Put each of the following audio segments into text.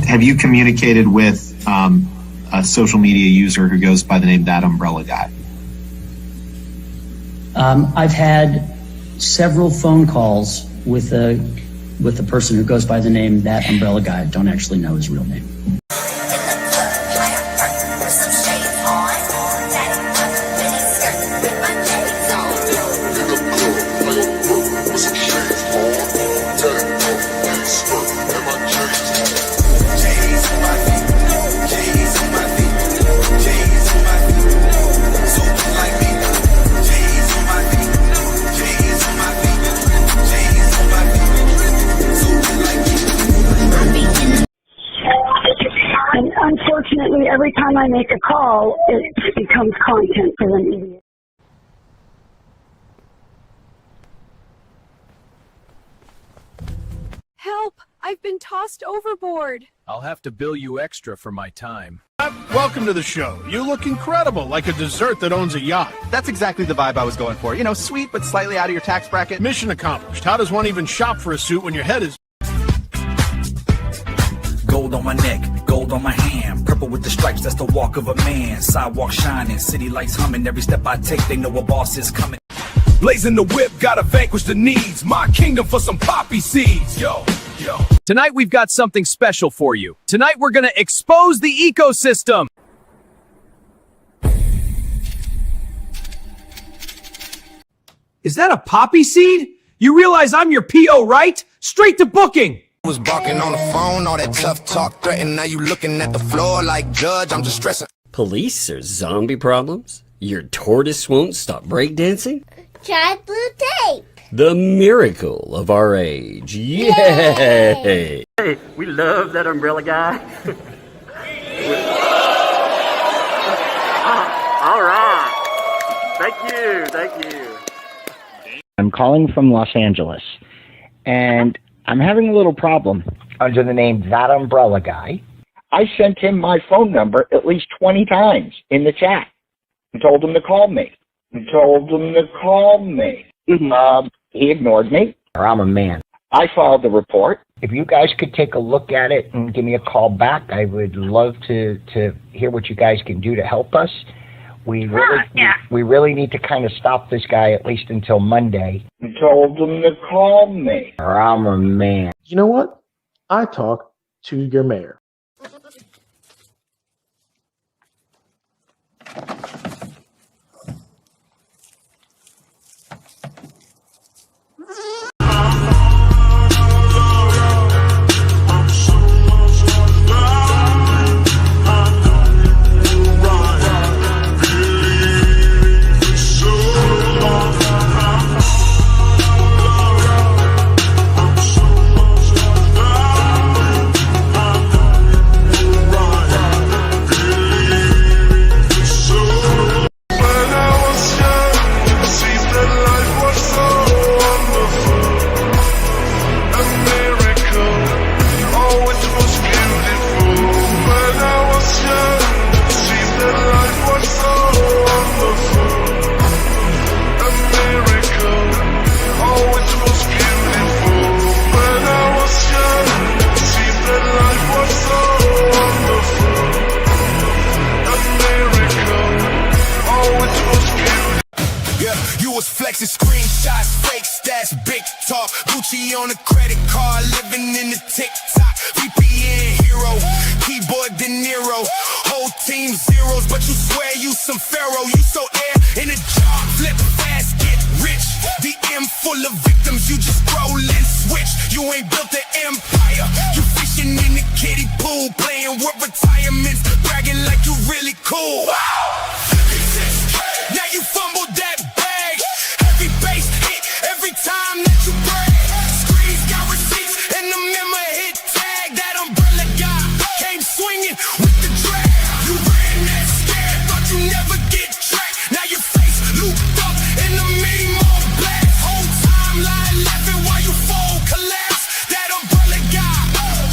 Have you communicated with a social media user who goes by the name ThATuMBRELLAgUY? I've had several phone calls with the person who goes by the name ThATuMBRELLAgUY. I don't actually know his real name. And unfortunately, every time I make a call, it becomes content for an idiot. Help! I've been tossed overboard. I'll have to bill you extra for my time. Welcome to the show. You look incredible, like a dessert that owns a yacht. That's exactly the vibe I was going for. You know, sweet but slightly out of your tax bracket. Mission accomplished. How does one even shop for a suit when your head is... Gold on my neck, gold on my hand, purple with the stripes, that's the walk of a man. Sidewalk shining, city lights humming, every step I take, they know a boss is coming. Blazing the whip, gotta vanquish the needs. My kingdom for some poppy seeds. Yo. Tonight we've got something special for you. Tonight we're gonna expose the ecosystem. Is that a poppy seed? You realize I'm your PO, right? Straight to booking. Was barking on the phone, all that tough talk threatened. Now you looking at the floor like judge, I'm just stressing. Police or zombie problems? Your tortoise won't stop breakdancing? Try blue tape. The miracle of our age. Yay! Hey, we love that umbrella guy. All right. Thank you. I'm calling from Los Angeles, and I'm having a little problem under the name ThATuMBRELLAgUy. I sent him my phone number at least 20 times in the chat and told him to call me. He ignored me. I'm a man. I filed the report. If you guys could take a look at it and give me a call back, I would love to hear what you guys can do to help us. We really need to kind of stop this guy at least until Monday. I told him to call me. I'm a man. You know what? I talk to your mayor. Screenshots, fake stats, big talk. Gucci on a credit card, living in the TikTok. VPN hero, keyboard De Niro. Whole team zeros, but you swear you some pharaoh. You so air in a jar, flip fast, get rich. DM full of victims, you just scroll and switch. You ain't built an empire. You fishing in the kiddie pool, playing with retirements, bragging like you really cool. Wow. Now you fumbled that bag. Every base hit, every time that you brag. Screens got receipts and the memo hit tag. That umbrella guy came swinging with the drag. You ran that scared, thought you never get tracked. Now your face looped up in the memo blast. Whole timeline laughing while you fall collapse. That umbrella guy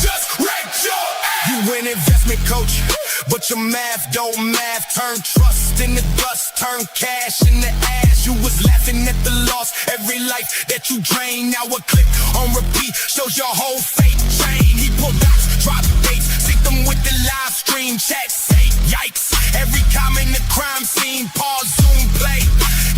just wrecked your ass. You an investment coach, but your math don't math. Turn trust into dust, turn cash into ash. You was laughing at the loss, every life that you drain. Now a clip on repeat shows your whole fate chain. He pulled dots, dropped dates, with the live stream chat say yikes. Every comment the crime scene, pause, zoom, play.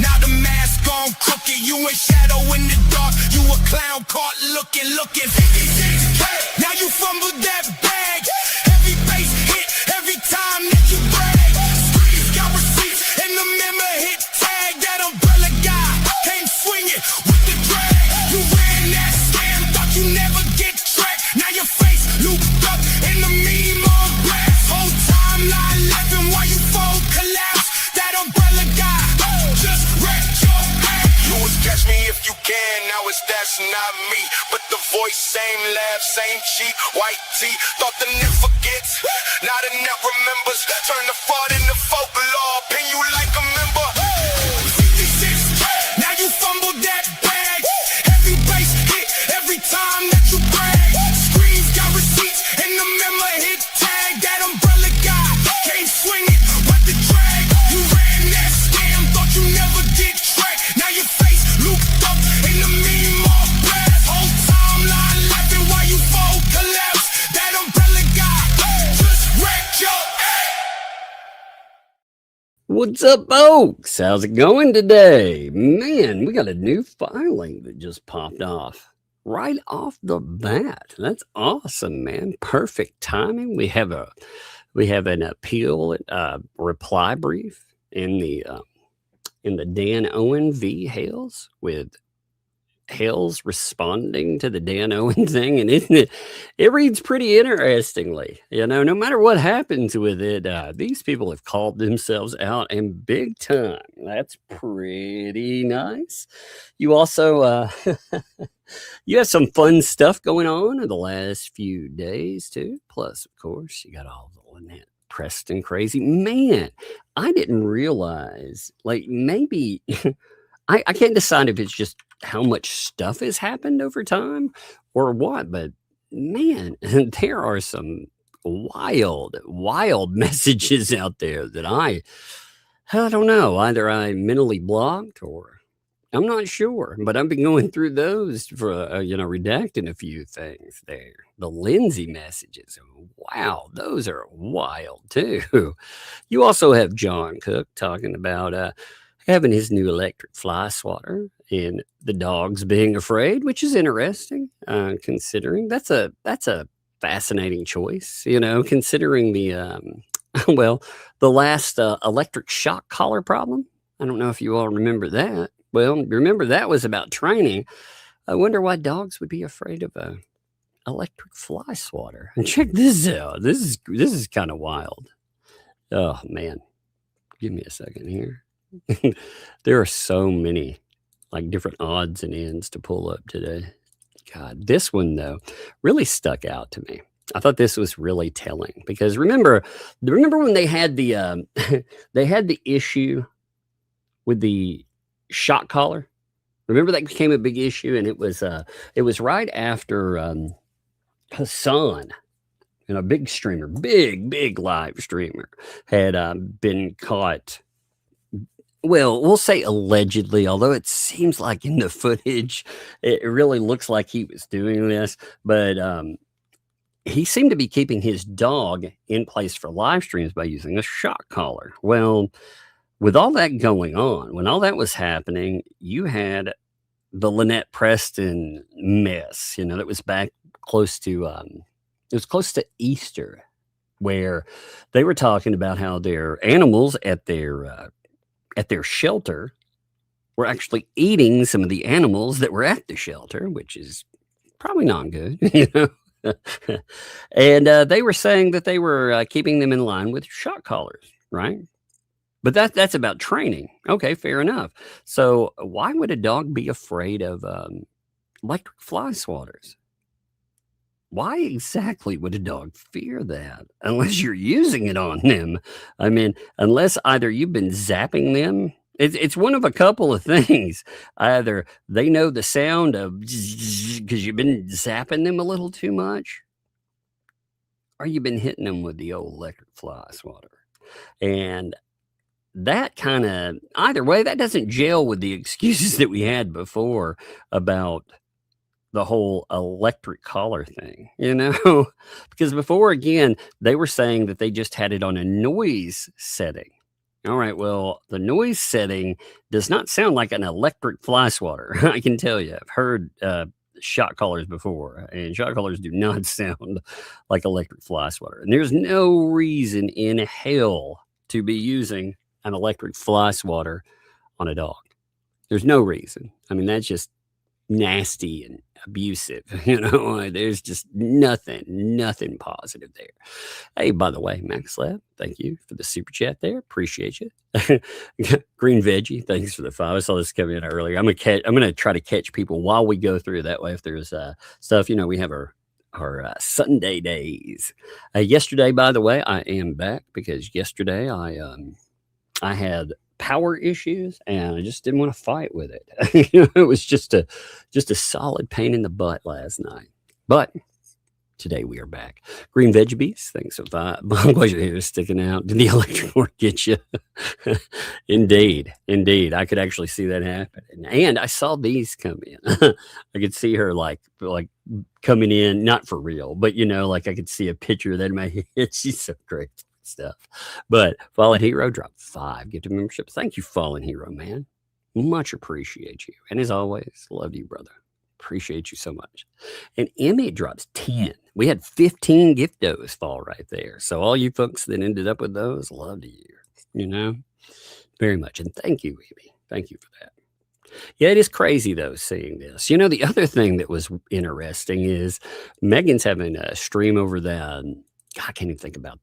Now the mask on crooked, you in shadow in the dark. You a clown caught looking. 56K, now you fumbled that bag. Heavy bass hit every time that you brag. Screens got receipts and the member hit tag. That umbrella guy came swinging with the drag. You ran that scam, thought you never get tracked. Now your face looped up in the meme on blast. Whole timeline laughing while you fold collapse. That umbrella guy just wrecked your ass. You was catch me if you can, now it's that's not me. But the voice, same laugh, same cheek, white tee. Thought the net forgets, now the net remembers. Turn the fraud into folklore, pin you like a member. 56, now you fumbled that bag. Heavy bass hit every time that you brag. Screens got receipts and the member hit tag. That umbrella guy came swinging with the drag. You ran that scam, thought you never get tracked. Now your face looped up in the meme all blast. Whole timeline laughing while you fold collapse. That umbrella guy just wrecked your ass. What's up, folks? How's it going today? Man, we got a new filing that just popped off right off the bat. That's awesome, man. Perfect timing. We have an appeal reply brief in the Dan Owen v. Hales, with Hales responding to the Dan Owen thing, and it reads pretty interestingly. No matter what happens with it, these people have called themselves out and big time. That's pretty nice. You also you have some fun stuff going on in the last few days too. Plus, of course, you got all the Lynette Preston crazy. Man, I didn't realize, like, maybe I can't decide if it's just how much stuff has happened over time or what, but man, there are some wild messages out there that I don't know. Either I mentally blocked or I'm not sure, but I've been going through those for, redacting a few things there. The Lindsay messages. Wow, those are wild too. You also have John Cook talking about having his new electric fly swatter and the dogs being afraid, which is interesting, considering that's a fascinating choice, considering the, the last electric shock collar problem. I don't know if you all remember that. Well, remember that was about training. I wonder why dogs would be afraid of a electric fly swatter. And check this out. This is kind of wild. Oh man, give me a second here. There are so many different odds and ends to pull up today. God, this one though really stuck out to me. I thought this was really telling because remember when they had the they had the issue with the shock collar. Remember that became a big issue, and it was right after Hassan, a big streamer, big live streamer, had been caught. Well, we'll say allegedly, although it seems like in the footage, it really looks like he was doing this, but he seemed to be keeping his dog in place for live streams by using a shock collar. Well, with all that going on, when all that was happening, you had the Lynette Preston mess, that was back close to, it was close to Easter, where they were talking about how their animals at their shelter were actually eating some of the animals that were at the shelter, which is probably not good, And they were saying that they were keeping them in line with shock collars, right? But that's about training. Okay, fair enough. So why would a dog be afraid of electric fly swatters? Why exactly would a dog fear that unless you're using it on them? I mean, unless either you've been zapping them. It's one of a couple of things. Either they know the sound of because you've been zapping them a little too much, or you've been hitting them with the old electric fly swatter. And that kind of, either way, that doesn't gel with the excuses that we had before about the whole electric collar thing, you know, because before, again, they were saying that they just had it on a noise setting. All right, well, the noise setting does not sound like an electric fly swatter. I can tell you, I've heard shot collars before, and shot collars do not sound like electric fly swatter. And there's no reason in hell to be using an electric fly swatter on a dog. There's no reason. I mean, that's just nasty and abusive. You know, there's just nothing positive there. Hey, by the way, Max Lab, thank you for the super chat there. Appreciate you. Green Veggie, thanks for the 5. I saw this coming in earlier. I'm gonna try to catch people while we go through that way. If there's stuff, you know, we have our Sunday days. Yesterday, by the way, I am back because yesterday I had power issues and I just didn't want to fight with it. You know, it was just a solid pain in the butt last night. But today we are back. Green Veggies, thanks for that. Why's your hair sticking out? Did the electric work get you? Indeed. I could actually see that happen. And I saw these come in. I could see her like coming in, not for real, but you know, like I could see a picture of that in my head. She's so great. Stuff. But Fallen Hero dropped 5 gifted memberships. Thank you, Fallen Hero, man. Much appreciate you. And as always, love you, brother. Appreciate you so much. And Emmy drops 10. We had 15 giftos fall right there. So all you folks that ended up with those, love to you know, very much. And thank you, Emmy. Thank you for that. Yeah, it is crazy, though, seeing this. You know, the other thing that was interesting is Megan's having a stream over that. I can't even think about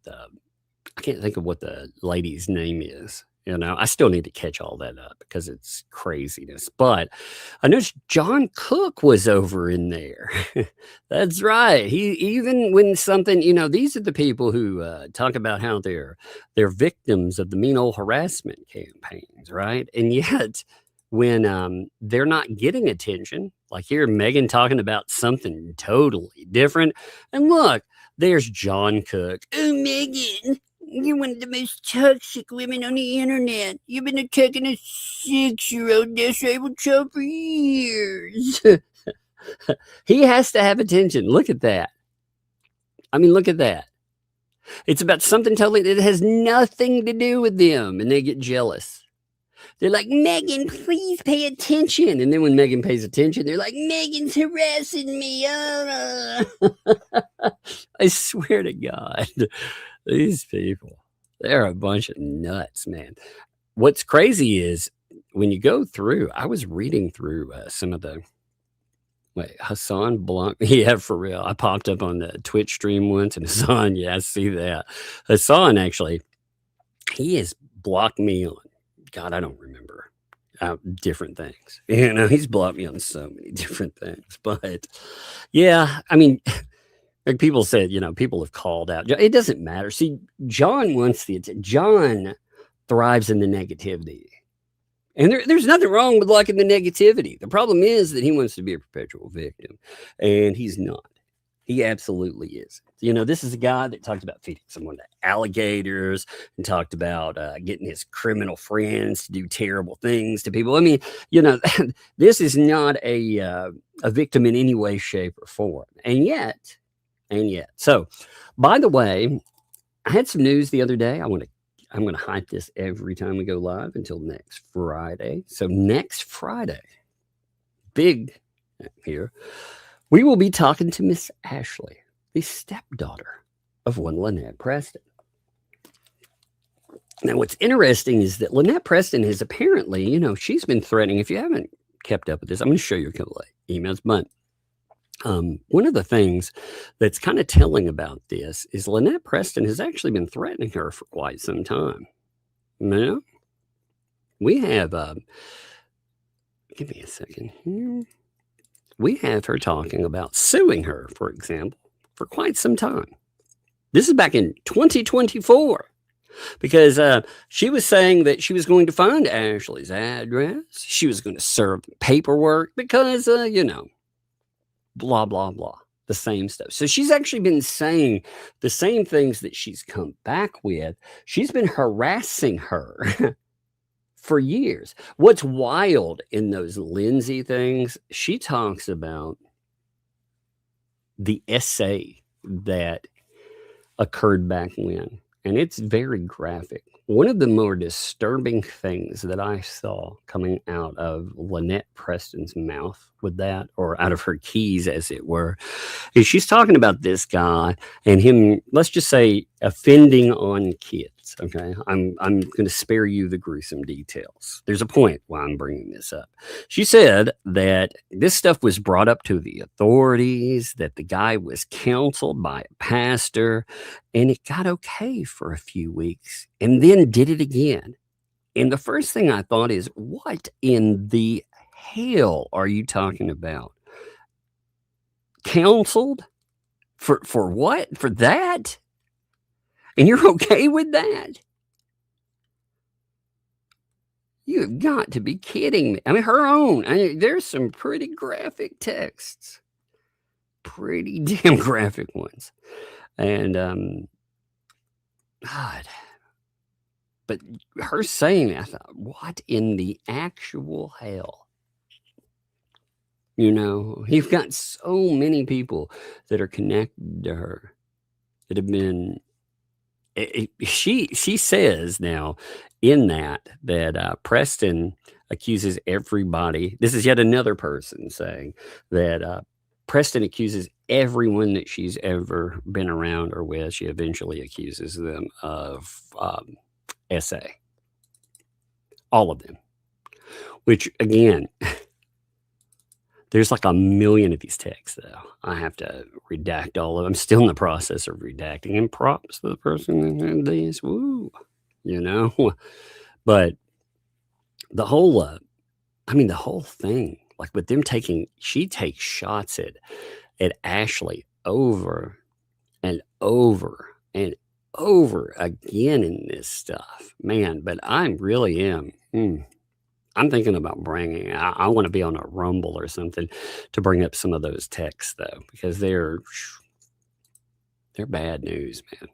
I can't think of what the lady's name is. You know, I still need to catch all that up because it's craziness. But I noticed John Cook was over in there. That's right. He, even when something, you know, these are the people who talk about how they're victims of the mean old harassment campaigns, right? And yet when they're not getting attention, like here, Megan talking about something totally different. And look, there's John Cook. Oh, Megan, you're one of the most toxic women on the internet. You've been attacking a 6-year-old disabled child for years. He has to have attention. Look at that. I mean, look at that. It's about something totally that has nothing to do with them, and they get jealous. They're like, Megan, please pay attention. And then when Megan pays attention, they're like, Megan's harassing me. I swear to God, these people, they're a bunch of nuts, man. What's crazy is when you go through, I was reading through some of the, Hassan blocked me. Yeah, for real. I popped up on the Twitch stream once and Hassan, yeah, I see that. Hassan, actually, he has blocked me on, God, I don't remember different things. You know, he's blocked me on so many different things. But yeah, I mean, like people said, you know, people have called out. It doesn't matter. See, John John thrives in the negativity. And there's nothing wrong with liking the negativity. The problem is that he wants to be a perpetual victim. And he's not. He absolutely is. You know, this is a guy that talked about feeding someone to alligators and talked about getting his criminal friends to do terrible things to people. I mean, you know, this is not a victim in any way, shape, or form. And yet. So, by the way, I had some news the other day. I'm going to hype this every time we go live until next Friday. So next Friday, big here, we will be talking to Miss Ashley, the stepdaughter of one Lynette Preston. Now, what's interesting is that Lynette Preston has apparently, you know, she's been threatening. If you haven't kept up with this, I'm going to show you a couple of emails. But one of the things that's kind of telling about this is Lynette Preston has actually been threatening her for quite some time. Now, we have, give me a second here. We have her talking about suing her, for example, for quite some time. This is back in 2024 because she was saying that she was going to find Ashley's address. She was going to serve paperwork because, you know, blah, blah, blah, the same stuff. So she's actually been saying the same things that she's come back with. She's been harassing her for years. What's wild in those Lindsay things, she talks about the essay that occurred back when, and it's very graphic. One of the more disturbing things that I saw coming out of Lynette Preston's mouth with that, or out of her keys, as it were, is she's talking about this guy and him, let's just say, offending on kids. Okay, I'm going to spare you the gruesome details. There's a point why I'm bringing this up. She said that this stuff was brought up to the authorities, that the guy was counseled by a pastor, and it got okay for a few weeks, and then did it again. And the first thing I thought is, what in the hell are you talking about? Counseled? For what? For that? And you're okay with that? You've got to be kidding me. I mean, her own. There's some pretty graphic texts. Pretty damn graphic ones. And, God. But her saying that, I thought, what in the actual hell? You know, you've got so many people that are connected to her that have been... She says now in that Preston accuses everybody. This is yet another person saying that Preston accuses everyone that she's ever been around or with. She eventually accuses them of SA. All of them. Which, again... There's like a million of these texts, though. I have to redact all of them. I'm still in the process of redacting. And props to the person that did these. Woo. You know? But the whole, the whole thing, like with them she takes shots at Ashley over and over and over again in this stuff. Man, but I really am. I'm thinking about I want to be on a Rumble or something to bring up some of those texts, though, because they're bad news, man.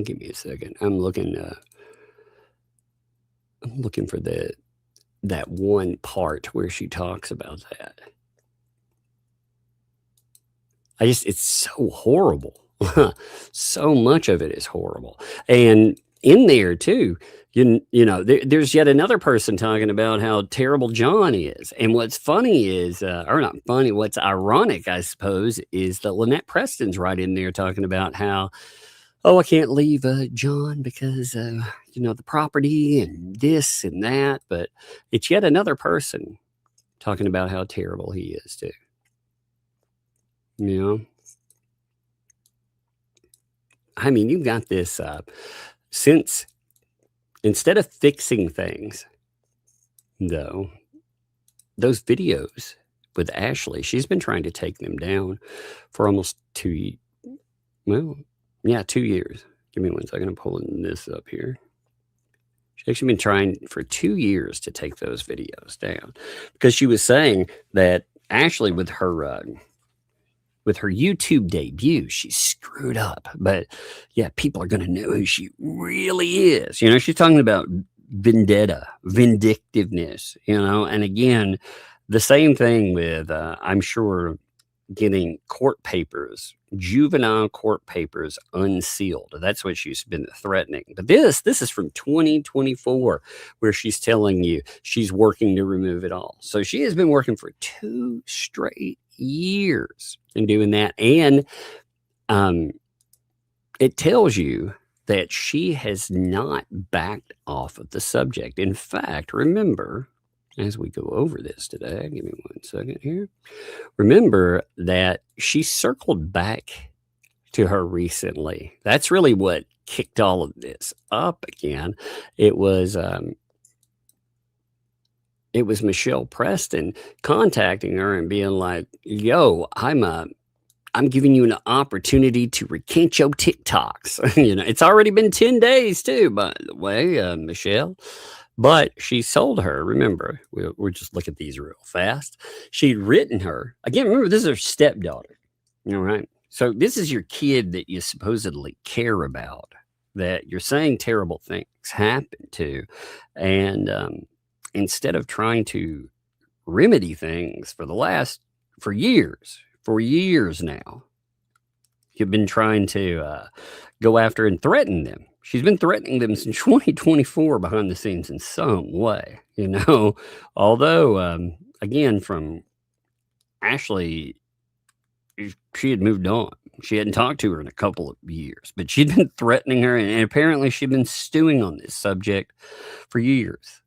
Give me a second. I'm looking for that one part where she talks about that. It's so horrible. So much of it is horrible. And in there too, there's yet another person talking about how terrible John is. And what's funny is, or not funny, what's ironic, I suppose, is that Lynette Preston's right in there talking about how, I can't leave John because, the property and this and that. But it's yet another person talking about how terrible he is too. You know? I mean, you've got this, since instead of fixing things, though, those videos with Ashley, she's been trying to take them down for almost 2 years. 2 years. Give me 1 second. I'm pulling this up here. She's actually been trying for 2 years to take those videos down because she was saying that Ashley, with her YouTube debut, she screwed up. But yeah, people are going to know who she really is. She's talking about vindictiveness, and again, the same thing with, I'm sure, getting court papers, juvenile court papers unsealed. That's what she's been threatening. But this is from 2024, where she's telling you she's working to remove it all. So she has been working for 2 straight years in doing that. And it tells you that she has not backed off of the subject. In fact, remember, as we go over this today, give me 1 second here. Remember that she circled back to her recently. That's really what kicked all of this up again. It was Michelle Preston contacting her and being like, yo, I'm giving you an opportunity to recant your TikToks. It's already been 10 days too, by the way, Michelle. But she sold her, remember, we'll just look at these real fast. She'd written her, again, remember, this is her stepdaughter, right? So this is your kid that you supposedly care about, that you're saying terrible things happen to. And instead of trying to remedy things for the last for years now, you've been trying to go after and threaten them. She's been threatening them since 2024 behind the scenes in some way, you know. Although, again, from Ashley, she had moved on. She hadn't talked to her in a couple of years, but she'd been threatening her, and apparently she'd been stewing on this subject for years.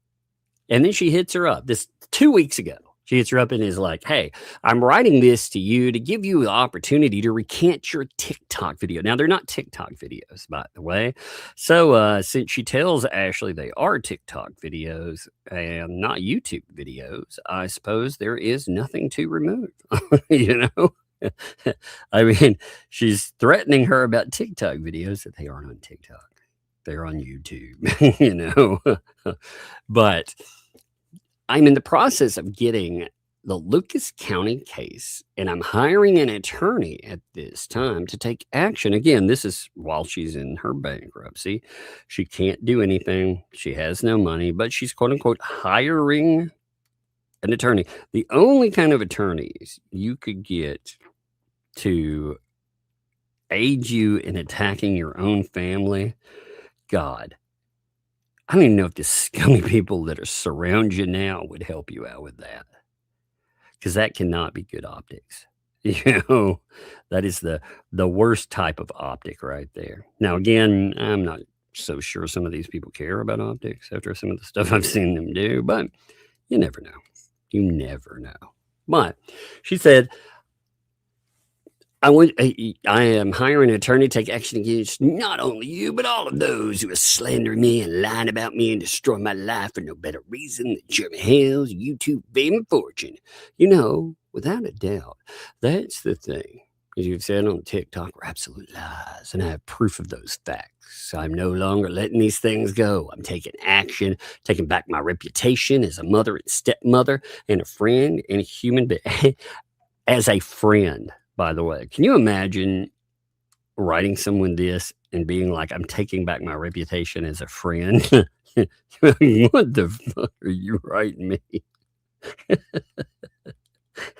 And then she hits her up this 2 weeks ago. She hits her up and is like, hey, I'm writing this to you to give you the opportunity to recant your TikTok video. Now, they're not TikTok videos, by the way. So since she tells Ashley they are TikTok videos and not YouTube videos, I suppose there is nothing to remove, you know? I mean, she's threatening her about TikTok videos that they aren't on TikTok. They're on YouTube, you know? But I'm in the process of getting the Lucas County case, and I'm hiring an attorney at this time to take action. Again, this is while she's in her bankruptcy. She can't do anything. She has no money, but she's quote unquote hiring an attorney. The only kind of attorneys you could get to aid you in attacking your own family, God, I don't even know if the scummy people that are surround you now would help you out with that, because that cannot be good optics. You know, that is the worst type of optic right there. Now, again, I'm not so sure some of these people care about optics after some of the stuff I've seen them do, but you never know. You never know. But she said, I am hiring an attorney to take action against not only you, but all of those who are slandering me and lying about me and destroying my life for no better reason than Jeremy Hale's YouTube fame and fortune. You know, without a doubt, that's the thing. As you've said on TikTok, are absolute lies, and I have proof of those facts. I'm no longer letting these things go. I'm taking action, taking back my reputation as a mother and stepmother and a friend and a human being. As a friend, by the way, can you imagine writing someone this and being like, I'm taking back my reputation as a friend? What the fuck are you writing me?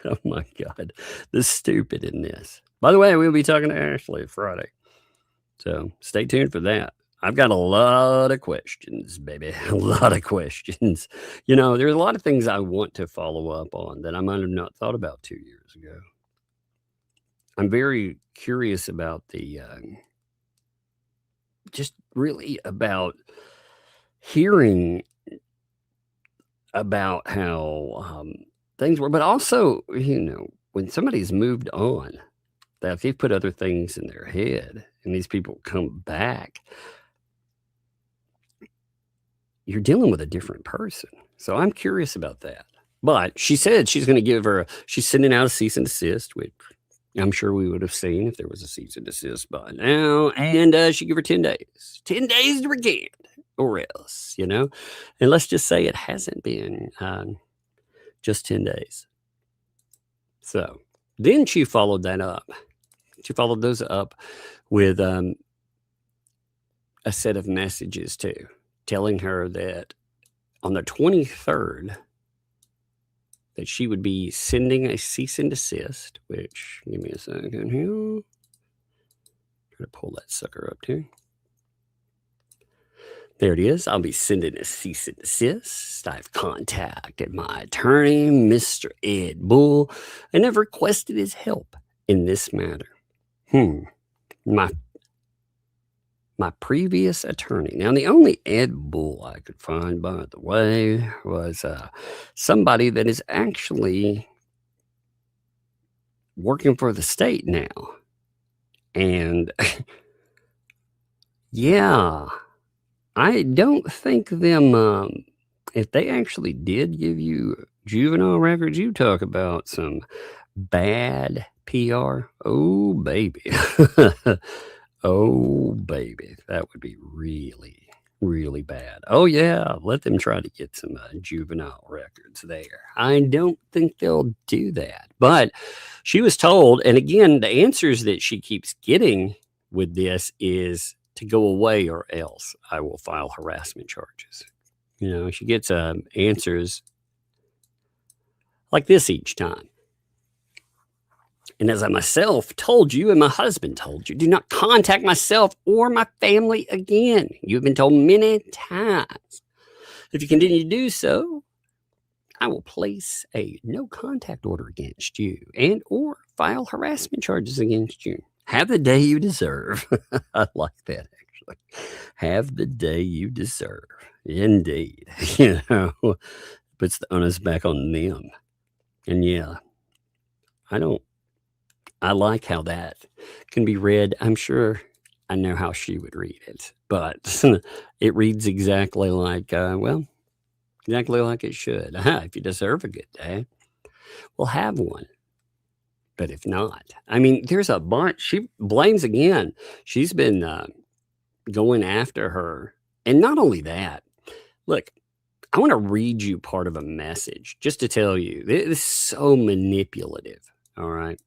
Oh my God, the stupid in this. By the way, we'll be talking to Ashley Friday, so stay tuned for that. I've got a lot of questions, baby. A lot of questions. You know, there's a lot of things I want to follow up on that I might have not thought about 2 years ago. I'm very curious about the, just really about hearing about how things were, but also, you know, when somebody's moved on, that if they put other things in their head and these people come back, you're dealing with a different person. So I'm curious about that. But she said she's going to give her, she's sending out a cease and desist, which I'm sure we would have seen if there was a cease and desist by now. And she give her 10 days. 10 days to recant or else, you know. And let's just say it hasn't been just 10 days. So then she followed that up. She followed those up with a set of messages too, telling her that on the 23rd, that she would be sending a cease and desist, which, give me a second here. Try to pull that sucker up too. There it is. I'll be sending a cease and desist. I've contacted my attorney, Mr. Ed Bull, and have requested his help in this matter. My previous attorney. Now, the only Ed Bull I could find, by the way, was somebody that is actually working for the state now. And yeah, I don't think them, if they actually did give you juvenile records, you talk about some bad PR. Oh, baby. Oh, baby, that would be really, really bad. Oh, yeah, let them try to get some juvenile records there. I don't think they'll do that. But she was told, and again, the answers that she keeps getting with this is to go away or else I will file harassment charges. You know, she gets answers like this each time. And as I myself told you and my husband told you, do not contact myself or my family again. You've been told many times. If you continue to do so, I will place a no contact order against you and or file harassment charges against you. Have the day you deserve. I like that, actually. Have the day you deserve. Indeed. You know, puts the onus back on them. And yeah, I like how that can be read. I'm sure I know how she would read it, but it reads exactly like, exactly like it should. If you deserve a good day, we'll have one. But if not, I mean, there's a bunch. She blames again. She's been going after her. And not only that, look, I want to read you part of a message just to tell you. This is so manipulative. All right.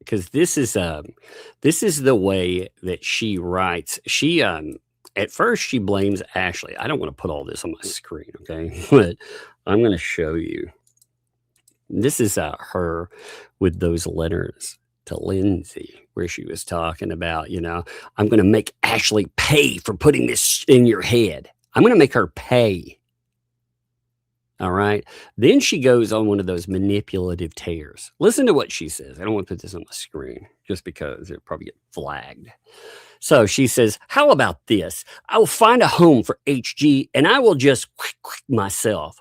Because this is the way that she writes. She at first she blames Ashley. I don't want to put all this on my screen, okay? But I'm going to show you. This is her with those letters to Lindsay, where she was talking about, you know, I'm going to make Ashley pay for putting this in your head. I'm going to make her pay. All right. Then she goes on one of those manipulative tears. Listen to what she says. I don't want to put this on my screen just because it'll probably get flagged. So she says, how about this? I will find a home for HG and I will just myself.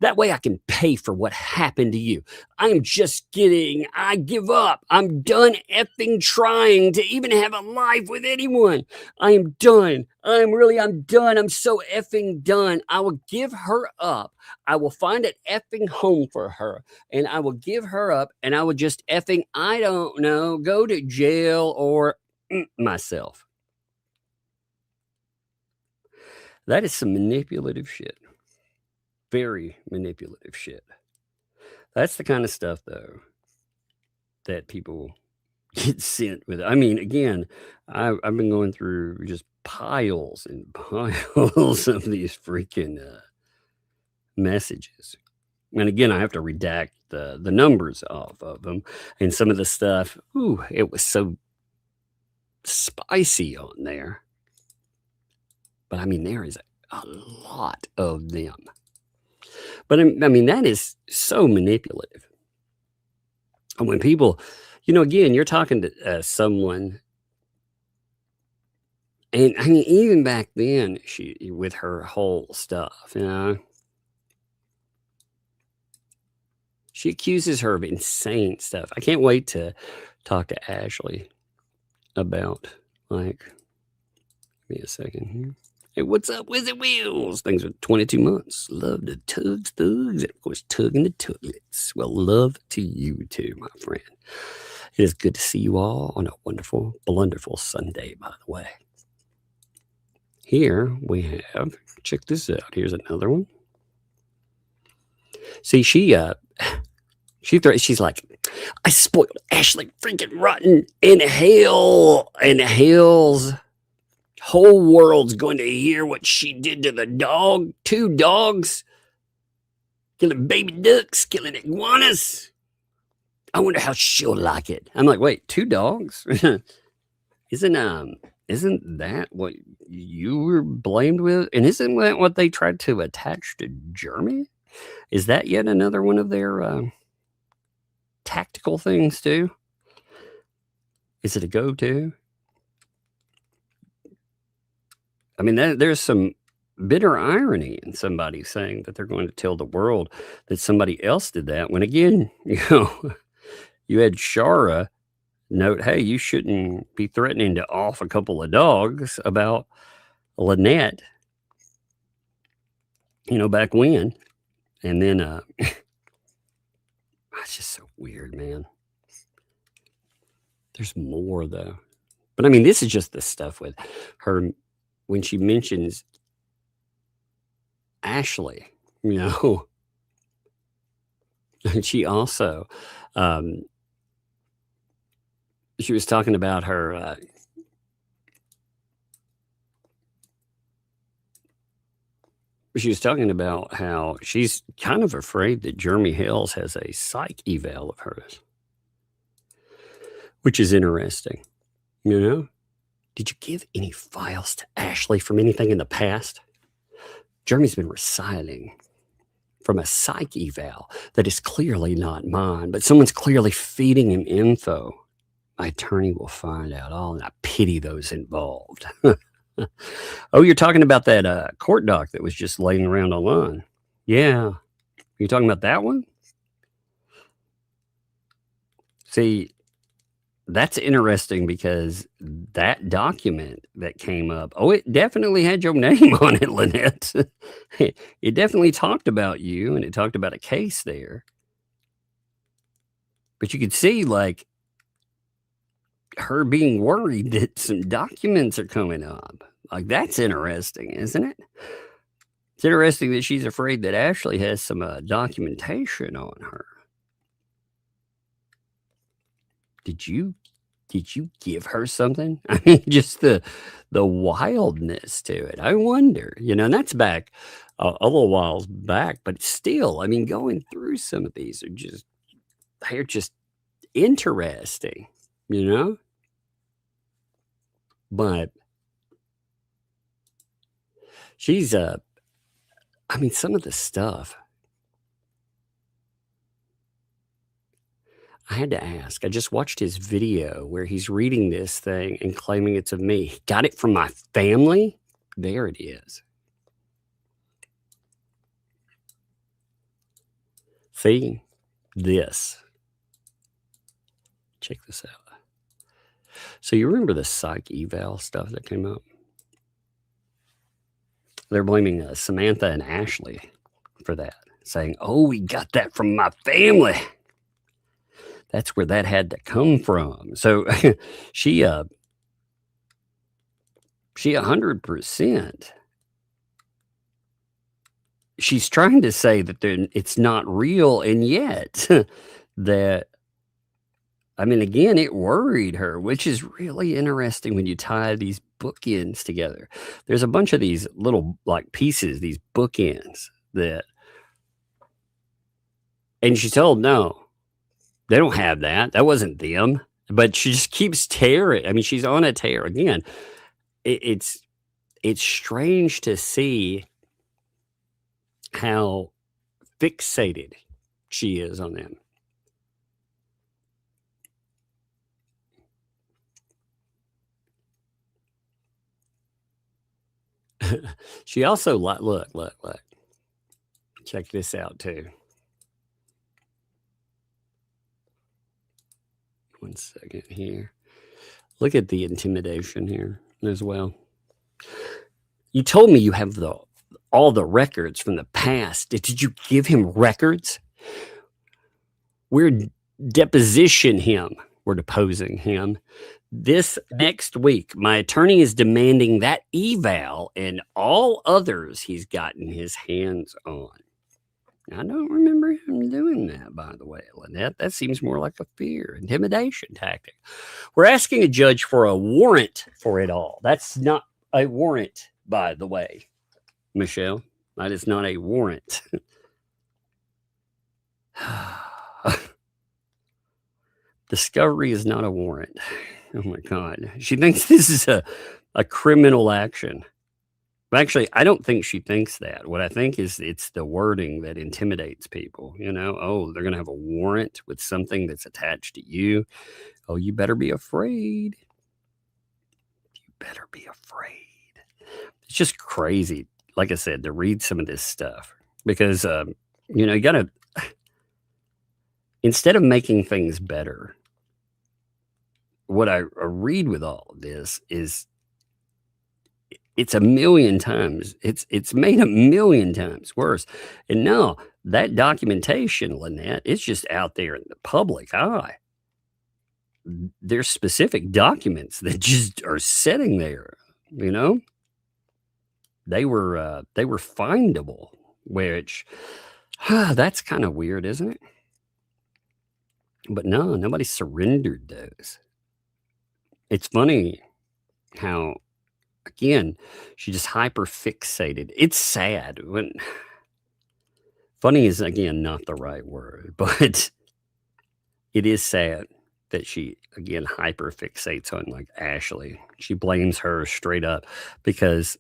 That way I can pay for what happened to you. I'm just kidding. I give up. I'm done effing trying to even have a life with anyone. I am done. I'm done. I'm so effing done. I will give her up. I will find an effing home for her and I will give her up and I will just effing, I don't know, go to jail or myself. That is some manipulative shit. Very manipulative shit. That's the kind of stuff, though, that people get sent with. I mean, again, I've been going through just piles and piles of these freaking messages. And again, I have to redact the numbers off of them. And some of the stuff, it was so spicy on there. But I mean, there is a lot of them. But I mean, that is so manipulative. And when people, you know, again, you're talking to someone, and I mean, even back then, she with her whole stuff, you know, she accuses her of insane stuff. I can't wait to talk to Ashley about, like, give me a second here. Hey, what's up, Wizard Wheels? Things for 22 months. Love the tugs, and of course, tugging the tuglets. Well, love to you too, my friend. It is good to see you all on a wonderful, blunderful Sunday, by the way. Here we have, check this out. Here's another one. See, she's like, I spoiled Ashley freaking rotten in Hale, and Hale's whole world's going to hear what she did to the dog. 2 dogs. Killing baby ducks. Killing iguanas. I wonder how she'll like it. I'm like, wait, 2 dogs? Isn't that what you were blamed with? And isn't that what they tried to attach to Jeremy? Is that yet another one of their tactical things too? Is it a go-to? I mean, there's some bitter irony in somebody saying that they're going to tell the world that somebody else did that. When again, you know, you had Shara note, hey, you shouldn't be threatening to off a couple of dogs about Lynette, you know, back when. And then, it's just so weird, man. There's more though. But I mean, this is just the stuff with her. When she mentions Ashley, you know, and she also, she was talking about her, she was talking about how she's kind of afraid that Jeremy Hales has a psych eval of hers. which is interesting. You know, did you give any files to Ashley from anything in the past? Jeremy's been reciting from a psych eval that is clearly not mine, but someone's clearly feeding him info. My attorney will find out all, and I pity those involved. Oh, you're talking about that court doc that was just laying around online. Yeah. You're talking about that one? See, that's interesting because that document that came up, it definitely had your name on it, Lynette. It definitely talked about you, and it talked about a case there. But you could see, like, her being worried that some documents are coming up. Like, that's interesting, isn't it? It's interesting that she's afraid that Ashley has some documentation on her. Did you give her something? I mean, just the wildness to it. I wonder, and that's back a little while back, but still, I mean, going through some of these they're just interesting, but she's, I mean, some of the stuff, I had to ask. I just watched his video where he's reading this thing and claiming it's of me. Got it from my family? There it is. See? This. Check this out. So you remember the psych eval stuff that came up? They're blaming Samantha and Ashley for that, saying, we got that from my family. That's where that had to come from. So she 100%. She's trying to say that it's not real, and yet that, I mean, again, it worried her, which is really interesting when you tie these bookends together. There's a bunch of these little like pieces, these bookends that, and she's told, no, they don't have that. That wasn't them. But she just keeps tearing. I mean, she's on a tear. Again, it's strange to see how fixated she is on them. She also, look. Check this out, too. One second here. Look at the intimidation here as well. You told me you have all the records from the past. Did you give him records? We're deposing him. This next week, my attorney is demanding that eval and all others he's gotten his hands on. I don't remember him doing that, by the way, Lynette. That seems more like a intimidation tactic. We're asking a judge for a warrant for it all. That's not a warrant, by the way, Michelle. That is not a warrant. Discovery is not a warrant. Oh, my God. She thinks this is a criminal action. Actually, I don't think she thinks that. What I think is it's the wording that intimidates people. They're going to have a warrant with something that's attached to you. Oh, you better be afraid. You better be afraid. It's just crazy, like I said, to read some of this stuff. Because, you got to, instead of making things better, what I read with all of this is, it's a million times. It's made a million times worse. And no, that documentation, Lynette, it's just out there in the public eye. There's specific documents that just are sitting there. They were findable. Which that's kind of weird, isn't it? But no, nobody surrendered those. It's funny how, again, she just hyper fixated. It's sad. Funny is, again, not the right word, but it is sad that she, again, hyper fixates on, like Ashley. She blames her straight up because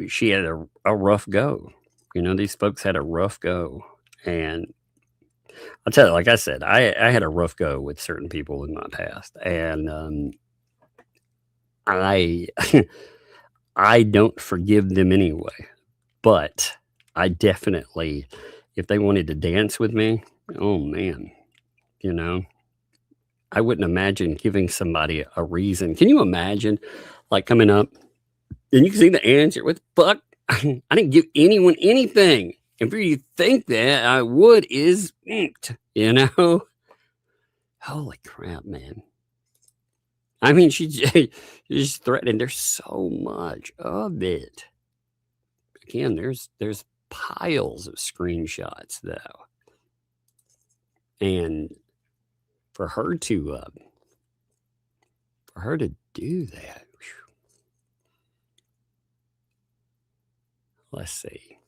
she had a rough go. You know, these folks had a rough go. And I'll tell you, like I said, I had a rough go with certain people in my past. And I I don't forgive them anyway. But I definitely, if they wanted to dance with me, oh man, you know, I wouldn't imagine giving somebody a reason. Can you imagine, like, coming up and you can see the answer with fuck? I didn't give anyone anything. And for you to think that I would is, you know, holy crap, man. I mean, she just threatened. There's so much of it. Again, there's piles of screenshots though, and for her to do that. Let's see.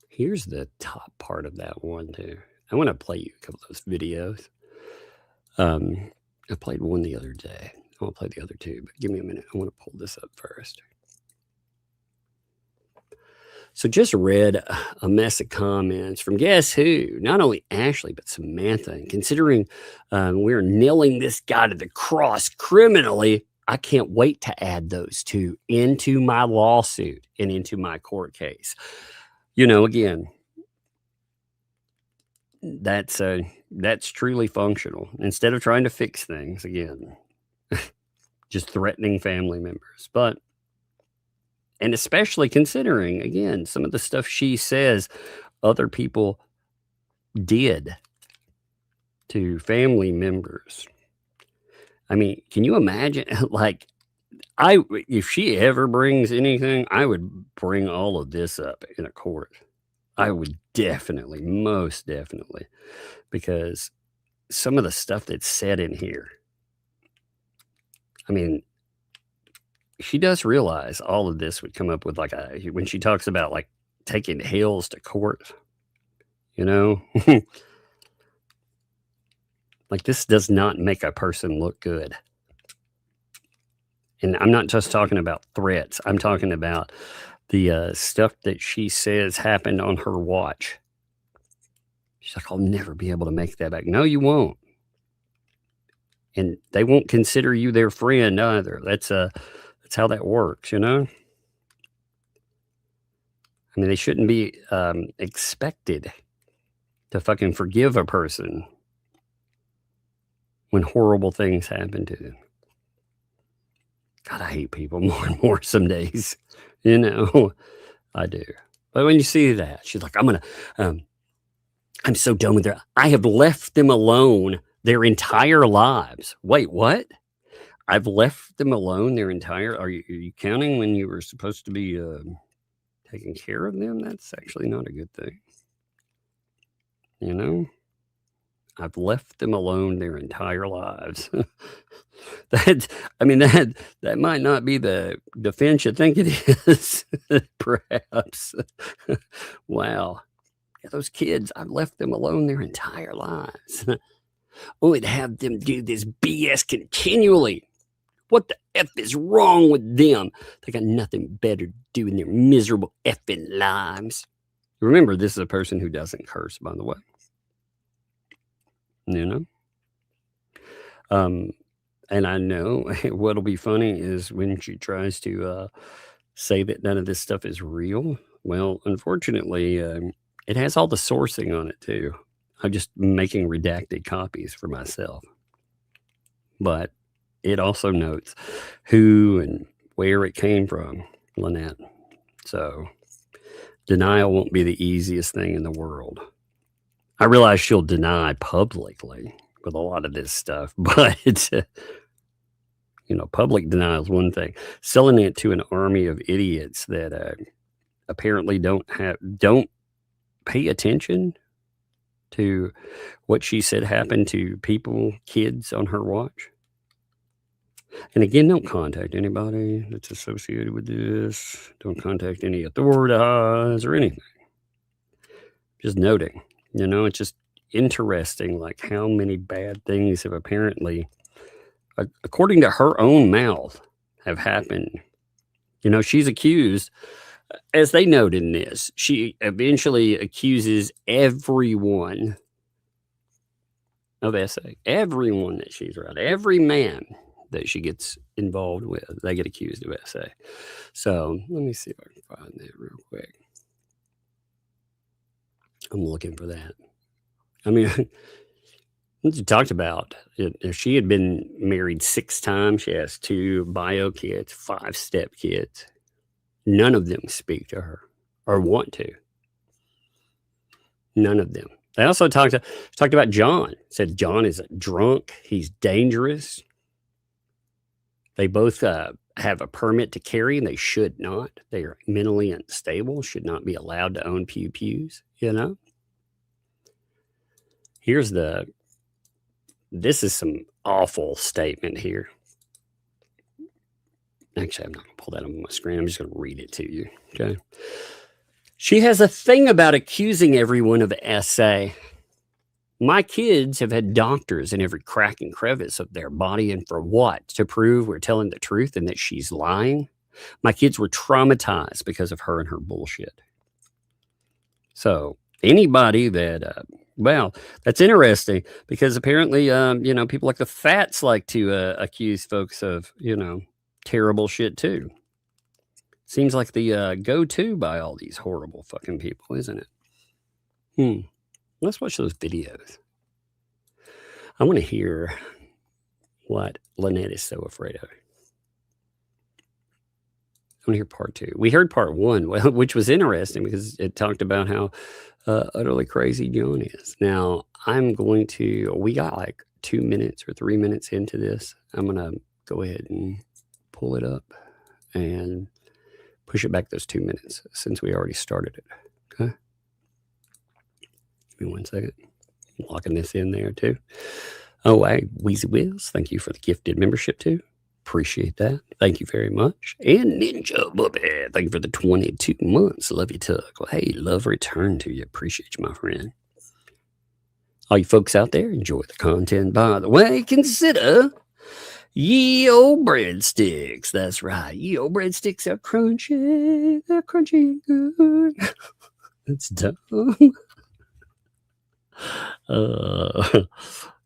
Here's the top part of that one too. I want to play you a couple of those videos. I played one the other day. I want to play the other two, but give me a minute. I want to pull this up first. So just read a mess of comments from guess who? Not only Ashley, but Samantha. And considering we're nailing this guy to the cross criminally, I can't wait to add those two into my lawsuit and into my court case. You know, again, that's truly functional. Instead of trying to fix things, again, just threatening family members. But, and especially considering, again, some of the stuff she says other people did to family members. I mean, can you imagine? Like, if she ever brings anything, I would bring all of this up in a court. I would definitely, most definitely, because some of the stuff that's said in here, I mean, she does realize all of this would come up with, like, when she talks about, like, taking Hales to court, you know, like, this does not make a person look good. And I'm not just talking about threats. I'm talking about the stuff that she says happened on her watch. She's like, I'll never be able to make that back. No, you won't. And they won't consider you their friend either. That's how that works, you know? I mean, they shouldn't be expected to fucking forgive a person when horrible things happen to them. God, I hate people more and more some days. You know, I do. But when you see that, she's like, I'm so done with her. I have left them alone their entire lives. Wait, what? I've left them alone their entire... Are you counting when you were supposed to be taking care of them? That's actually not a good thing. You know? I've left them alone their entire lives. That might not be the defense you think it is. Perhaps. Wow. Yeah, those kids, I've left them alone their entire lives. Only to have them do this BS continually. What the F is wrong with them? They got nothing better to do in their miserable effing lives. Remember, this is a person who doesn't curse, by the way. You know? And I know what'll be funny is when she tries to say that none of this stuff is real. Well, unfortunately, it has all the sourcing on it too. I'm just making redacted copies for myself. But it also notes who and where it came from, Lynette. So denial won't be the easiest thing in the world. I realize she'll deny publicly with a lot of this stuff, but you know, public denial is one thing. Selling it to an army of idiots that apparently don't pay attention to what she said happened to people, kids on her watch. And again, don't contact anybody that's associated with this. Don't contact any authorities or anything. Just noting, you know, it's just, interesting, like how many bad things have apparently, according to her own mouth, have happened. You know, she's accused, as they note in this, she eventually accuses everyone of SA. Everyone that she's around, every man that she gets involved with, they get accused of SA. So let me see if I can find that real quick. I'm looking for that. I mean, what you talked about, if she had been married 6 times, she has 2 bio kids, 5 step kids. None of them speak to her or want to. None of them. They also talked about John. Said John is a drunk. He's dangerous. They both have a permit to carry, and they should not. They are mentally unstable, should not be allowed to own pews, you know? This is some awful statement here. Actually, I'm not going to pull that on my screen. I'm just going to read it to you, okay? She has a thing about accusing everyone of SA. My kids have had doctors in every crack and crevice of their body, and for what? To prove we're telling the truth and that she's lying? My kids were traumatized because of her and her bullshit. So anybody that, well, that's interesting because apparently, you know, people like the Fats like to accuse folks of, you know, terrible shit too. Seems like the go-to by all these horrible fucking people, isn't it? Let's watch those videos. I want to hear what Lynette is so afraid of. I want to hear part 2. We heard part 1, which was interesting because it talked about how utterly crazy John is. Now, we got like 2 minutes or 3 minutes into this. I'm going to go ahead and pull it up and push it back those 2 minutes since we already started it. Okay. Give me 1 second. I'm locking this in there too. Oh, hey, Wheezy Wills, thank you for the gifted membership too. Appreciate that. Thank you very much. And Ninja Bubby, thank you for the 22 months. Love you, Tuck. Well, hey, love return to you. Appreciate you, my friend. All you folks out there, enjoy the content. By the way, consider ye old breadsticks. That's right. Ye old breadsticks are crunchy. They're crunchy and good. That's dumb.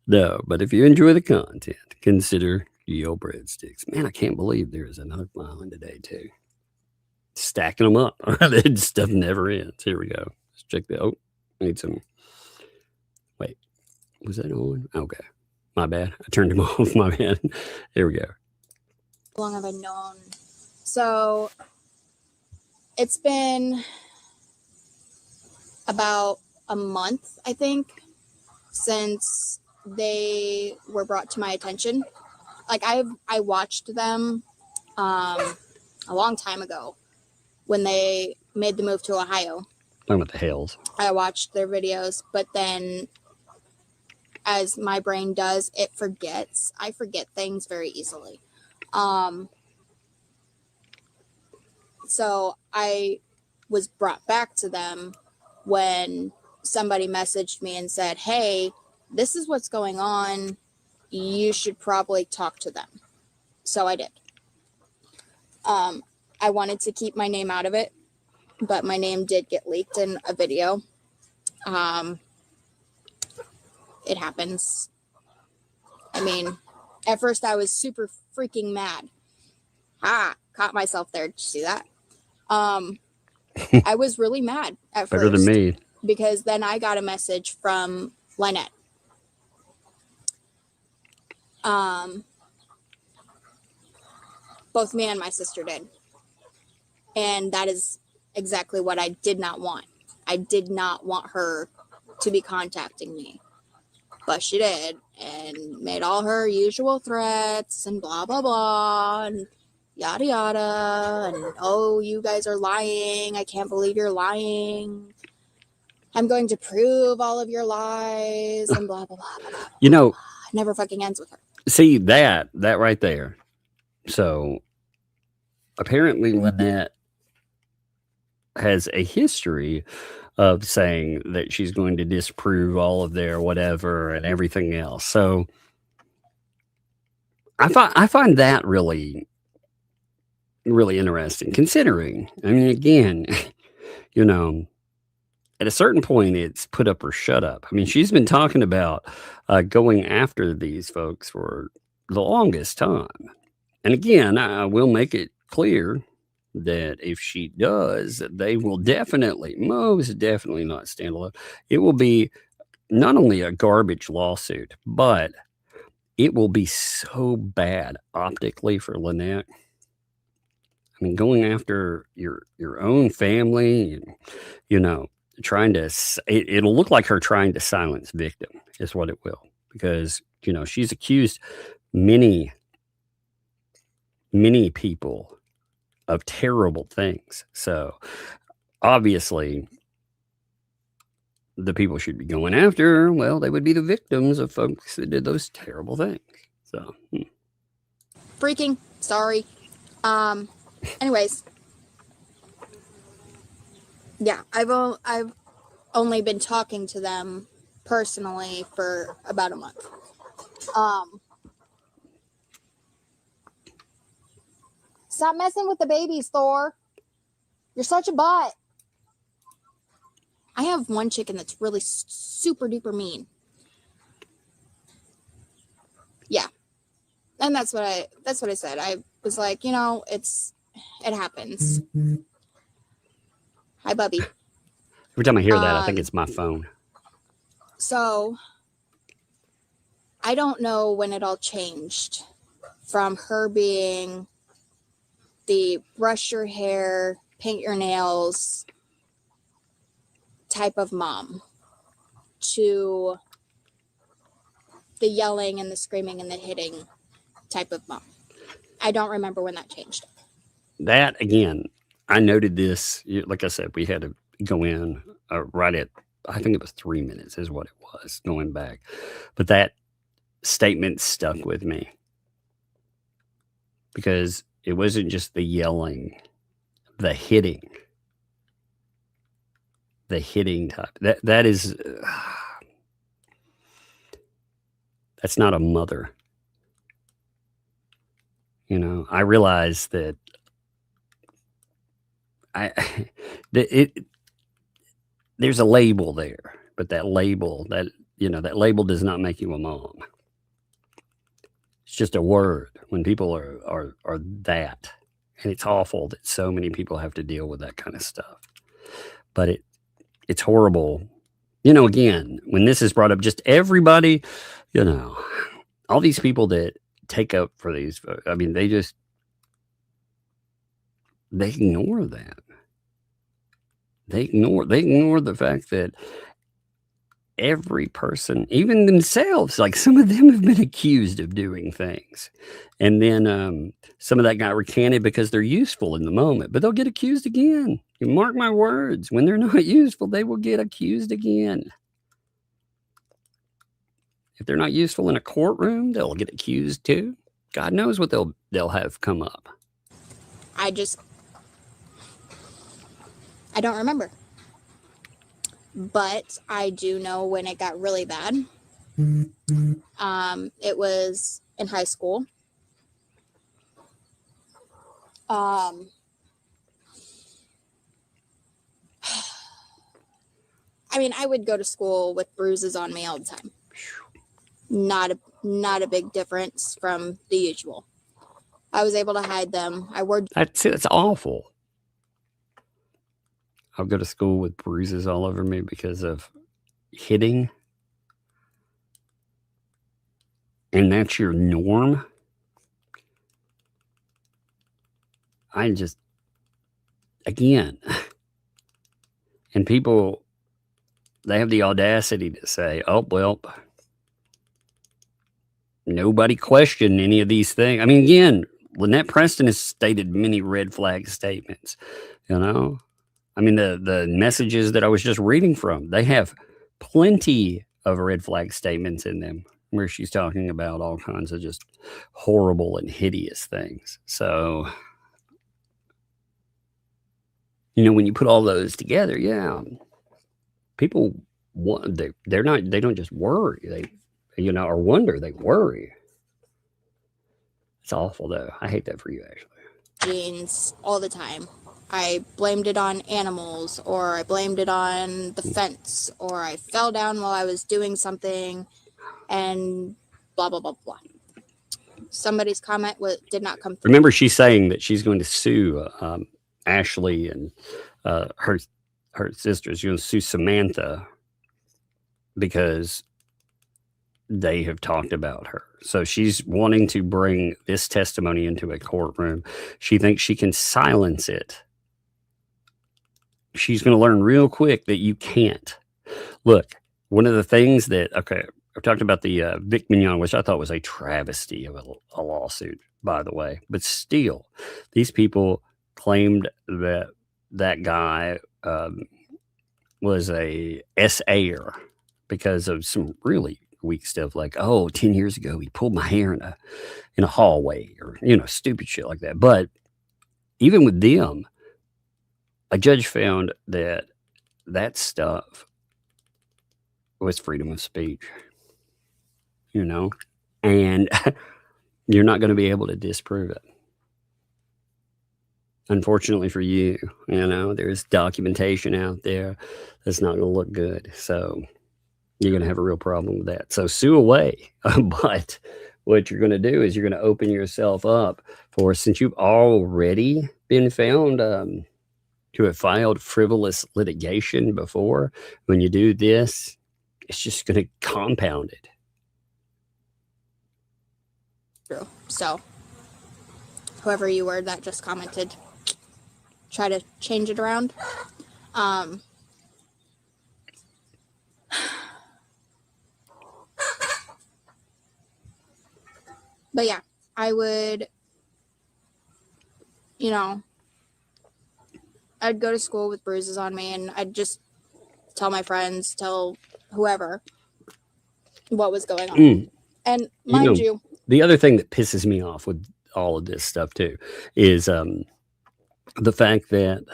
No, but if you enjoy the content, consider ye old breadsticks. Man, I can't believe there's another filing today, too. Stacking them up. That stuff never ends. Here we go. Let's check that. Oh, I need some. Wait, was that on? Okay. My bad. I turned him off. My bad. Here we go. How long have I known? So it's been about a month, I think, since they were brought to my attention. Like I watched them a long time ago when they made the move to Ohio. I'm with the Hales. I watched their videos, but then as my brain does, it forgets. I forget things very easily. So I was brought back to them when somebody messaged me and said, hey, this is what's going on. You should probably talk to them. So I did. I wanted to keep my name out of it, but my name did get leaked in a video. It happens. I mean, at first I was super freaking mad. Caught myself there. Did you see that? I was really mad at first. Better than me. Because then I got a message from Lynette. Both me and my sister did. And that is exactly what I did not want. I did not want her to be contacting me. But she did, and made all her usual threats and blah, blah, blah, and yada, yada, and oh, you guys are lying. I can't believe you're lying. I'm going to prove all of your lies, and blah, blah, blah, blah, blah. You know, it never fucking ends with her. See, that right there. So, apparently Lynette has a history of saying that she's going to disprove all of their whatever and everything else. So I find that really, really interesting, considering, I mean, again, you know, at a certain point, it's put up or shut up. I mean, she's been talking about going after these folks for the longest time. And again, I will make it clear that if she does, they will definitely, most definitely not stand alone. It will be not only a garbage lawsuit, but it will be so bad optically for Lynette. I mean, going after your own family and, you know, trying to, it'll look like her trying to silence victim is what it will, because, you know, she's accused many people of terrible things. So obviously the people should be going after, well, they would be the victims of folks that did those terrible things. So Freaking sorry. Anyways, yeah, I've only been talking to them personally for about a month. Stop messing with the babies, Thor. You're such a butt. I have one chicken that's really super duper mean. Yeah. And that's what I said. I was like, you know, it happens. Hi, Bubby. Every time I hear that, I think it's my phone. So I don't know when it all changed from her being the brush your hair, paint your nails type of mom to the yelling and the screaming and the hitting type of mom. I don't remember when that changed. That, again, I noted this, like I said, we had to go in right at, I think it was 3 minutes is what it was going back. But that statement stuck with me because it wasn't just the yelling, the hitting type. That is, that's not a mother. You know, I realize that there's a label there, but that label does not make you a mom. It's just a word when people are that, and it's awful that so many people have to deal with that kind of stuff. But it's horrible. You know, again, when this is brought up, just everybody, you know, all these people that take up for these, I mean, they ignore that. They ignore the fact that every person, even themselves, like some of them have been accused of doing things. And then some of that got recanted because they're useful in the moment, but they'll get accused again. You mark my words, when they're not useful, they will get accused again. If they're not useful in a courtroom, they'll get accused too. God knows what they'll have come up. I don't remember. But I do know when it got really bad. It was in high school. I mean, I would go to school with bruises on me all the time. Not a big difference from the usual. I was able to hide them. That's awful. I'll go to school with bruises all over me because of hitting. And that's your norm. I just, again, and people, they have the audacity to say, oh, well, nobody questioned any of these things. I mean, again, Lynette Preston has stated many red flag statements, you know. I mean, the messages that I was just reading from, they have plenty of red flag statements in them where she's talking about all kinds of just horrible and hideous things. So, you know, when you put all those together, yeah, people they don't just worry, they or wonder, they worry. It's awful though. I hate that for you, actually. Jeans all the time. I blamed it on animals, or I blamed it on the fence, or I fell down while I was doing something, and blah blah blah blah. Somebody's comment did not come through. Remember, she's saying that she's going to sue Ashley and her sister is going to sue Samantha because they have talked about her. So she's wanting to bring this testimony into a courtroom. She thinks she can silence it. She's going to learn real quick that you can't. Look, one of the things that, okay, I've talked about the Vic Mignon, which I thought was a travesty of a lawsuit, by the way. But still, these people claimed that guy was a SA'er because of some really weak stuff like, 10 years ago, he pulled my hair in a hallway or, stupid shit like that. But even with them, a judge found that stuff was freedom of speech, and you're not going to be able to disprove it. Unfortunately for you, there's documentation out there that's not going to look good. So you're going to have a real problem with that. So sue away. But what you're going to do is you're going to open yourself up for, since you've already been found to have filed frivolous litigation before, when you do this, it's just going to compound it. True. So whoever you were that just commented, try to change it around. But yeah, I would, I'd go to school with bruises on me, and I'd just tell my friends, tell whoever what was going on. And mind you, the other thing that pisses me off with all of this stuff too is the fact that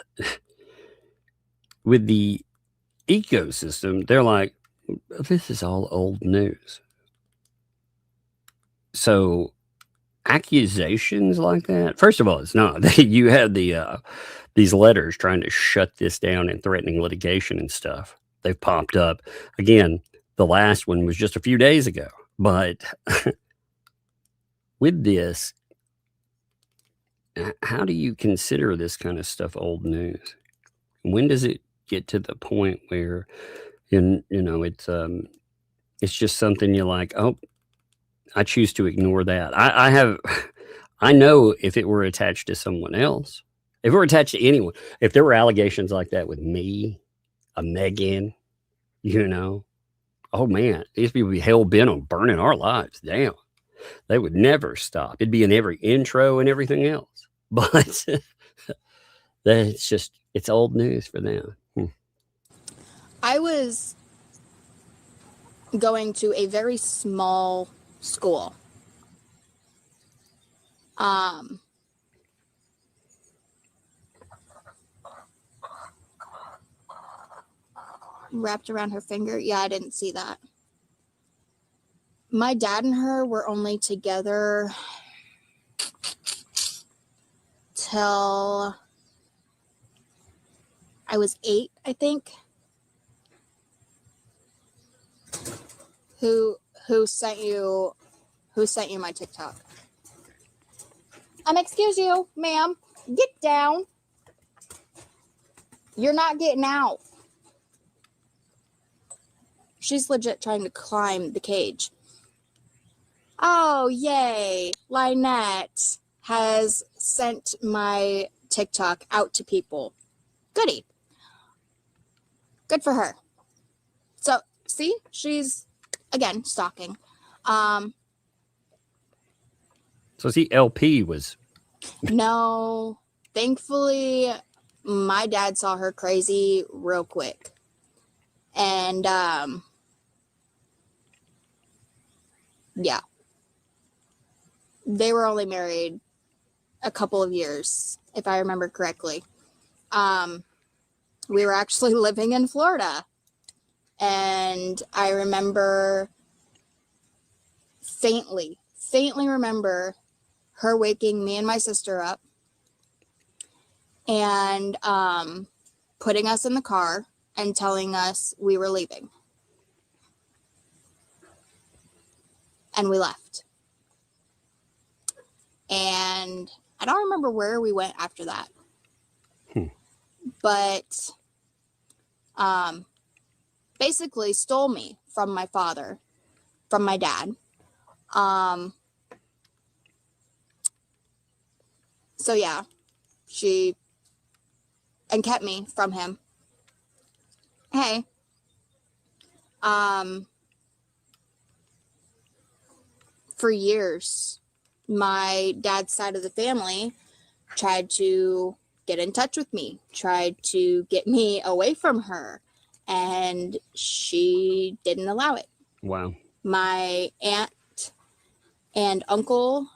with the ecosystem, they're like, this is all old news. So accusations like that, first of all, it's not. You had these letters trying to shut this down and threatening litigation and stuff. They've popped up again. The last one was just a few days ago, but with this, how do you consider this kind of stuff old news? When does it get to the point where it's just something you're like, oh, I choose to ignore that. I know if it were attached to someone else, if it were attached to anyone, if there were allegations like that with me, a Megan, oh man, these people would be hell bent on burning our lives down. They would never stop. It'd be in every intro and everything else. But it's old news for them. I was going to a very small school. Wrapped around her finger. Yeah, I didn't see that. My dad and her were only together till I was 8, I think. Who sent you my TikTok? Excuse you, ma'am. Get down. You're not getting out. She's legit trying to climb the cage. Oh, yay. Lynette has sent my TikTok out to people. Goody. Good for her. So, see, she's, again, stalking. So, see, LP was... No. Thankfully, my dad saw her crazy real quick. And, yeah. They were only married a couple of years, if I remember correctly. We were actually living in Florida And I remember faintly remember her waking me and my sister up and putting us in the car and telling us we were leaving. And we left. And I don't remember where we went after that. But basically stole me from my father, from my dad. So yeah, and kept me from him. Hey, for years, my dad's side of the family tried to get in touch with me, tried to get me away from her, and she didn't allow it. Wow. My aunt and uncle,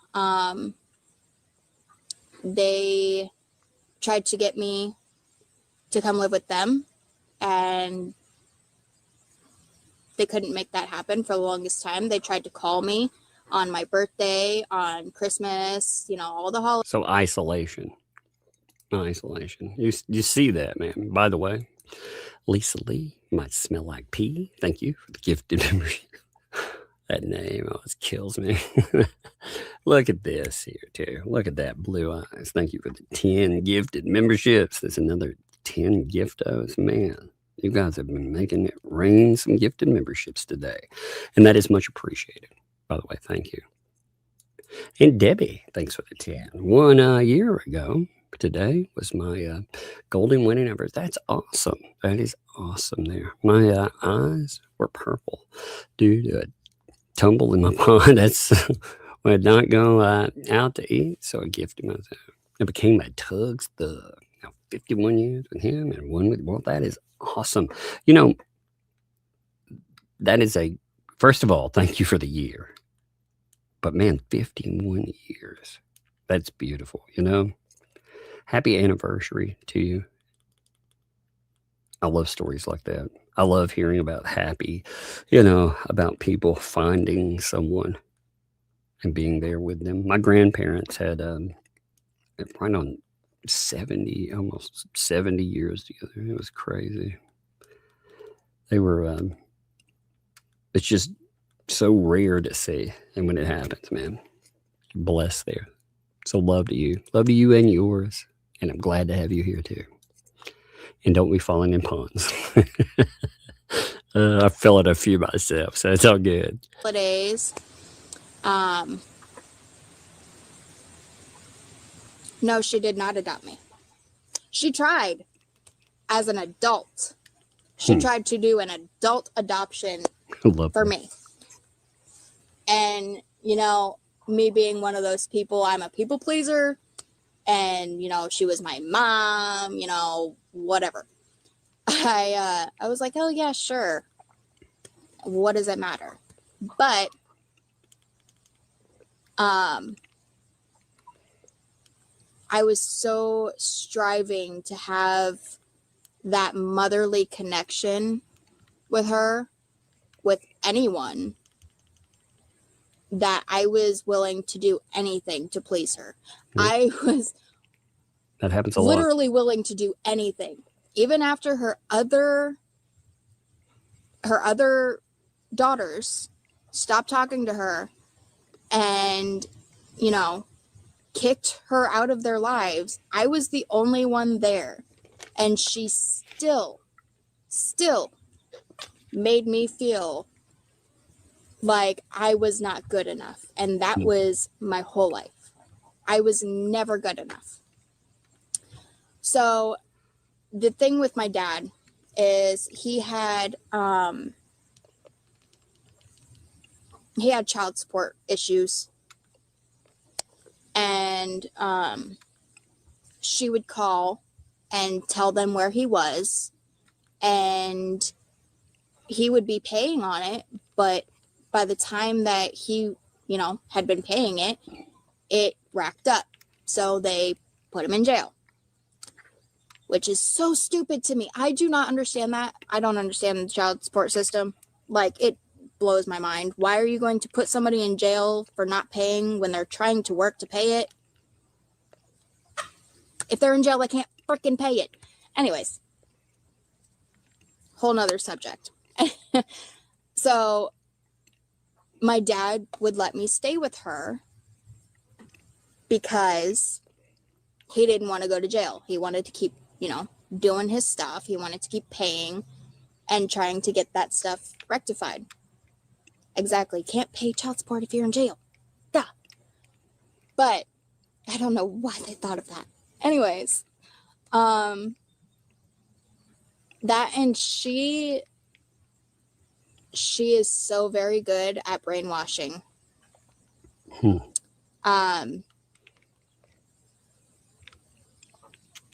they tried to get me to come live with them, and they couldn't make that happen for the longest time. They tried to call me on my birthday, on Christmas, all the holidays. So isolation. You see that, man. By the way, Lisa Lee might smell like pee. Thank you for the gifted membership. That name always kills me. Look at this here, too. Look at that blue eyes. Thank you for the 10 gifted memberships. There's another 10 giftos. Man, you guys have been making it rain some gifted memberships today. And that is much appreciated. By the way, thank you. And Debbie, thanks for the 10. 1 year ago, today was my golden winning number. That's awesome. That is awesome there. My eyes were purple due to a tumble in my pond. That's when I had not gone out to eat, so I gifted myself. It became a Tug's thug. 51 years with him and one with Walt. That is awesome. That is first of all, thank you for the year. But man, 51 years. That's beautiful, Happy anniversary to you. I love stories like that. I love hearing about about people finding someone and being there with them. My grandparents had right on 70, almost 70 years together. It was crazy. They were, it's just so rare to see. And when it happens, man, blessed there. So love to you and yours. And I'm glad to have you here too. And don't be falling in ponds. I fell in a few myself, so it's all good. Holidays. No, she did not adopt me. She tried as an adult. She tried to do an adult adoption for me. And, me being one of those people, I'm a people pleaser. And, she was my mom, whatever. I was like, oh, yeah, sure. What does it matter? But I was so striving to have that motherly connection with her, with anyone, that I was willing to do anything to please her. I was that happens a lot. Literally willing to do anything. Even after her other daughters stopped talking to her and, kicked her out of their lives, I was the only one there. And she still made me feel like I was not good enough. And that was my whole life. I was never good enough. So the thing with my dad is he had child support issues. And she would call and tell them where he was, and he would be paying on it, but by the time that he, had been paying it, it racked up. So they put him in jail. which is so stupid to me. I do not understand that. I don't understand the child support system. Like, it blows my mind. Why are you going to put somebody in jail for not paying when they're trying to work to pay it? If they're in jail, they can't freaking pay it. Anyways, whole nother subject. So my dad would let me stay with her because he didn't want to go to jail. He wanted to keep, doing his stuff. He wanted to keep paying and trying to get that stuff rectified. Exactly. Can't pay child support if you're in jail. Duh. But I don't know why they thought of that. Anyways, that, and she is so very good at brainwashing.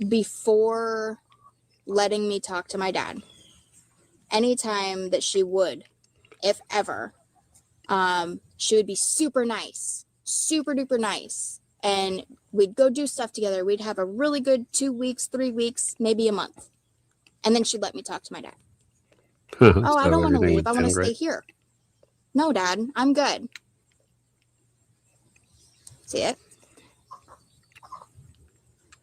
Before letting me talk to my dad, anytime that she would, if ever, she would be super nice, super duper nice. And we'd go do stuff together. We'd have a really good 2 weeks, 3 weeks, maybe a month. And then she'd let me talk to my dad. Oh, I don't want to leave. I want to stay here. No, Dad, I'm good. See it?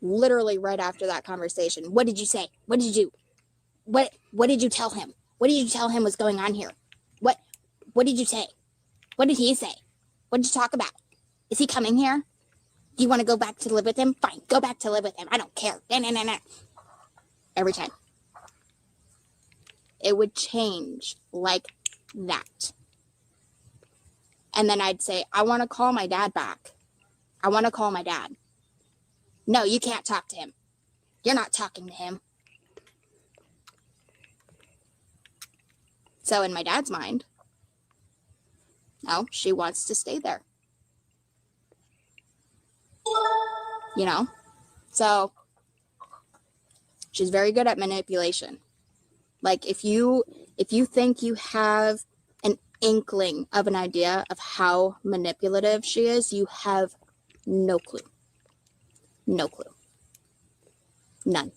Literally right after that conversation. What did you say? What did you do? What did you tell him? What did you tell him was going on here? What did you say? What did he say? What did you talk about? Is he coming here? Do you want to go back to live with him? Fine, go back to live with him. I don't care. No. Every time. It would change like that. And then I'd say, I want to call my dad back. I want to call my dad. No, you can't talk to him. You're not talking to him. So in my dad's mind, no, she wants to stay there. So she's very good at manipulation. Like, if you think you have an inkling of an idea of how manipulative she is, you have no clue. No clue. None.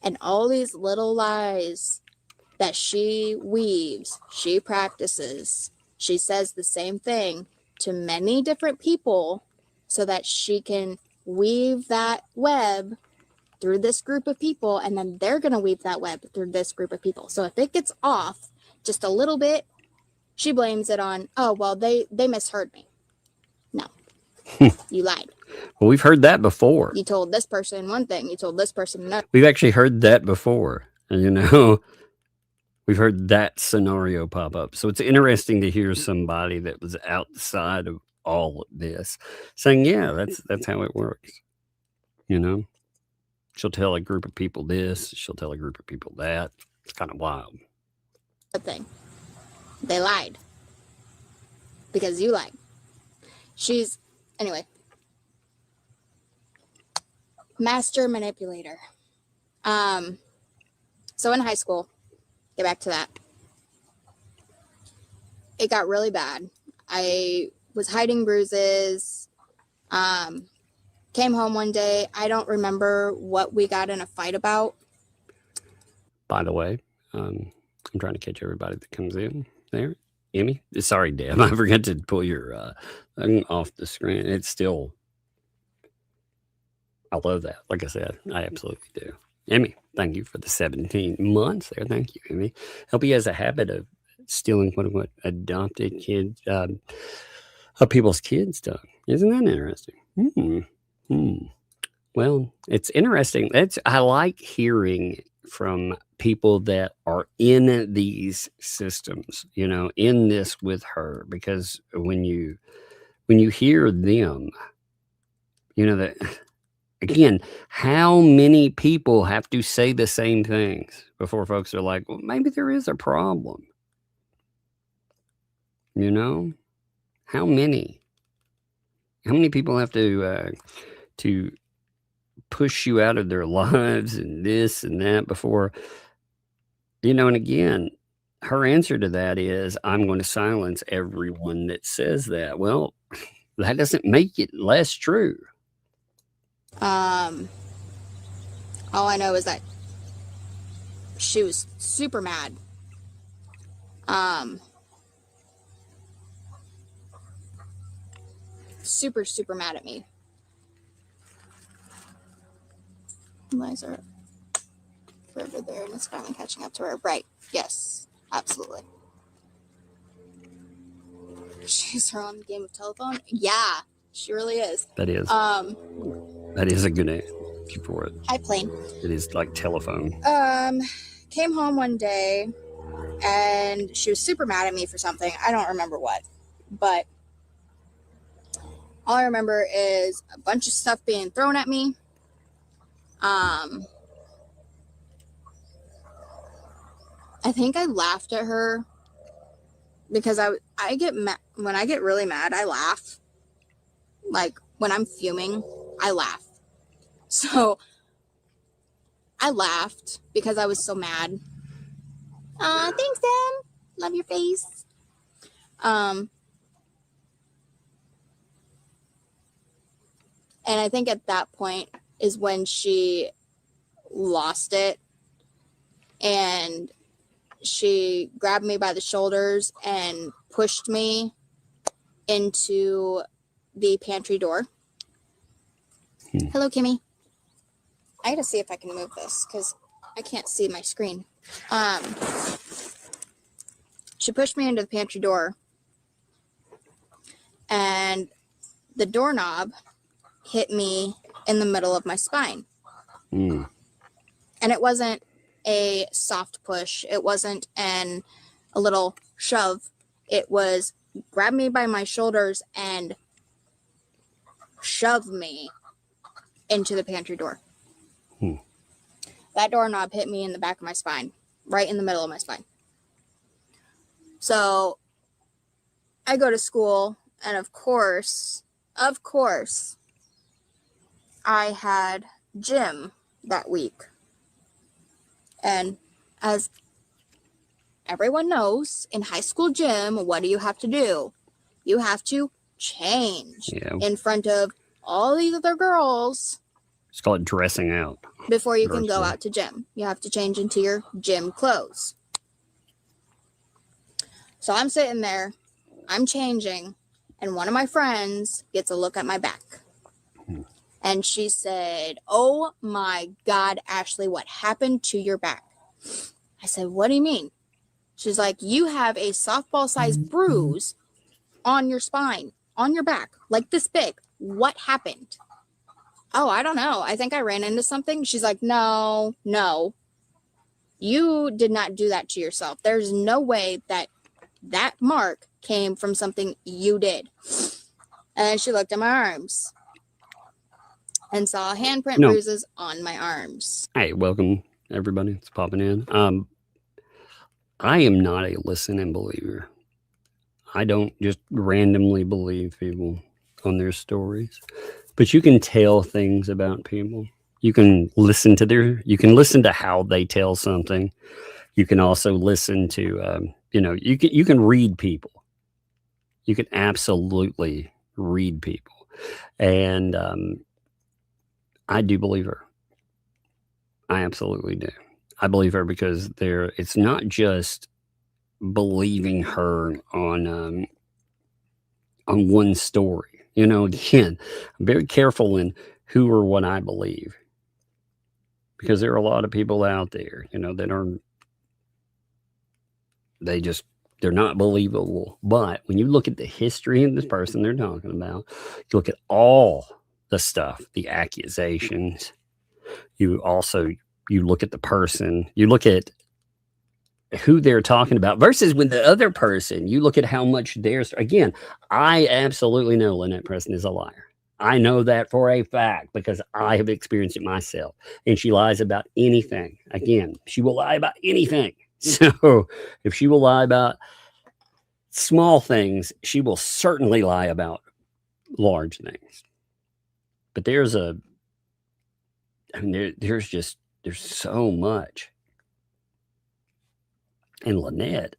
And all these little lies that she weaves, she practices, she says the same thing to many different people so that she can weave that web through this group of people, and then they're going to weave that web through this group of people. So if it gets off just a little bit, she blames it on, oh, well, they misheard me. No. You lied. Well, we've heard that before. You told this person one thing, you told this person another. We've actually heard that before. And, we've heard that scenario pop up. So it's interesting to hear somebody that was outside of all of this saying, yeah, that's how it works. She'll tell a group of people this, she'll tell a group of people that. It's kind of wild. Good thing. They lied. Because you lied. Anyway. Master manipulator. So in high school, get back to that. It got really bad. I was hiding bruises. Came home one day. I don't remember what we got in a fight about. By the way, I'm trying to catch everybody that comes in there. Emmy? Sorry, Deb. I forgot to pull your thing off the screen. It's still... I love that. Like I said, I absolutely do. Emmy, thank you for the 17 months there. Thank you, Emmy. Hope he has a habit of stealing quote-unquote adopted kids, people's kids stuff. Isn't that interesting? Well, it's interesting. I like hearing from people that are in these systems, in this with her, because when you hear them, that, again, how many people have to say the same things before folks are like, well, maybe there is a problem. How many people have to push you out of their lives and this and that before, and again, her answer to that is, I'm going to silence everyone that says that. Well, that doesn't make it less true. All I know is that she was super mad. Super, super mad at me. Lies are further there and it's finally catching up to her. Right. Yes. Absolutely. She's her on Game of Telephone? Yeah, she really is. That is. That is a good name for it. Hi, Plane. It is like telephone. Came home one day and she was super mad at me for something. I don't remember what, but all I remember is a bunch of stuff being thrown at me. I think I laughed at her because I get mad. When I get really mad, I laugh. Like when I'm fuming, I laugh. So I laughed because I was so mad. Thanks, Sam. Love your face. And I think at that point is when she lost it. And she grabbed me by the shoulders and pushed me into the pantry door. Hello, Kimmy. I gotta see if I can move this because I can't see my screen. She pushed me into the pantry door and the doorknob hit me in the middle of my spine. And it wasn't a soft push. It wasn't a little shove. It was grab me by my shoulders and shove me into the pantry door. That doorknob hit me in the back of my spine, right in the middle of my spine. So I go to school, and of course, I had gym that week. And as everyone knows, in high school gym, what do you have to do? You have to change in front of all these other girls. It's called dressing out. Before you can go out to gym. You have to change into your gym clothes. So I'm sitting there, I'm changing, and one of my friends gets a look at my back. And she said, "Oh my God, Ashley, what happened to your back?" I said, "What do you mean?" She's like, "You have a softball-sized bruise on your spine, on your back, like this big. What happened?" "Oh, I don't know. I think I ran into something." She's like, No. You did not do that to yourself. There's no way that mark came from something you did. And she looked at my arms and saw handprint bruises on my arms. Hey, welcome everybody. It's popping in. I am not a listening believer. I don't just randomly believe people on their stories, but you can tell things about people. You can listen to how they tell something. You can also listen to, you can read people. You can absolutely read people. And I do believe her. I absolutely do. I believe her because it's not just believing her on one story. Again, I'm very careful in who or what I believe, because there are a lot of people out there, that they're not believable. But when you look at the history of this person they're talking about, you look at all the stuff, the accusations, you look at the person, you look at who they're talking about versus when the other person, you look at how much again, I absolutely know Lynette Preston is a liar. I know that for a fact because I have experienced it myself. And she lies about anything. Again, she will lie about anything. So if she will lie about small things, she will certainly lie about large things. But there's so much. And Lynette,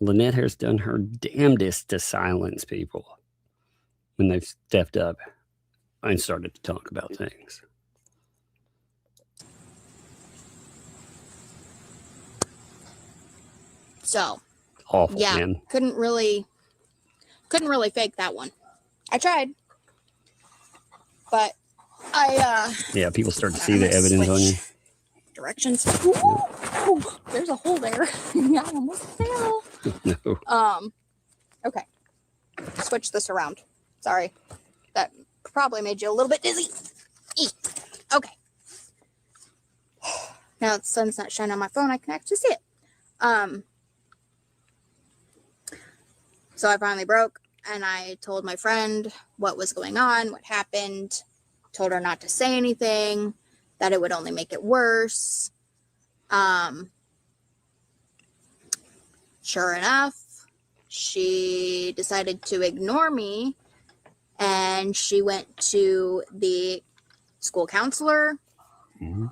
Lynette has done her damnedest to silence people when they've stepped up and started to talk about things. So Awful, yeah, man. couldn't really fake that one. I tried, but Yeah, people start to see the evidence on you. directions. Ooh, there's a hole there. I almost fell. No. Okay. Switch this around. Sorry. That probably made you a little bit dizzy. Okay. Now the sun's not shining on my phone. I can actually see it. So I finally broke, and I told my friend what was going on, what happened. Told her not to say anything, that it would only make it worse. Sure enough, she decided to ignore me, and she went to the school counselor,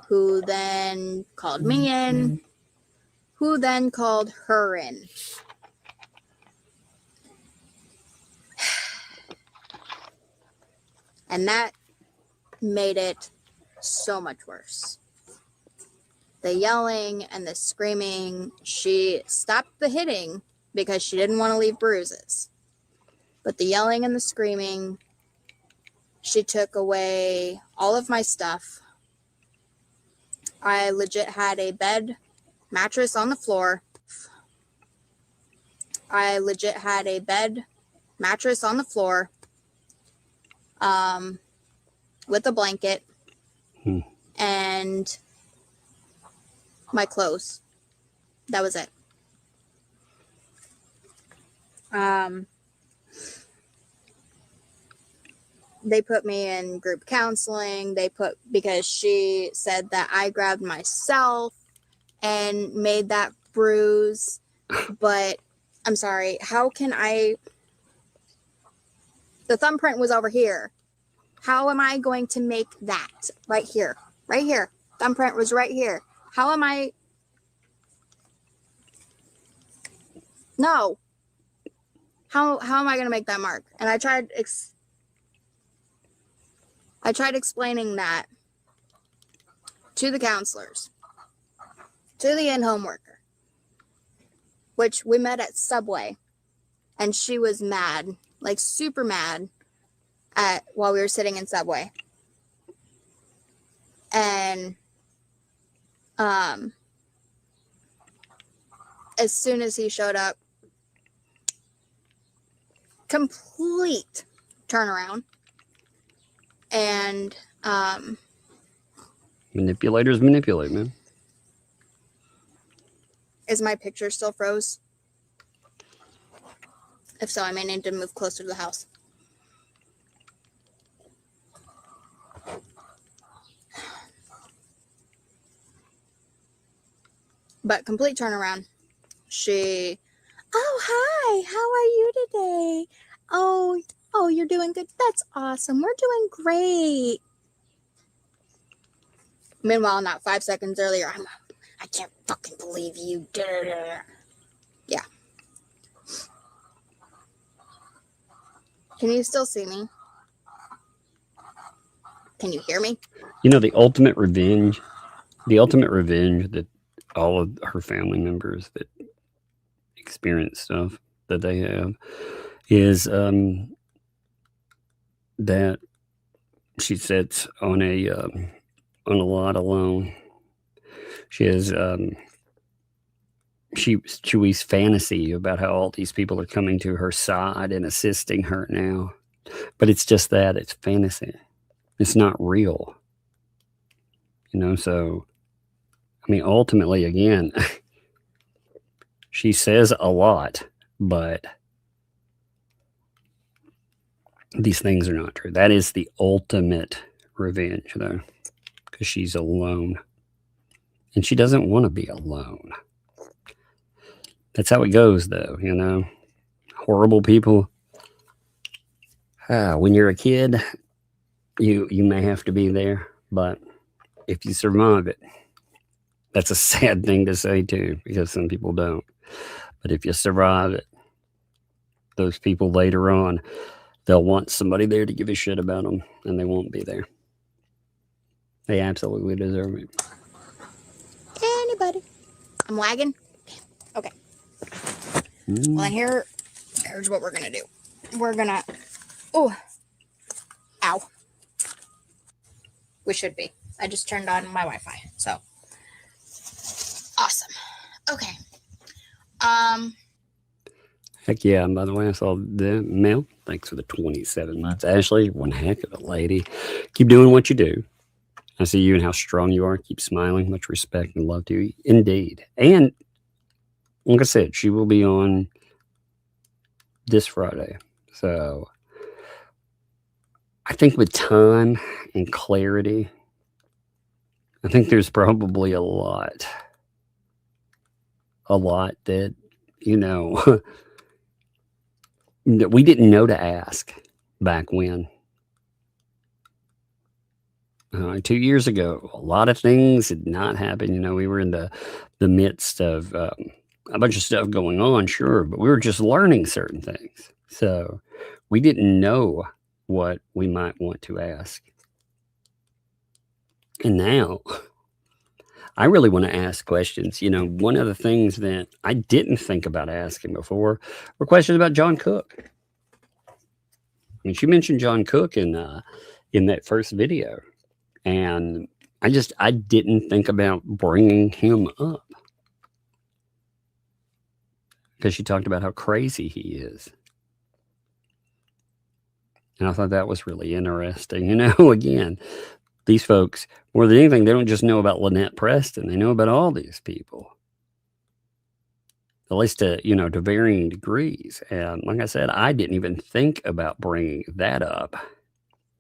who then called me in, who then called her in. And that made it so much worse. The yelling and the screaming, she stopped the hitting because she didn't want to leave bruises. But the yelling and the screaming, she took away all of my stuff. I legit had a bed, mattress on the floor. With a blanket and my clothes. That was it. They put me in group counseling. Because she said that I grabbed myself and made that bruise. But I'm sorry, how can I? The thumbprint was over here. How am I going to make that right here? Right here. Thumbprint was right here. How am I? No. How am I going to make that mark? And I tried explaining that to the counselors, to the in-home worker, which we met at Subway, and she was mad, like super mad, while we were sitting in Subway. And as soon as he showed up, complete turnaround. And Manipulators manipulate, man. Is my picture still froze? If so, I may need to move closer to the house. But complete turnaround. Oh, hi, how are you today? Oh, you're doing good. That's awesome. We're doing great. Meanwhile, not 5 seconds earlier, I can't fucking believe you. Yeah. Can you still see me? Can you hear me? You know, the ultimate revenge that all of her family members that experience stuff that they have is that she sits on a lot alone. She has she weaves fantasy about how all these people are coming to her side and assisting her now, but it's just that it's fantasy. It's not real, you know. So I mean, ultimately, again, she says a lot, but these things are not true. That is the ultimate revenge, though, because she's alone. And she doesn't want to be alone. That's how it goes, though, you know. Horrible people. When you're a kid, you may have to be there, but if you survive it, that's a sad thing to say, too, because some people don't. But if you survive it, those people later on, they'll want somebody there to give a shit about them, and they won't be there. They absolutely deserve it. Anybody? I'm lagging? Okay. Well, then here's what we're gonna do. We're gonna, oh, ow. We should be. I just turned on my Wi-Fi, so awesome. Okay. Heck yeah. And by the way, I saw the mail. Thanks for the 27 months. Ashley, one heck of a lady. Keep doing what you do. I see you and how strong you are. Keep smiling. Much respect and love to you. Indeed. And like I said, she will be on this Friday. So I think with time and clarity, I think there's probably a lot that, you know, that we didn't know to ask back when. 2 years ago, a lot of things did not happen. You know, we were in the midst of a bunch of stuff going on, sure, but we were just learning certain things. So we didn't know what we might want to ask. And now I really want to ask questions. You know, one of the things that I didn't think about asking before were questions about John Cook. I mean, she mentioned John Cook in that first video. And I didn't think about bringing him up because she talked about how crazy he is. And I thought that was really interesting. You know, again, these folks, more than anything, they don't just know about Lynette Preston. They know about all these people, at least to varying degrees. And like I said, I didn't even think about bringing that up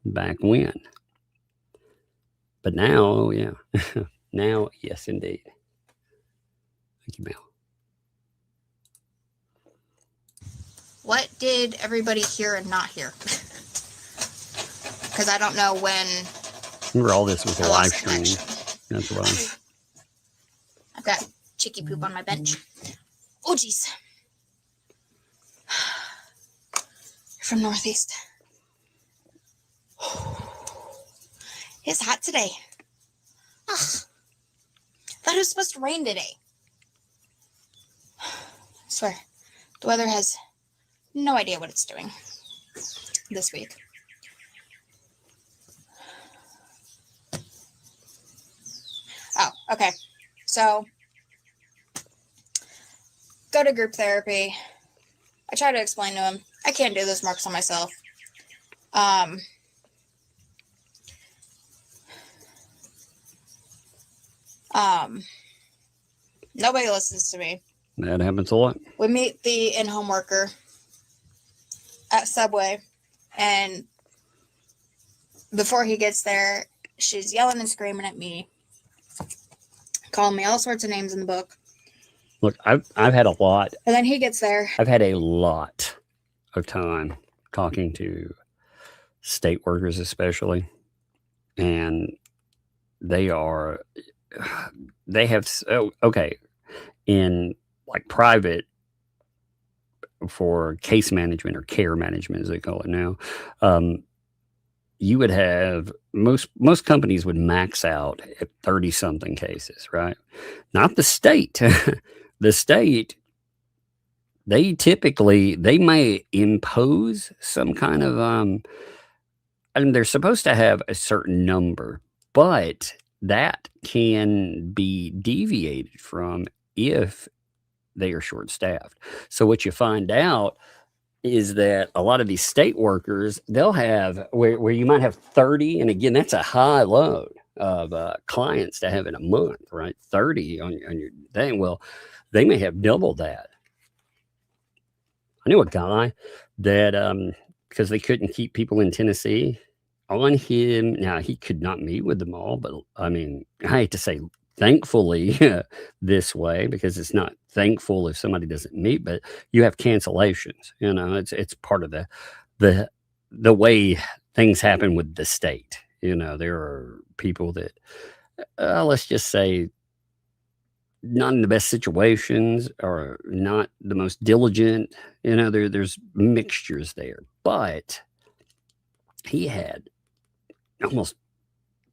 back when. But now, oh yeah, now, yes, indeed. Thank you, Mel. What did everybody hear and not hear? Because I don't know when. Remember, all this was a live stream. That's why. I've got chicky poop on my bench. Oh, geez. You're from Northeast. It's hot today. Ugh. Thought it was supposed to rain today. I swear, the weather has no idea what it's doing this week. Oh, okay. So, go to group therapy. I try to explain to him, I can't do this marks on myself. Nobody listens to me. That happens a lot. We meet the in-home worker at Subway, and before he gets there, she's yelling and screaming at me, calling me all sorts of names in the book. Look, I've had a lot. And then he gets there. I've had a lot of time talking to state workers, especially, and they have, okay, in like private for case management or care management, as they call it now, you would have, most companies would max out at 30 something cases, right? Not the state. The state, they may impose some kind of, I mean, they're supposed to have a certain number, but that can be deviated from if they are short-staffed. So what you find out is that a lot of these state workers, they'll have where you might have 30, and again, that's a high load of clients to have in a month, right? 30 on your thing. Well, they may have double that. I knew a guy that because they couldn't keep people in Tennessee on him. Now, he could not meet with them all, but I mean, I hate to say thankfully this way, because it's not thankful if somebody doesn't meet, but you have cancellations. You know, it's part of the way things happen with the state. You know, there are people that let's just say not in the best situations or not the most diligent. You know, there's mixtures there, but he had almost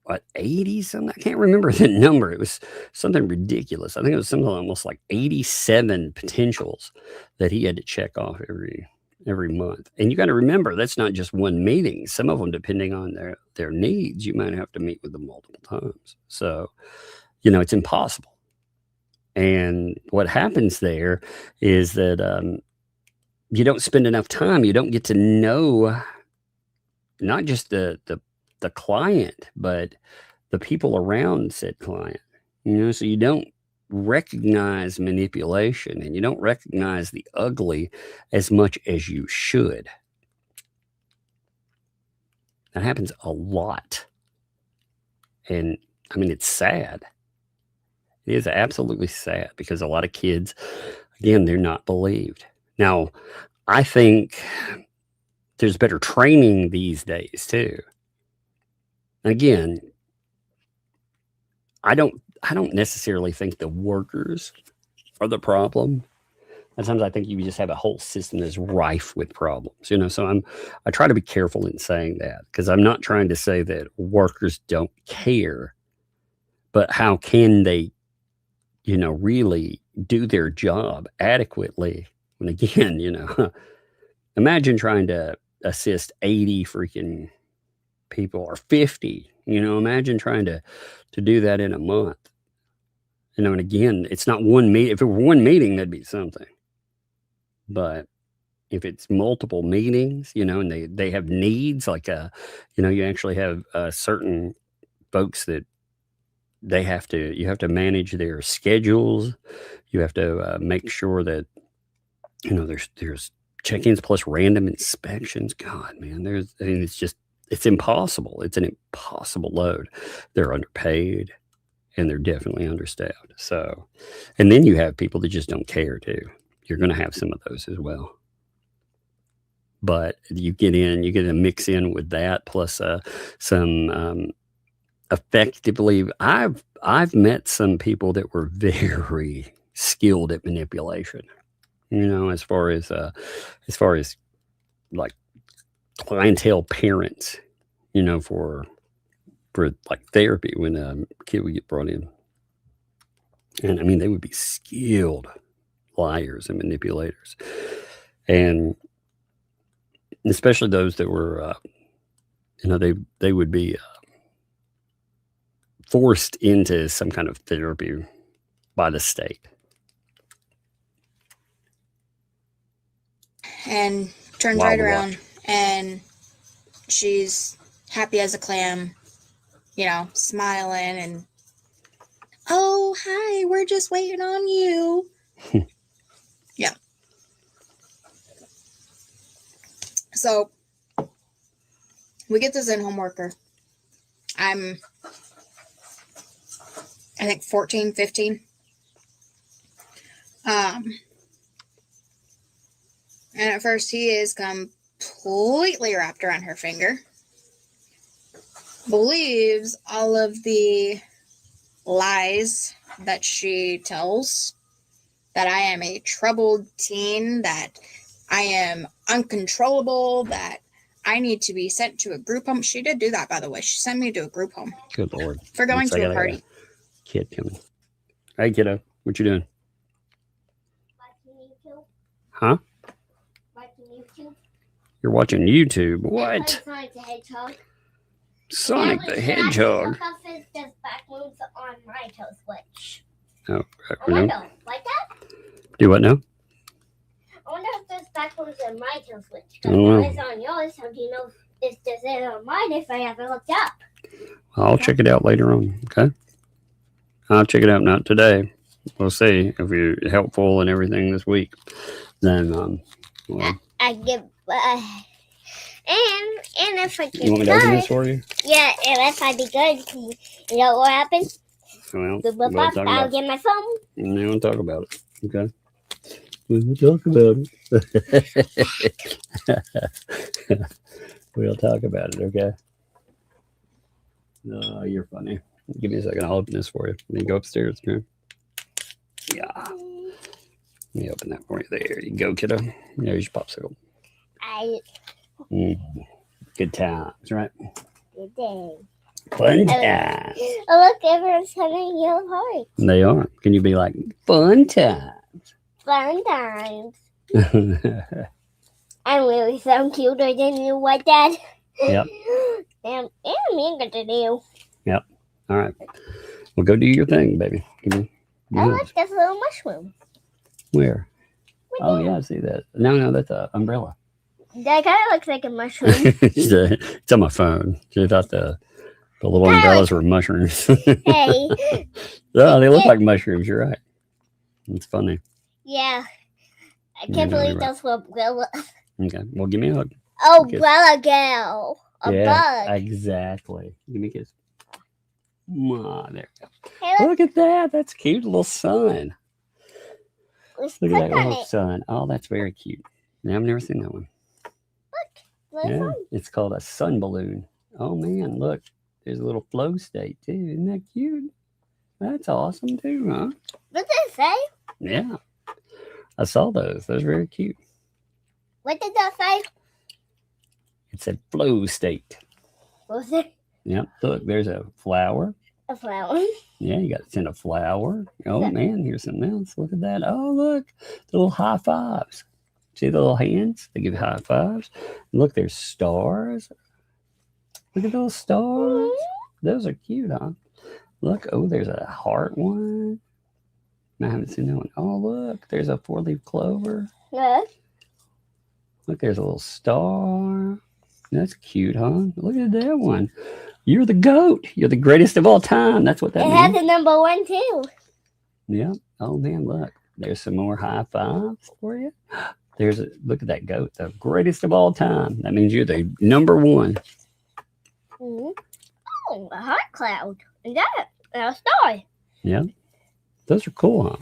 what, 80 something? I can't remember the number. It was something ridiculous. I think it was something almost like 87 potentials that he had to check off every month. And you got to remember, that's not just one meeting. Some of them, depending on their needs, you might have to meet with them multiple times. So, it's impossible. And what happens there is that you don't spend enough time. You don't get to know not just the client, but the people around said client. So you don't recognize manipulation, and you don't recognize the ugly as much as you should. That happens a lot. And I mean, it's sad. It is absolutely sad because a lot of kids, again, they're not believed. Now, I think there's better training these days too. Again, I don't necessarily think the workers are the problem. Sometimes I think you just have a whole system that's rife with problems, so I try to be careful in saying that, because I'm not trying to say that workers don't care, but how can they, really do their job adequately? And again, imagine trying to assist 80 freaking people or 50, imagine trying to do that in a month. And again, it's not one meeting. If it were one meeting, that'd be something. But if it's multiple meetings, and they have needs, like, you actually have certain folks that you have to manage their schedules. You have to make sure that, there's check-ins plus random inspections. God, man, it's impossible. It's an impossible load. They're underpaid, and they're definitely understaffed. So, and then you have people that just don't care too. You're going to have some of those as well. But you get to mix in with that, plus some effectively. I've met some people that were very skilled at manipulation. As far as like clientele parents, for like therapy when a kid would get brought in. And I mean, they would be skilled liars and manipulators. And especially those that were, they would be forced into some kind of therapy by the state. And turns right around, and she's happy as a clam, smiling, and, oh, hi, we're just waiting on you. Yeah. So we get this in-home worker. I think 14, 15. And at first he is completely wrapped around her finger. Believes all of the lies that she tells. That I am a troubled teen. That I am uncontrollable. That I need to be sent to a group home. She did do that, by the way. She sent me to a group home. Good Lord. For going to a party. Kid coming. Hey, kiddo. What you doing? Watching YouTube. Huh? Watching YouTube. You're watching YouTube. What? Sonic the Hedgehog. Sonic the Hedgehog. Does back moves on my toe switch. Oh, I wonder, like that? Do what now? I wonder if there's back moves on my toe switch. I don't know. It's on yours. How do you know if there's it on mine if I haven't looked up? I'll check it out later on. Okay. I'll check it out. Not today. We'll see if you're helpful and everything this week. Then, well. I give. And if I get You want me to open this for you? Yeah, and if I be good, you know what happens? Well, I'll get my phone. We won't talk about it. Okay. We will talk about it. We'll talk about it. Okay. Oh, you're funny. Give me a second. I'll open this for you. Then go upstairs. Okay? Yeah. Let me open that for you. There you go, kiddo. There's your popsicle. Good times, right? Good day. Fun time. Oh, look, everyone's having yellow hearts. They are. Can you be like, fun times? Fun times. I'm really so cuter than you, what, Dad? Yep. I'm younger than you. Yep. All right. Well, go do your thing, baby. I like this little mushroom. Where? Oh, yeah, I see that. No, that's an umbrella. That kind of looks like a mushroom. It's on my phone. She thought the little umbrellas were mushrooms. Hey. Oh, they look like mushrooms. You're right. It's funny. Yeah. I can't believe those were umbrellas. Okay. Well, give me a hug. Oh, umbrella girl. A Yeah, bug. exactly. Give me a kiss. Mwah, there we go. Hey, Look at that. That's cute. Little sun. let's Look click at that on little it. sun. Oh, that's very cute. Yeah, I've never seen that one. Look. Yeah, it's called a sun balloon. Oh, man, look. There's a little flow state, too. Isn't that cute? That's awesome, too, huh? What did it say? Yeah. I saw those. Those are very cute. What did that say? It said flow state. What was it? Yep. Look, there's a flower. A flower. Yeah, you got to send a flower. Oh, man, here's something else. Look at that. Oh, look. The little high fives. See the little hands? They give high fives. Look, there's stars. Look at those stars. Those are cute, huh? Look. Oh, there's a heart one. I haven't seen that one. Oh, look. There's a 4-leaf clover. Yeah. Look, there's a little star. That's cute, huh? Look at that one. You're the GOAT. You're the greatest of all time. That's what that It means. has a number 1 too. Yeah. Oh, man, look. There's some more high fives for you. Look at that GOAT, the greatest of all time. That means you're the number 1. Mm-hmm. Oh, a heart cloud. Is that a star? Yeah. Those are cool, huh?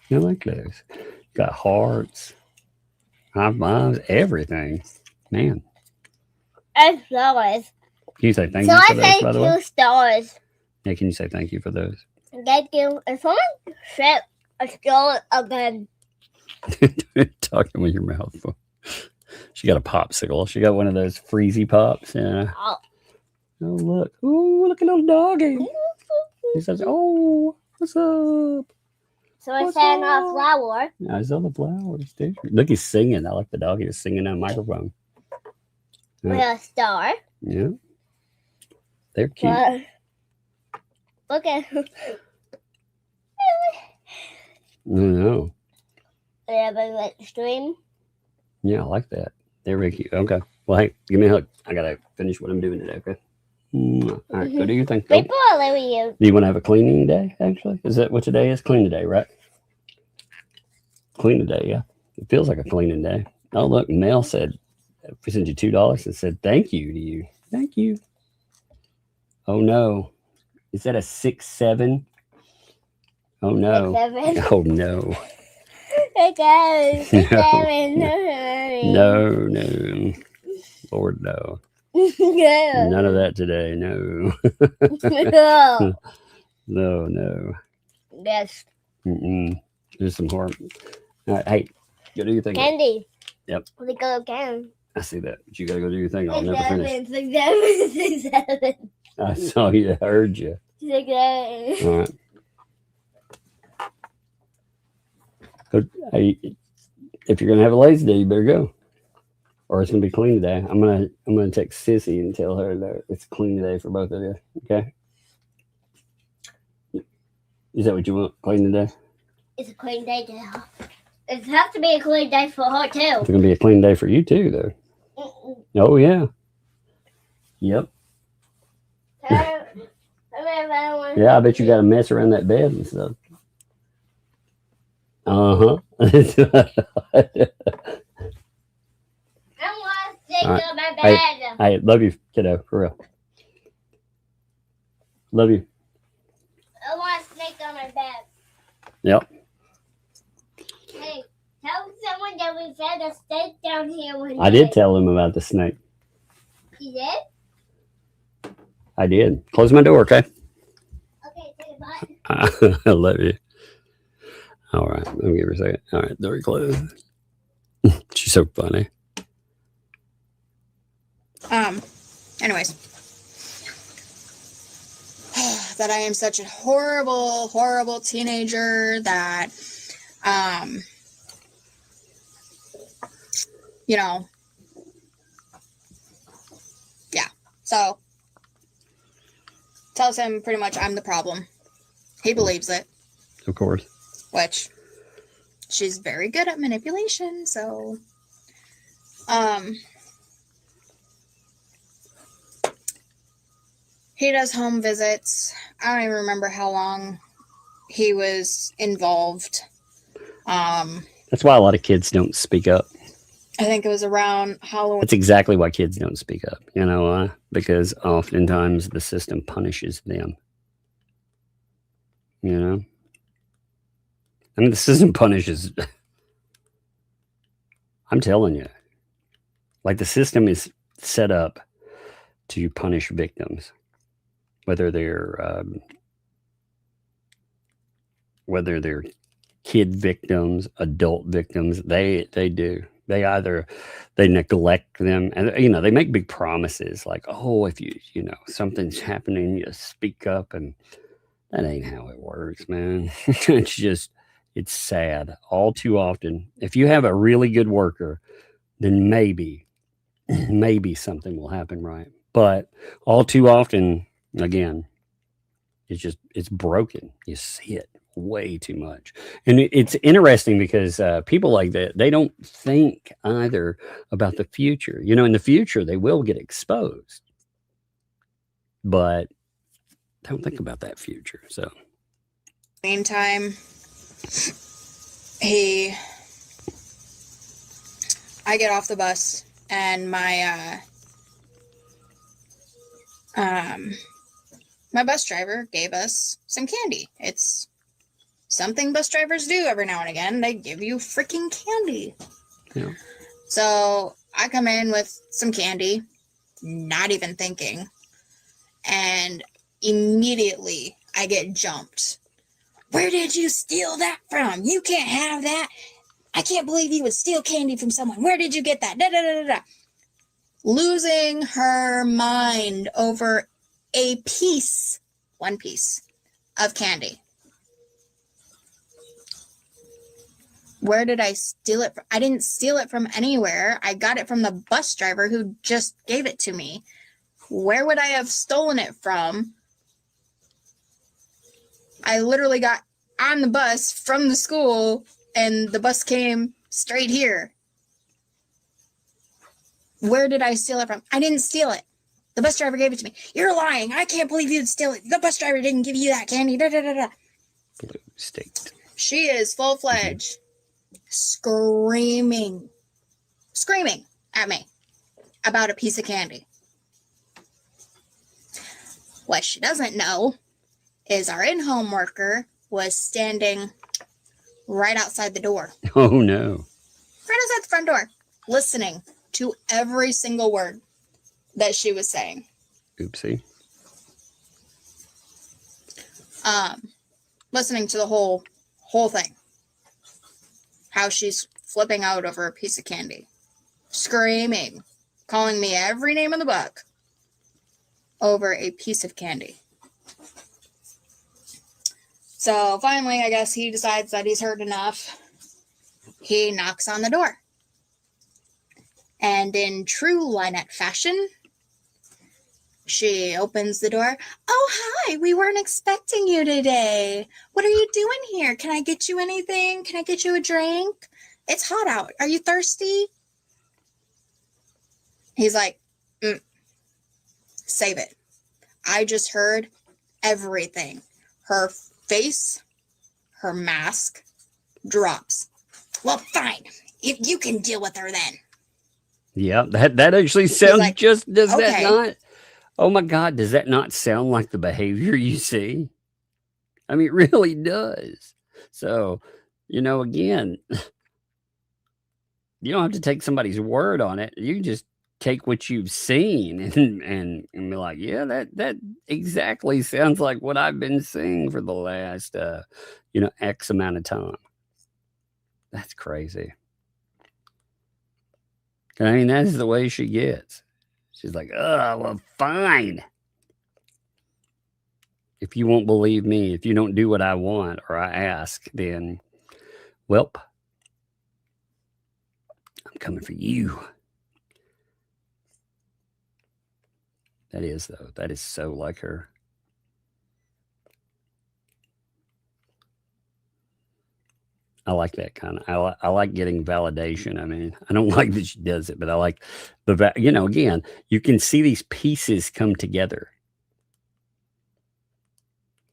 I like those. Got hearts, high fives, everything. Man. And stars. Can you say thank So you I for those, say by the way? 2 stars. Yeah, can you say thank you for those? Thank you. If someone said a star again. Talking with your mouth full. She got a popsicle. She got one of those freezy pops. Yeah. Oh. Oh, look. Oh, look at little doggy. He says, oh, what's up? So I said a flower. I saw the flowers, too. Look, he's singing. I like the dog. He was singing on a microphone. With a star. Yeah. They're cute. Look at No. they have a stream. Yeah, I like that. They're really cute. Okay. Well, hey, give me a hug. I got to finish what I'm doing today, okay? All right, go do your thing. People are living you. Do you want to have a cleaning day, actually? Is that what today is? Clean today, right? Clean today, yeah. It feels like a cleaning day. Oh, look, Mel said, we sent you $2 and said thank you to you. Thank you. Oh, no. Is that a 6-7? Oh, no. 6-7. Oh, no. It goes. 6-7. No. Lord, no. No. None of that today. No. No. No. Yes. There's some horror. All right, hey, go do your thing. Candy. Yep. We go again. I see that. But you got to go do your thing. I'll never finish. 6-7. I saw you. I heard you. 6-7. All right. Hey, if you're gonna have a lazy day, you better go, or it's gonna be clean today. I'm gonna text Sissy and tell her that it's clean today for both of you. Okay? Is that what you want? Clean today? It's a clean day now. It has to be a clean day for her too. It's gonna be a clean day for you too, though. Oh yeah. Yep. Yeah, I bet you got to mess around that bed and stuff. I want to stick All right. on my bed. I love you, kiddo, for real. Love you. I want to snake on my bed. Yep. Hey, tell someone that we found a snake down here one I day. did tell him about the snake. You did? I did. Close my door, okay? Okay, say bye. I love you. All right. Let me give her a second. All right. Door closed. She's so funny. Anyways, that I am such a horrible, horrible teenager that, you know, yeah. So, tells him pretty much I'm the problem. He believes it. Of course. Which, she's very good at manipulation, so, he does home visits. I don't even remember how long he was involved. That's why a lot of kids don't speak up. I think it was around Halloween. That's exactly why kids don't speak up. You know why? Because oftentimes the system punishes them. You know? I mean, the system punishes. I'm telling you. Like, the system is set up to punish victims. Whether they're kid victims, adult victims, they do. They neglect them, and you know, they make big promises like, oh, if you know something's happening, you speak up, and that ain't how it works, man. It's sad. All too often, if you have a really good worker, then maybe something will happen, right? But all too often, again, it's broken. You see it way too much. And it's interesting because people like that, they don't think either about the future. You know, in the future, they will get exposed. But don't think about that future. So, meantime, I get off the bus and my bus driver gave us some candy. It's something bus drivers do every now and again. They give you freaking candy. Yeah. So I come in with some candy, not even thinking, and immediately I get jumped. Where did you steal that from? You can't have that. I can't believe you would steal candy from someone. Where did you get that? Da, da, da, da, da. Losing her mind over one piece of candy. Where did I steal it from? I didn't steal it from anywhere. I got it from the bus driver who just gave it to me. Where would I have stolen it from? I literally got on the bus from the school and the bus came straight here. Where did I steal it from? I didn't steal it. The bus driver gave it to me. You're lying. I can't believe you'd steal it. The bus driver didn't give you that candy. Da, da, da, da. Blue state. She is full-fledged screaming at me about a piece of candy. What she doesn't know is our in-home worker was standing right outside the door. Oh, no. Right outside the front door, listening to every single word that she was saying. Oopsie. Listening to the whole thing. How she's flipping out over a piece of candy. Screaming. Calling me every name in the book. Over a piece of candy. So finally, I guess he decides that he's heard enough. He knocks on the door. And in true Lynette fashion, she opens the door. Oh, hi, we weren't expecting you today. What are you doing here? Can I get you anything? Can I get you a drink? It's hot out. Are you thirsty? He's like, save it. I just heard everything. Her face, her mask drops. Well, fine. If you can deal with her then. Yeah, that actually sounds like, does okay. that not? Oh my God, does that not sound like the behavior you see? I mean, it really does. So, you know, again, you don't have to take somebody's word on it. You can just take what you've seen and be like, yeah, that exactly sounds like what I've been seeing for the last, X amount of time. That's crazy. I mean, that's the way she gets. She's like, oh, well, fine. if you won't believe me, if you don't do what I want or I ask, then, welp, I'm coming for you. That is, though. That is so like her. I like that kind of, I like getting validation. I mean, I don't like that she does it, but I like the, you know, again, you can see these pieces come together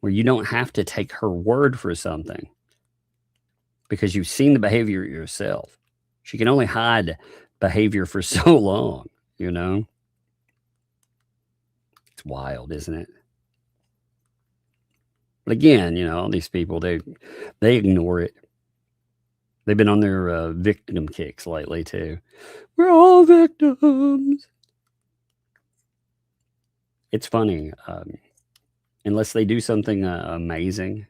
where you don't have to take her word for something because you've seen the behavior yourself. She can only hide behavior for so long, you know? It's wild, isn't it? But again, you know, all these people, they ignore it. They've been on their victim kicks lately, too. We're all victims. It's funny. Unless they do something amazing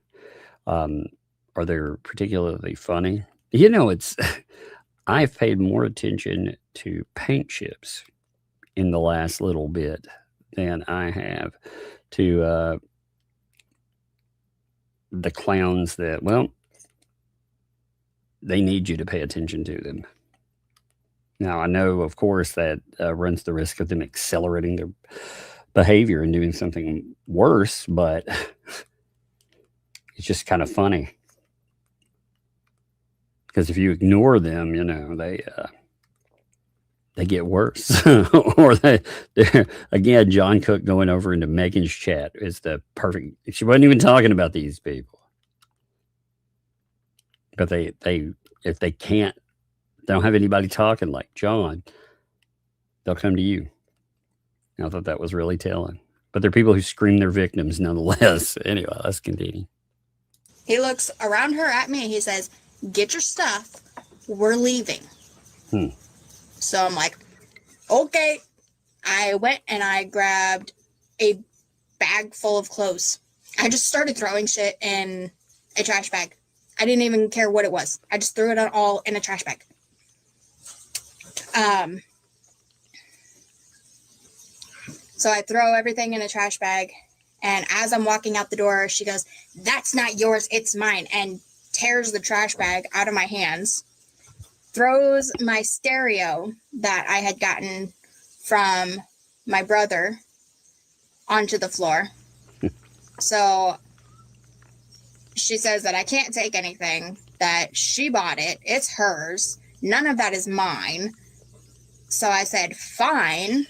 or they're particularly funny. You know, it's... I've paid more attention to paint chips in the last little bit than I have to the clowns that, well, they need you to pay attention to them. Now, I know, of course, that runs the risk of them accelerating their behavior and doing something worse, but it's just kind of funny. Because if you ignore them, you know, they get worse. Or again, John Cook going over into Megan's chat is the perfect. She wasn't even talking about these people. But if they don't have anybody talking like John, they'll come to you. And I thought that was really telling. But they're people who scream their victims nonetheless. Anyway, let's continue. He looks around her at me and he says, "Get your stuff. We're leaving." So I'm like, okay. I went and I grabbed a bag full of clothes. I just started throwing shit in a trash bag. I didn't even care what it was. I just threw it all in a trash bag. So I throw everything in a trash bag. And as I'm walking out the door, she goes, "That's not yours, it's mine." And tears the trash bag out of my hands. Throws my stereo that I had gotten from my brother onto the floor. So she says that I can't take anything, that she bought it, it's hers, none of that is mine. So I said, fine.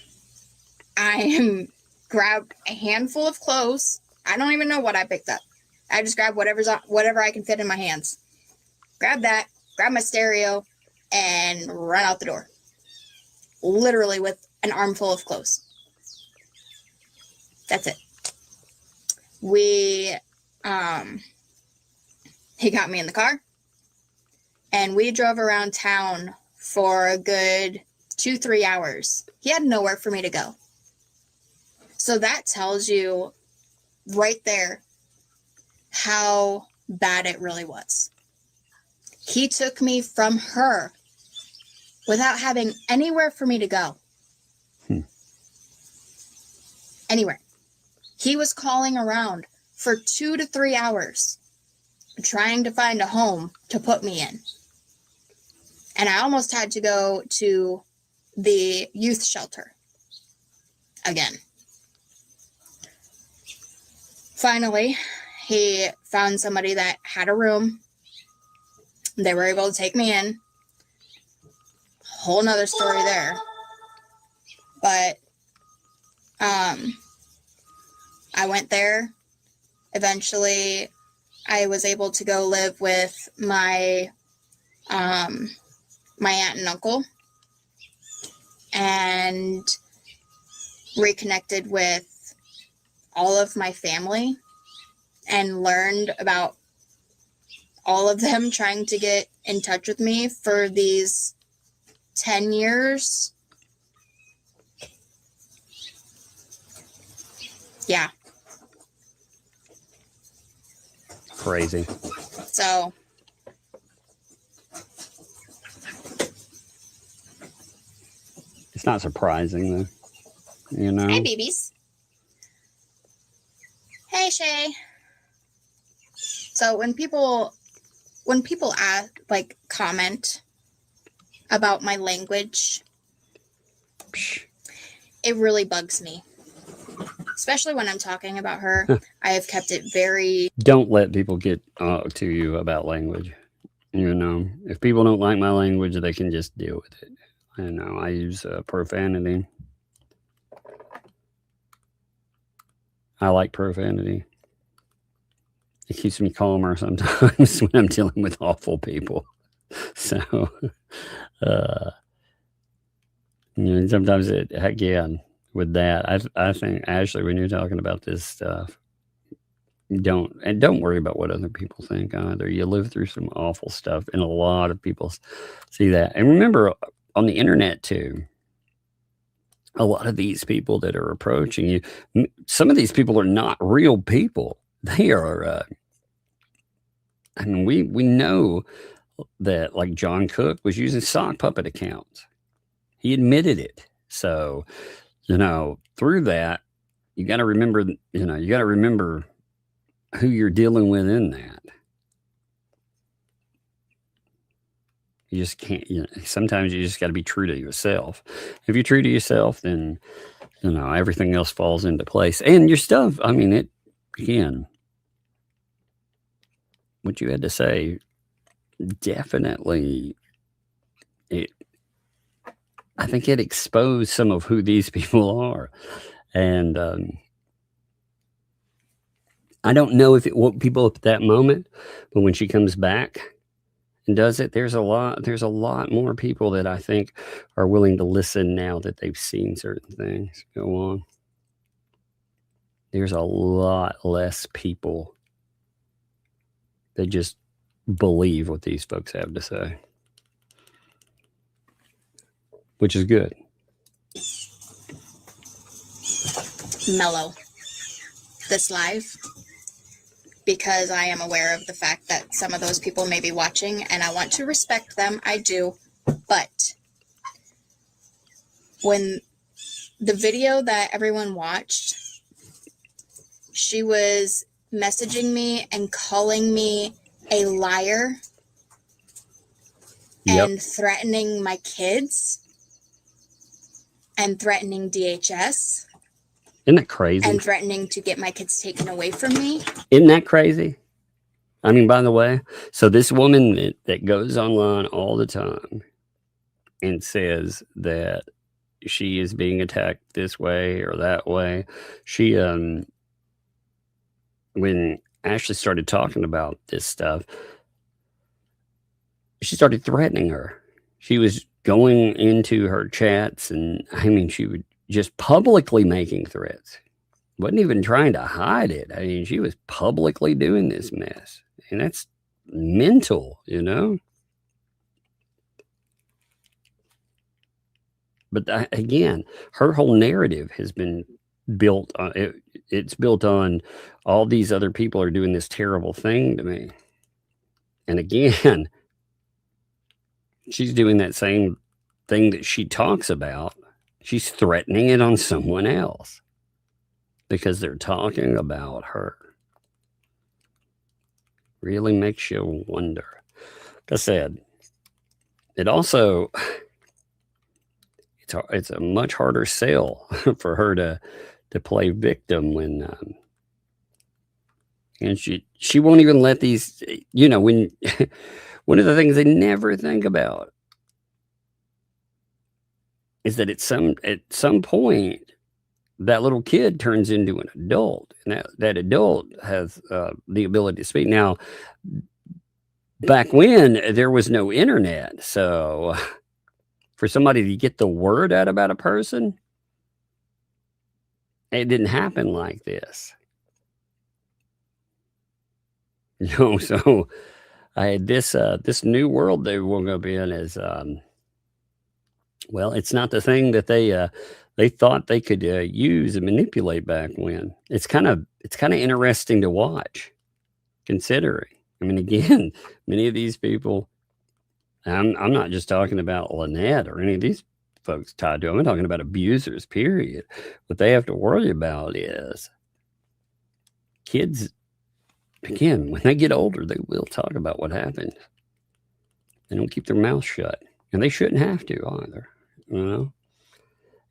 I grabbed a handful of clothes. I don't even know what I picked up. I just grabbed whatever I can fit in my hands. Grab that, grab my stereo, and run out the door. Literally with an armful of clothes. That's it. He got me in the car, and we drove around town for a good 2-3 hours. He had nowhere for me to go. So that tells you right there how bad it really was. He took me from her without having anywhere for me to go. Anywhere. He was calling around for 2 to 3 hours trying to find a home to put me in. And I almost had to go to the youth shelter again. Finally, he found somebody that had a room. They were able to take me in. Whole nother story there. But I went there. Eventually, I was able to go live with my my aunt and uncle, and reconnected with all of my family, and learned about all of them trying to get in touch with me for these 10 years. Yeah. Crazy. So it's not surprising though, you know. Hi, babies. Hey, Shay. So when people ask, like, comment about my language, it really bugs me. Especially when I'm talking about her. I have kept it very... Don't let people get to you about language. You know, if people don't like my language, they can just deal with it. You know, I use profanity. I like profanity. It keeps me calmer sometimes when I'm dealing with awful people. So, you know, sometimes again, with that, I think, Ashley, when you're talking about this stuff, don't worry about what other people think either. You live through some awful stuff, and a lot of people see that. And remember, on the internet too, a lot of these people that are approaching you, some of these people are not real people. They are, I mean, we know that, like, John Cook was using sock puppet accounts. He admitted it. So, you know, through that, you got to remember, who you're dealing with in that. You just can't, you know, sometimes you just got to be true to yourself. If you're true to yourself, then, you know, everything else falls into place. And your stuff, I mean, it, again, what you had to say, definitely, I think it exposed some of who these people are. And I don't know if it woke people up at that moment, but when she comes back and does it, there's a lot more people that I think are willing to listen now that they've seen certain things go on. There's a lot less people that just believe what these folks have to say, which is good. Mellow this live, because I am aware of the fact that some of those people may be watching, and I want to respect them. I do. But when the video that everyone watched, she was messaging me and calling me a liar and threatening my kids and threatening DHS. Isn't that crazy? And threatening to get my kids taken away from me. Isn't that crazy? I mean, by the way, so this woman that goes online all the time and says that she is being attacked this way or that way, she, when Ashley started talking about this stuff, she started threatening her. She was going into her chats, and I mean, she would just publicly making threats. Wasn't even trying to hide it. I mean, she was publicly doing this mess. And that's mental, you know? But again, her whole narrative has been built on it's built on all these other people are doing this terrible thing to me. And again, she's doing that same thing that she talks about. She's threatening it on someone else because they're talking about her. Really makes you wonder. Like I said, it also, it's a much harder sell for her to play victim when, and she won't even let these, you know, when, one of the things they never think about is that at some point, that little kid turns into an adult, and that adult has the ability to speak. Now, back when there was no internet, so for somebody to get the word out about a person, it didn't happen like this. You know, so I had this new world they were going to be in is, well, it's not the thing that they thought they could use and manipulate back when. It's kind of interesting to watch, considering. I mean, again, many of these people, I'm not just talking about Lynette or any of these folks tied to them. I'm talking about abusers, period. What they have to worry about is kids, again, when they get older, they will talk about what happened. They don't keep their mouth shut. And they shouldn't have to either. You know?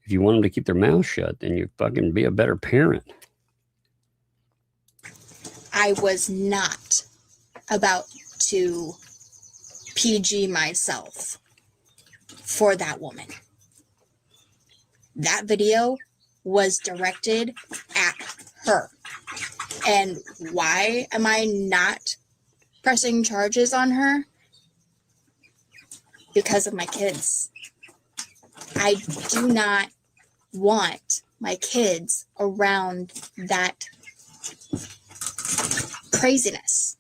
If you want them to keep their mouth shut, then you fucking be a better parent. I was not about to PG myself for that woman. That video was directed at her. And why am I not pressing charges on her? Because of my kids. I do not want my kids around that craziness.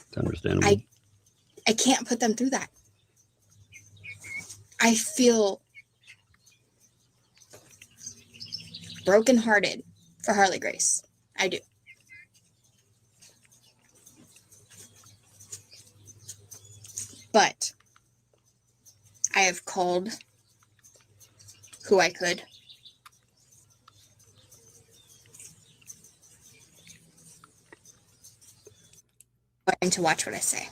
It's understandable. I can't put them through that. I feel brokenhearted for Harley Grace. I do. But I have called who I could. Going to watch what I say.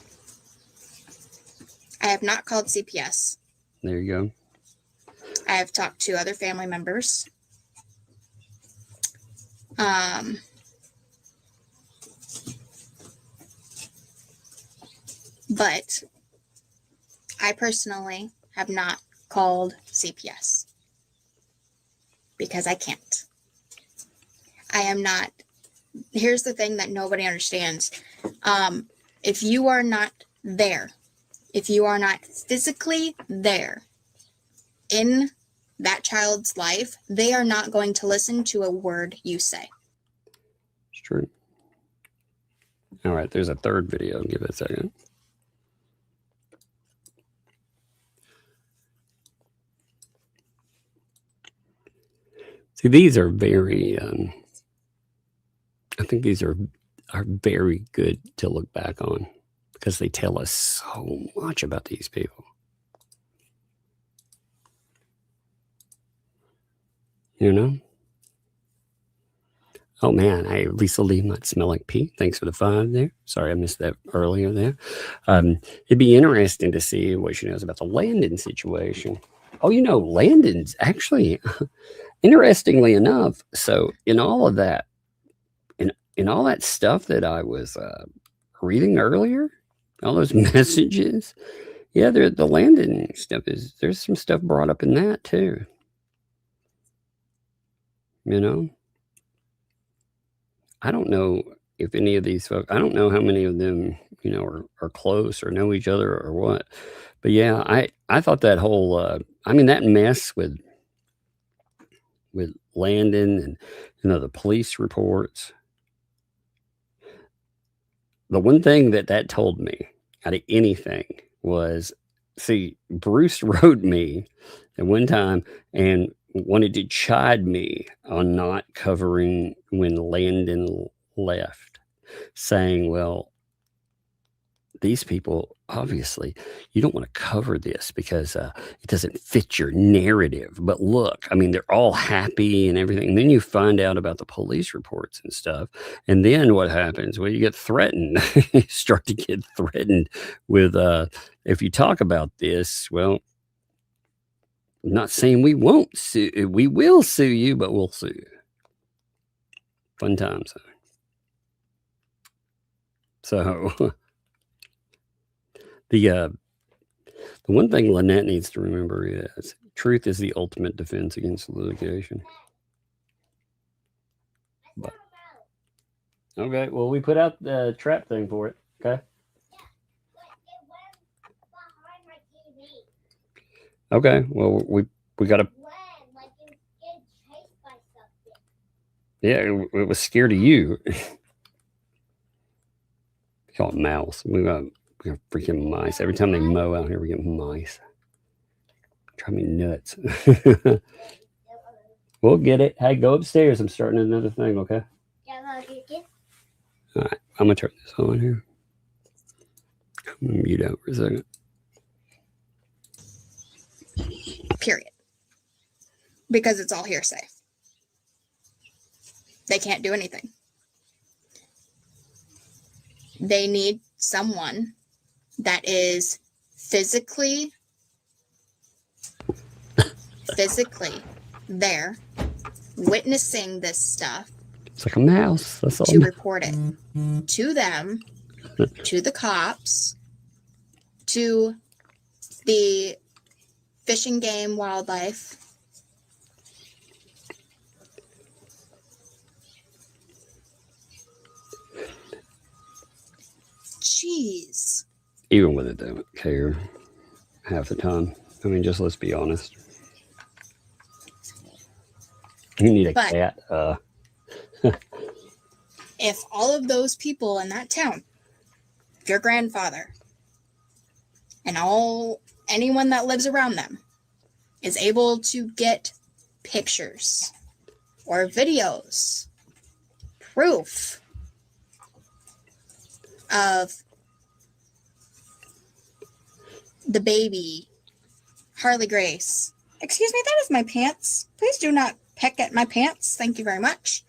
I have not called CPS. There you go. I have talked to other family members. But I personally have not called CPS because I can't. I am not. Here's the thing that nobody understands. If you are not there, if you are not physically there in that child's life, they are not going to listen to a word you say. It's true. All right, there's a third video. Give it a second. See, these are very, I think these are very good to look back on because they tell us so much about these people. You know? Oh man, hey, Lisa Lee might smell like pee. Thanks for the 5 there. Sorry, I missed that earlier there. It'd be interesting to see what she knows about the Landon situation. Oh, you know, Landon's actually, interestingly enough, so in all of that, in all that stuff that I was reading earlier, all those messages, yeah, the Landon stuff there's some stuff brought up in that too. You know? I don't know if any of these folks, I don't know how many of them, you know, are close or know each other or what. But yeah, I thought that whole, I mean, that mess with Landon and, you know, the police reports. The one thing that told me out of anything was, see, Bruce wrote me at one time and wanted to chide me on not covering when Landon left, saying, well, these people, obviously, you don't want to cover this because it doesn't fit your narrative. But look, I mean, they're all happy and everything. And then you find out about the police reports and stuff. And then what happens? Well, you get threatened. You start to get threatened with, if you talk about this, well, I'm not saying we won't sue. We will sue you, but we'll sue you. Fun times. So the one thing Lynette needs to remember is truth is the ultimate defense against litigation. But, okay, well, we put out the trap thing for it. Okay. Okay, well, we got to. Yeah, it was scared of you. Call it mouse. We got freaking mice. Every time they mow out here, we get mice. Drive me nuts. We'll get it. Hey, go upstairs. I'm starting another thing, okay? All right, I'm going to turn this on here. I'm going to mute out for a second. Period. Because it's all hearsay. They can't do anything. They need someone that is physically there, witnessing this stuff. It's like a mouse. That's all. To report it to them, to the cops, to the Fish and Game Wildlife. Jeez. Even when they don't care half the time. I mean, just let's be honest. You need a cat. If all of those people in that town, your grandfather, and anyone that lives around them is able to get pictures or videos, proof of the baby, Harley Grace. Excuse me, that is my pants. Please do not peck at my pants. Thank you very much.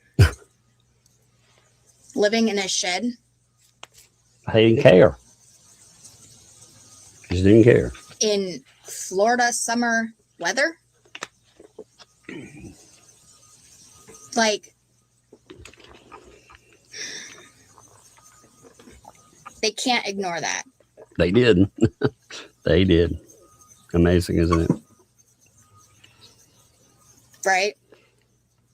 Living in a shed. I didn't care. Just didn't care. In Florida summer weather. Like, they can't ignore that. They did. They did. Amazing, isn't it? Right?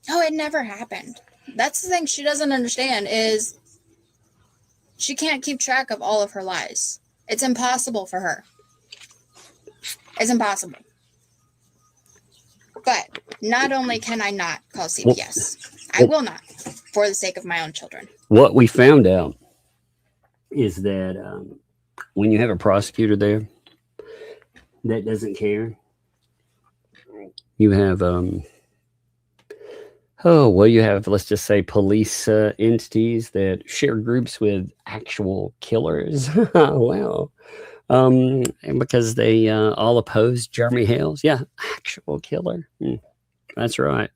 Oh, it never happened. That's the thing she doesn't understand is she can't keep track of all of her lies. It's impossible for her. It's impossible. But not only can I not call CPS, I will not, for the sake of my own children. What we found out is that when you have a prosecutor there that doesn't care, you have you have, let's just say, police entities that share groups with actual killers. Well, and because they all oppose Jeremy Hale's, actual killer. That's right.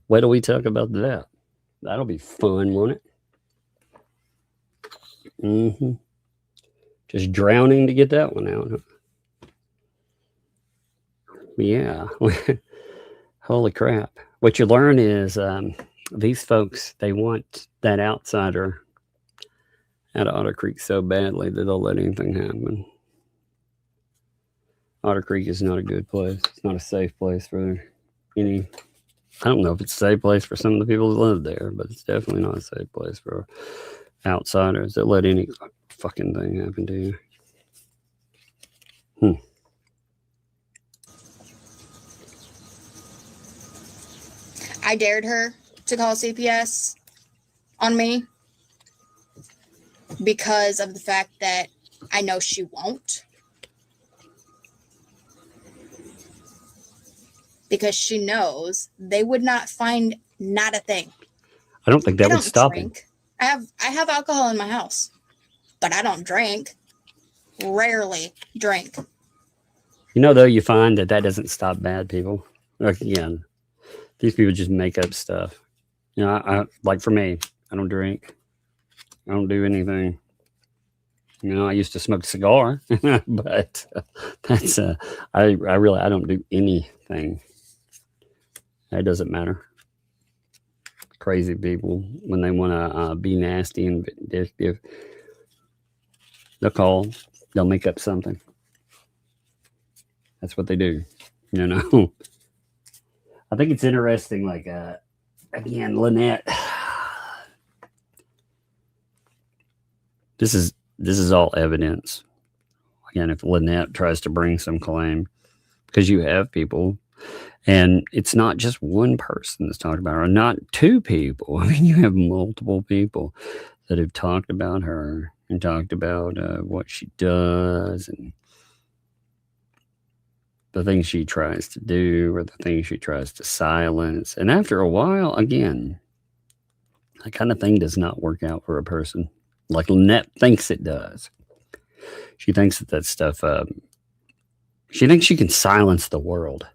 Wait till we talk about that. That'll be fun, won't it? Just drowning to get that one out. Yeah. Holy crap. What you learn is these folks, they want that outsider out of Otter Creek so badly that they'll let anything happen. Otter Creek is not a good place. It's not a safe place for any. I don't know if it's a safe place for some of the people that live there, but it's definitely not a safe place for outsiders that let any fucking thing happen to you. I dared her to call CPS on me because of the fact that I know she won't. Because she knows they would not find not a thing. I don't think that would stop him. I have alcohol in my house, but I don't drink. Rarely drink. You know, though, you find that doesn't stop bad people. Like, again, these people just make up stuff. You know, I like for me, I don't drink. I don't do anything. You know, I used to smoke a cigar, but that's I don't do anything. That doesn't matter. Crazy people, when they want to be nasty and vindictive, they'll make up something. That's what they do, you know. I think it's interesting, like, again, Lynette. This is all evidence. Again, if Lynette tries to bring some claim, because you have people, and it's not just one person that's talked about her, or not two people. I mean, you have multiple people that have talked about her and talked about what she does and the things she tries to do or the things she tries to silence. And after a while, again, that kind of thing does not work out for a person. Like Lynette thinks it does. She thinks that stuff, she thinks she can silence the world.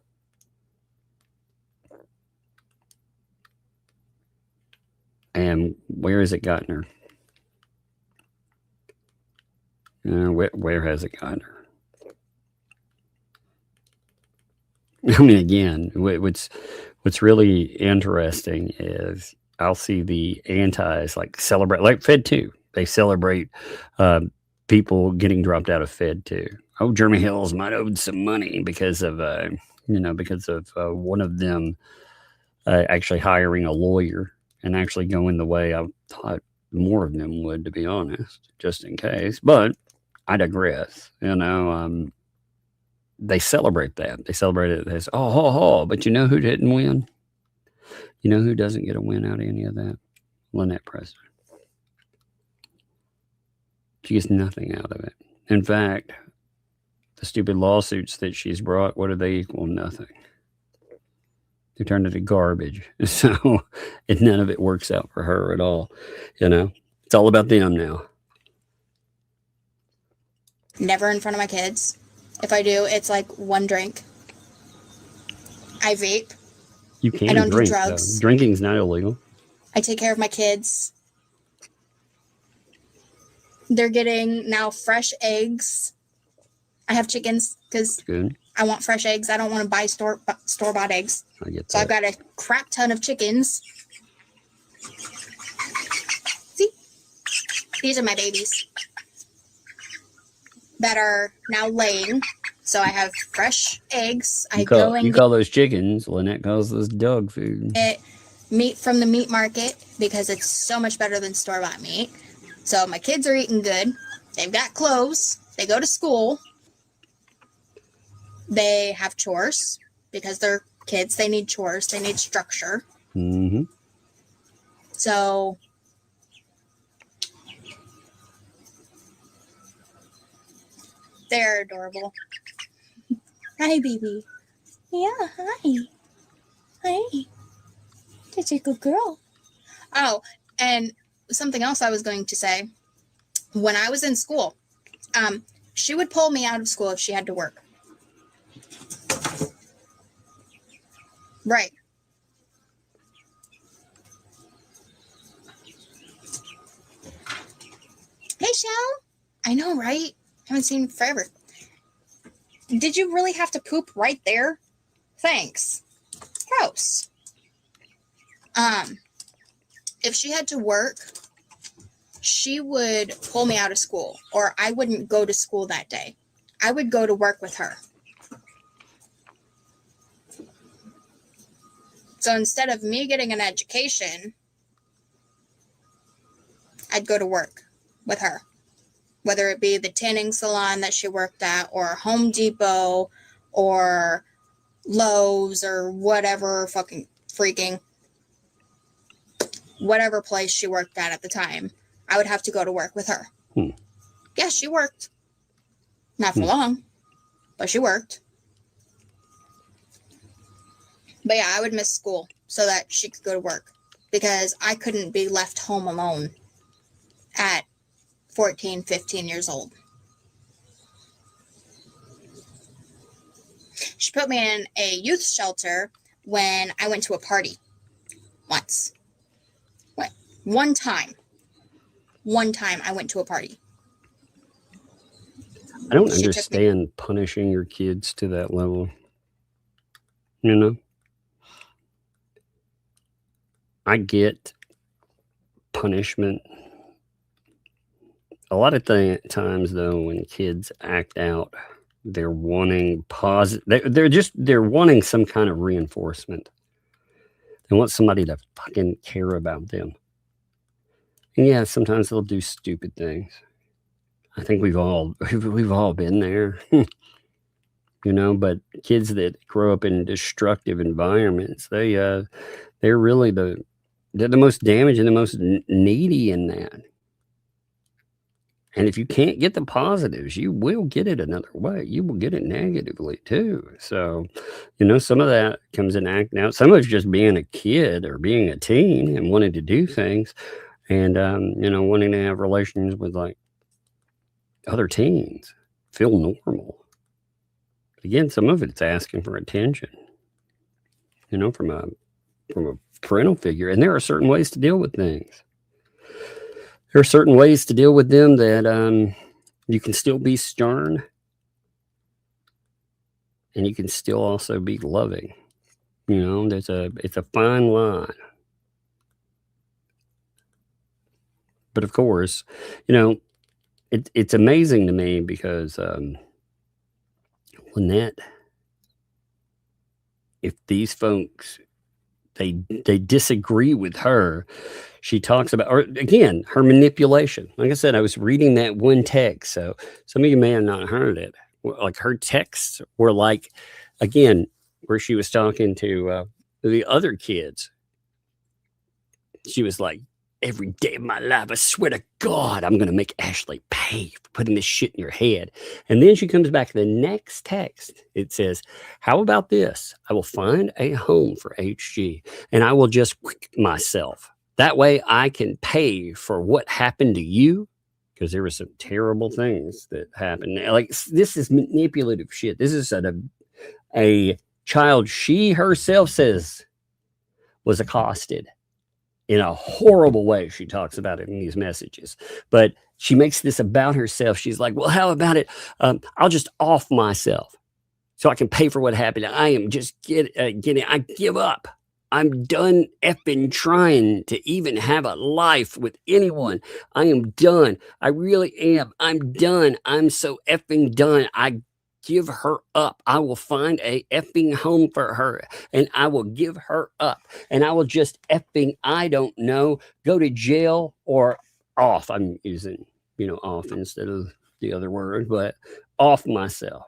And where has it gotten her? Where has it gotten her? I mean, again, what's really interesting is I'll see the antis like celebrate, like Fed 2. They celebrate people getting dropped out of Fed 2. Oh, Jeremy Hills might owe some money because of one of them actually hiring a lawyer and actually going the way I thought more of them would, to be honest, just in case. But I digress. They celebrate that. They celebrate it as, but you know who didn't win? You know who doesn't get a win out of any of that? Lynette Preston. She gets nothing out of it. In fact, the stupid lawsuits that she's brought, what do they equal? Nothing. They turned into garbage. So none of it works out for her at all. It's all about them now. Never in front of my kids. If I do, it's like one drink. I vape. You can I don't drink, do drugs. Though. Drinking's not illegal. I take care of my kids. They're getting now fresh eggs. I have chickens because I want fresh eggs. I don't want to buy store-bought eggs. I get that. So I've got a crap ton of chickens. See? These are my babies that are now laying. So I have fresh eggs. You call those chickens. Lynette calls those dog food. Meat from the meat market because it's so much better than store-bought meat. So my kids are eating good. They've got clothes. They go to school. They have chores because they're kids. They need chores. They need structure. Mm-hmm. So they're adorable. Hi, baby. Yeah, hi. Hi. Such a good girl. Oh, and something else I was going to say. When I was in school, she would pull me out of school if she had to work. Right. Hey, Shell. I know, right? Haven't seen you forever. Did you really have to poop right there? Thanks. Gross. If she had to work, she would pull me out of school, or I wouldn't go to school that day. I would go to work with her. So instead of me getting an education, I'd go to work with her. Whether it be the tanning salon that she worked at, or Home Depot, or Lowe's, or whatever whatever place she worked at the time, I would have to go to work with her. Yeah, she worked. Not for long, but she worked. But yeah, I would miss school so that she could go to work because I couldn't be left home alone at 14, 15 years old. She put me in a youth shelter when I went to a party once. One time I went to a party. I don't understand punishing your kids to that level. I get punishment. A lot of times, though, when kids act out, they're wanting they're wanting some kind of reinforcement. They want somebody to fucking care about them. And yeah, sometimes they'll do stupid things. I think we've all been there. But kids that grow up in destructive environments, they're really they're the most damaged and the most needy in that. And if you can't get the positives, you will get it another way. You will get it negatively too. So, some of that comes in acting out. Some of it's just being a kid or being a teen and wanting to do things and, wanting to have relations with like other teens, feel normal. Again, some of it's asking for attention, from a parental figure. And there are certain ways to deal with things. There are certain ways to deal with them that You can still be stern, and you can still also be loving. You know, it's a fine line. But of course, you know, it's amazing to me because if these folks, they disagree with her, she talks about, or again, her manipulation. Like I said, I was reading that one text, so some of you may have not heard it. Like her texts were like, again, where she was talking to the other kids. She was like, every day of my life, I swear to God, I'm going to make Ashley pay for putting this shit in your head. And then she comes back to the next text. It says, how about this? I will find a home for HG and I will just myself. That way I can pay for what happened to you. Because there were some terrible things that happened. Like, this is manipulative shit. This is a child she herself says was accosted in a horrible way. She talks about it in these messages, but she makes this about herself. She's like, well, how about it? I'll just off myself so I can pay for what happened. I am just I give up. I'm done effing trying to even have a life with anyone. I am done. I really am. I'm done. I'm so effing done. I give her up. I will find a effing home for her and I will give her up and I will just effing, I don't know, go to jail or off. I'm using, off instead of the other word, but off myself.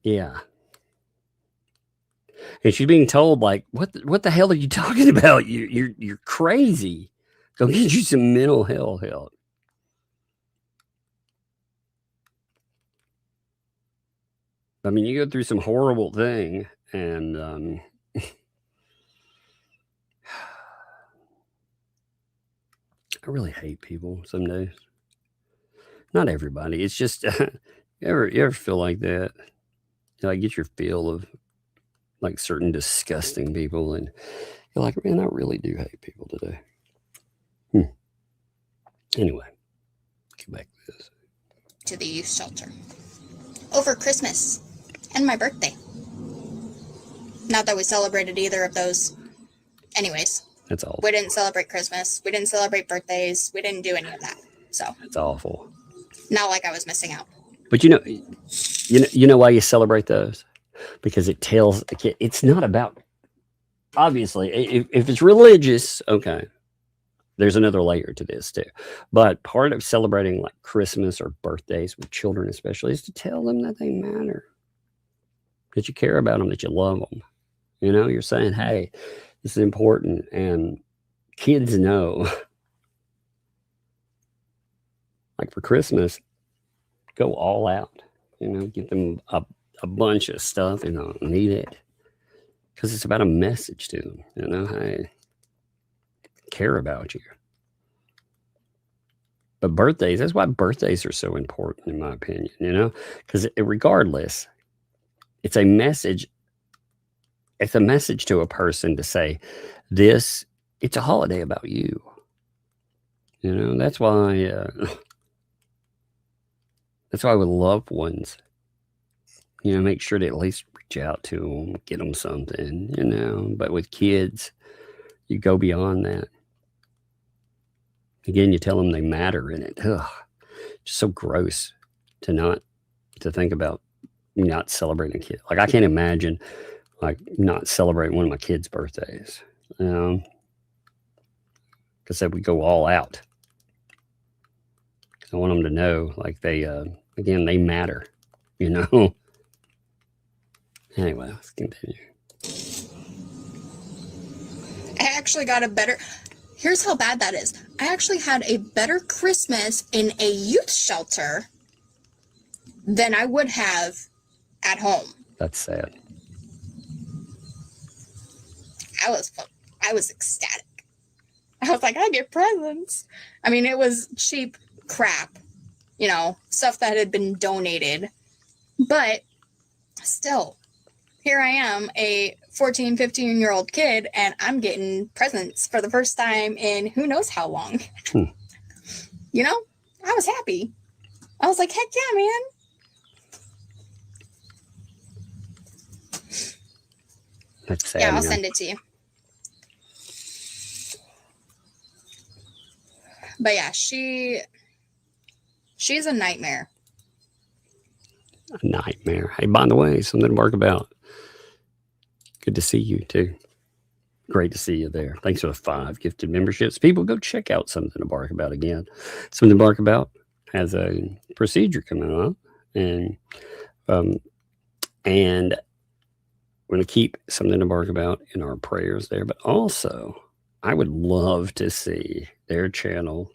Yeah. And she's being told, like, what the hell are you talking about? You're crazy. Go get you some mental health help. I mean, you go through some horrible thing, and I really hate people some days. Not everybody. It's just you ever feel like that? I get your feel of like certain disgusting people, and you're like, man, I really do hate people today. Anyway, get back to this. To the youth shelter over Christmas and my birthday. Not that we celebrated either of those. Anyways, that's all. We didn't celebrate Christmas. We didn't celebrate birthdays. We didn't do any of that. So it's awful. Not like I was missing out. But you know why you celebrate those? Because it tells a kid it's not about, obviously, if it's religious, okay, there's another layer to this too. But part of celebrating like Christmas or birthdays with children especially is to tell them that they matter, that you care about them, that you love them. You're saying, hey, this is important. And kids know, like for Christmas, go all out, get them a bunch of stuff, need it. Because it's about a message to them, hey, care about you. But birthdays, that's why birthdays are so important, in my opinion, because regardless, it's a message. It's a message to a person to say, it's a holiday about you. That's why with loved ones, make sure to at least reach out to them, get them something, but with kids, you go beyond that. Again, you tell them they matter in it. Ugh, just so gross to think about not celebrating kids. Like I can't imagine like not celebrating one of my kids' birthdays. Because we go all out. I want them to know, like they matter, Anyway, let's continue. I actually got here's how bad that is. I actually had a better Christmas in a youth shelter than I would have at home. That's sad. I was ecstatic. I was like, I get presents. I mean, it was cheap crap, stuff that had been donated. But still, here I am, a 14, 15-year-old kid, and I'm getting presents for the first time in who knows how long. You know, I was happy. I was like, heck yeah, man. That's sad. Yeah, I'll send it to you. But yeah, she's a nightmare. A nightmare. Hey, by the way, something to bark about. Good to see you too. Great to see you there. Thanks for the 5 gifted memberships. People, go check out Something to Bark About again. Something to Bark About has a procedure coming up, and we're going to keep Something to Bark About in our prayers there. But also, I would love to see their channel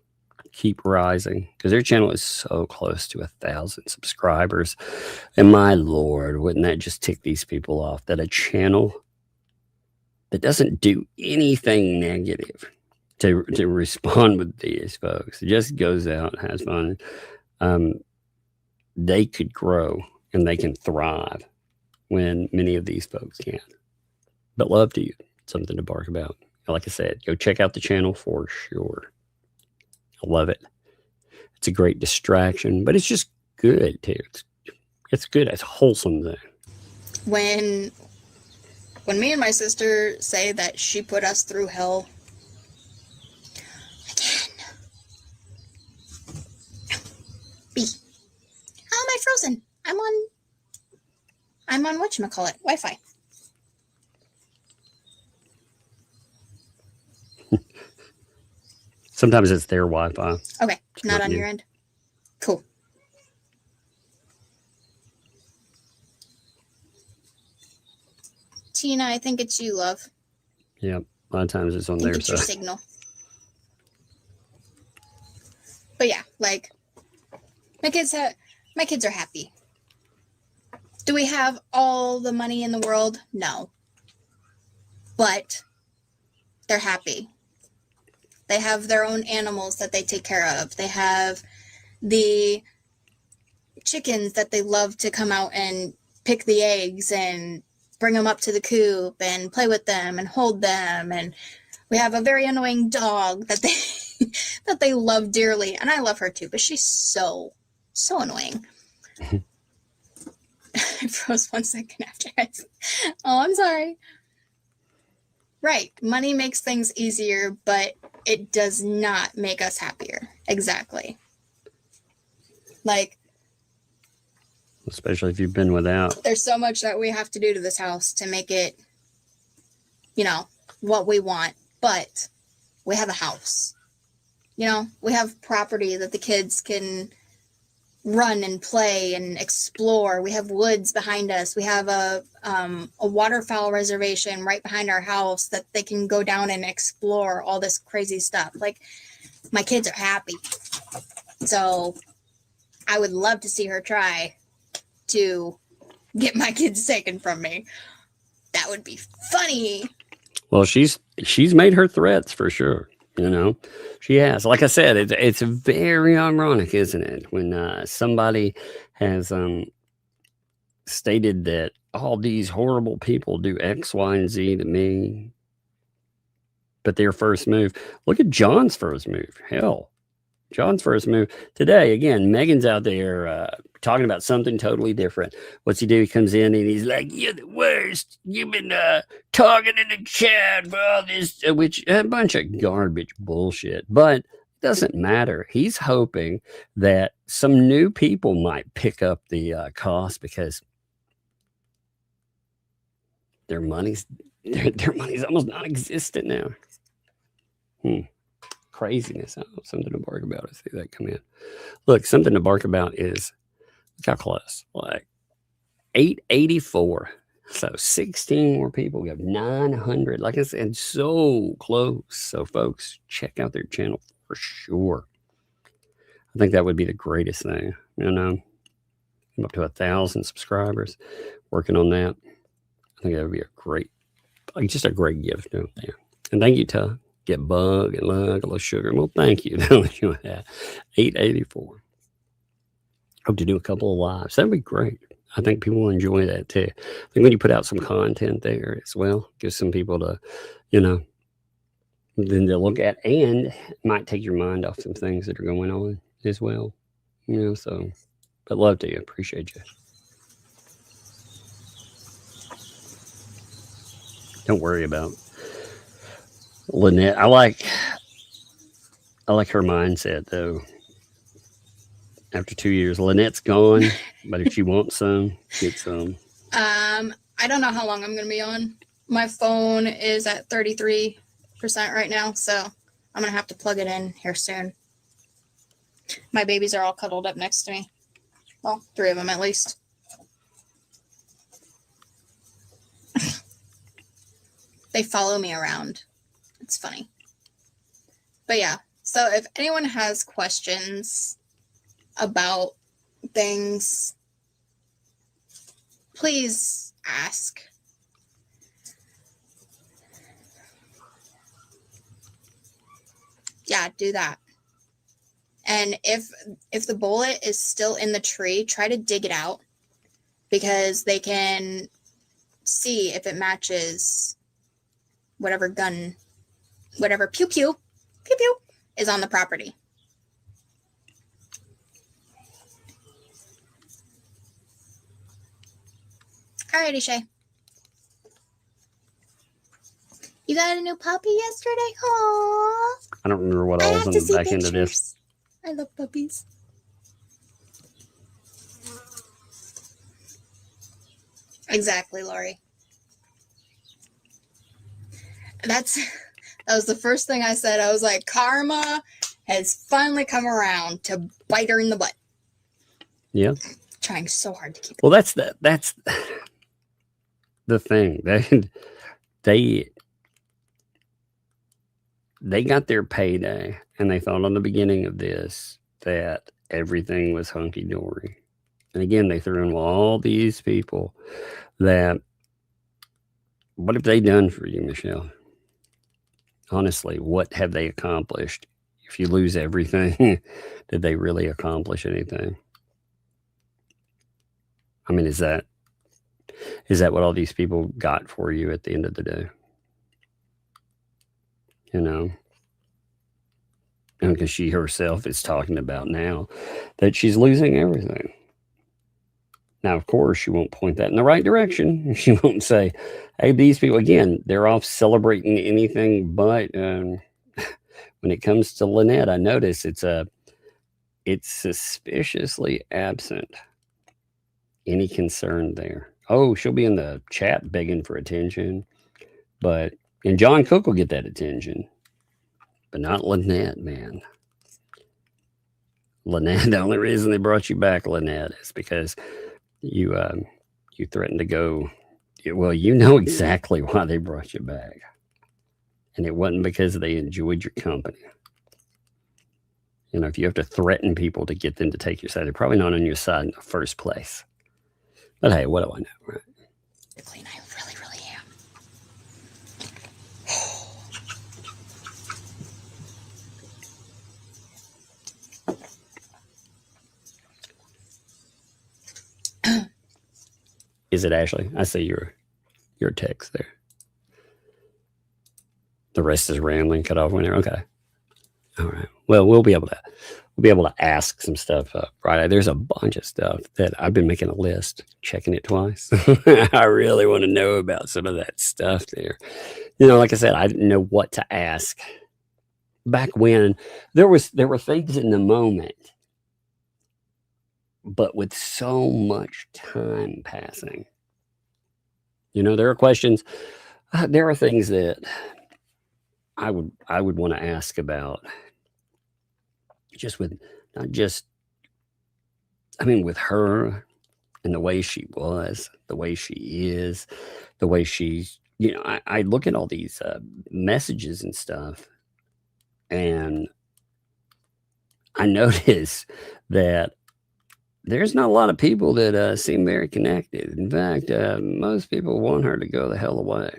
keep rising, because their channel is so close to 1,000 subscribers. And my Lord, wouldn't that just tick these people off, that a channel that doesn't do anything negative to respond with these folks, it just goes out and has fun, they could grow and they can thrive when many of these folks can't. But love to you. Something to bark about. Like I said, go check out the channel for sure. I love it. It's a great distraction, but it's just good too. It's good. It's wholesome thing. When me and my sister say that she put us through hell again. B. How am I frozen? I'm on whatchamacallit, Wi-Fi. Sometimes it's their Wi-Fi. Okay, not on your end. Cool. Tina, I think it's you, love. Yeah, a lot of times it's on their it's side. Your signal. But yeah, like my kids are happy. Do we have all the money in the world? No. But they're happy. They have their own animals that they take care of. They have the chickens that they love to come out and pick the eggs and bring them up to the coop and play with them and hold them. And we have a very annoying dog that they love dearly. And I love her too, but she's so annoying. I froze 1 second after oh, I'm sorry. Right. Money makes things easier, but it does not make us happier. Exactly. Like, especially if you've been without. There's so much that we have to do to this house to make it, what we want. But we have a house. We have property that the kids can run and play and explore. We have woods behind us. We have a waterfowl reservation right behind our house that they can go down and explore all this crazy stuff. Like, my kids are happy. So I would love to see her try to get my kids taken from me. That would be funny. Well, she's made her threats for sure. She has. Like I said, it's very ironic, isn't it, when somebody has stated that all these horrible people do X, Y, and Z to me, but their first move. Look at John's first move. Hell, John's first move today. Again, Megan's out there talking about something totally different. What's he do? He comes in and he's like, "You're the worst. You've been talking in the chat for all this," which a bunch of garbage bullshit. But it doesn't matter. He's hoping that some new people might pick up the cost, because their money's almost non-existent now. Craziness. Oh, something to bark about. I see that come in. Look, something to bark about is, look how close. Like 884. So 16 more people. We have 900. Like I said, so close. So folks, check out their channel for sure. I think that would be the greatest thing. I'm up to 1,000 subscribers. Working on that. I think that would be just a great gift out there. And thank you to Get Bug and Lug, a little sugar. Well, thank you. 884. Hope to do a couple of lives. That'd be great. I think people will enjoy that too. I think when you put out some content there as well, gives some people to, then to look at, and it might take your mind off some things that are going on as well. You know, so, but love to you. Appreciate you. Don't worry about Lynette. I like her mindset though. After 2 years, Lynette's gone, but if she wants some, get some. I don't know how long I'm going to be on. My phone is at 33% right now, so I'm going to have to plug it in here soon. My babies are all cuddled up next to me. Well, 3 of them at least. They follow me around. It's funny. But yeah, so if anyone has questions about things, please ask. Yeah, do that. And if the bullet is still in the tree, try to dig it out, because they can see if it matches whatever gun, whatever pew pew is on the property. Alrighty, Shay. You got a new puppy yesterday? Aww. I don't remember what I was on the back end of this. I love puppies. Exactly, Lori. That was the first thing I said. I was like, karma has finally come around to bite her in the butt. Yeah. Trying so hard to keep it. Well, that's the thing. They got their payday, and they thought on the beginning of this that everything was hunky-dory. And again, they threw in all these people that, what have they done for you, Michelle? Honestly, what have they accomplished? If you lose everything, did they really accomplish anything? I mean, is that what all these people got for you at the end of the day? You know? And because she herself is talking about now that she's losing everything. Now, of course, she won't point that in the right direction. She won't say, hey, these people, again, they're off celebrating anything but when it comes to Lynette, I notice it's suspiciously absent. Any concern there? Oh, she'll be in the chat begging for attention, and John Cook will get that attention, but not Lynette, man. Lynette, the only reason they brought you back, Lynette, is because you threatened to go. Well, you know exactly why they brought you back, and it wasn't because they enjoyed your company. You know, if you have to threaten people to get them to take your side, they're probably not on your side in the first place. But hey, what do I know, right? Clean, I really, really am. Is it Ashley? I see your text there. The rest is rambling, cut off whenever. Okay. All right. Well, we'll be able to ask some stuff up, right? There's a bunch of stuff that I've been making a list, checking it twice. I really want to know about some of that stuff there. You know, like I said, I didn't know what to ask back when there were things in the moment, but with so much time passing, you know, there are questions. There are things that I would want to ask about. Just with, not just, I mean, with her and the way she was, the way she is, the way she's, you know, I look at all these messages and stuff, and I notice that there's not a lot of people that seem very connected. In fact, most people want her to go the hell away.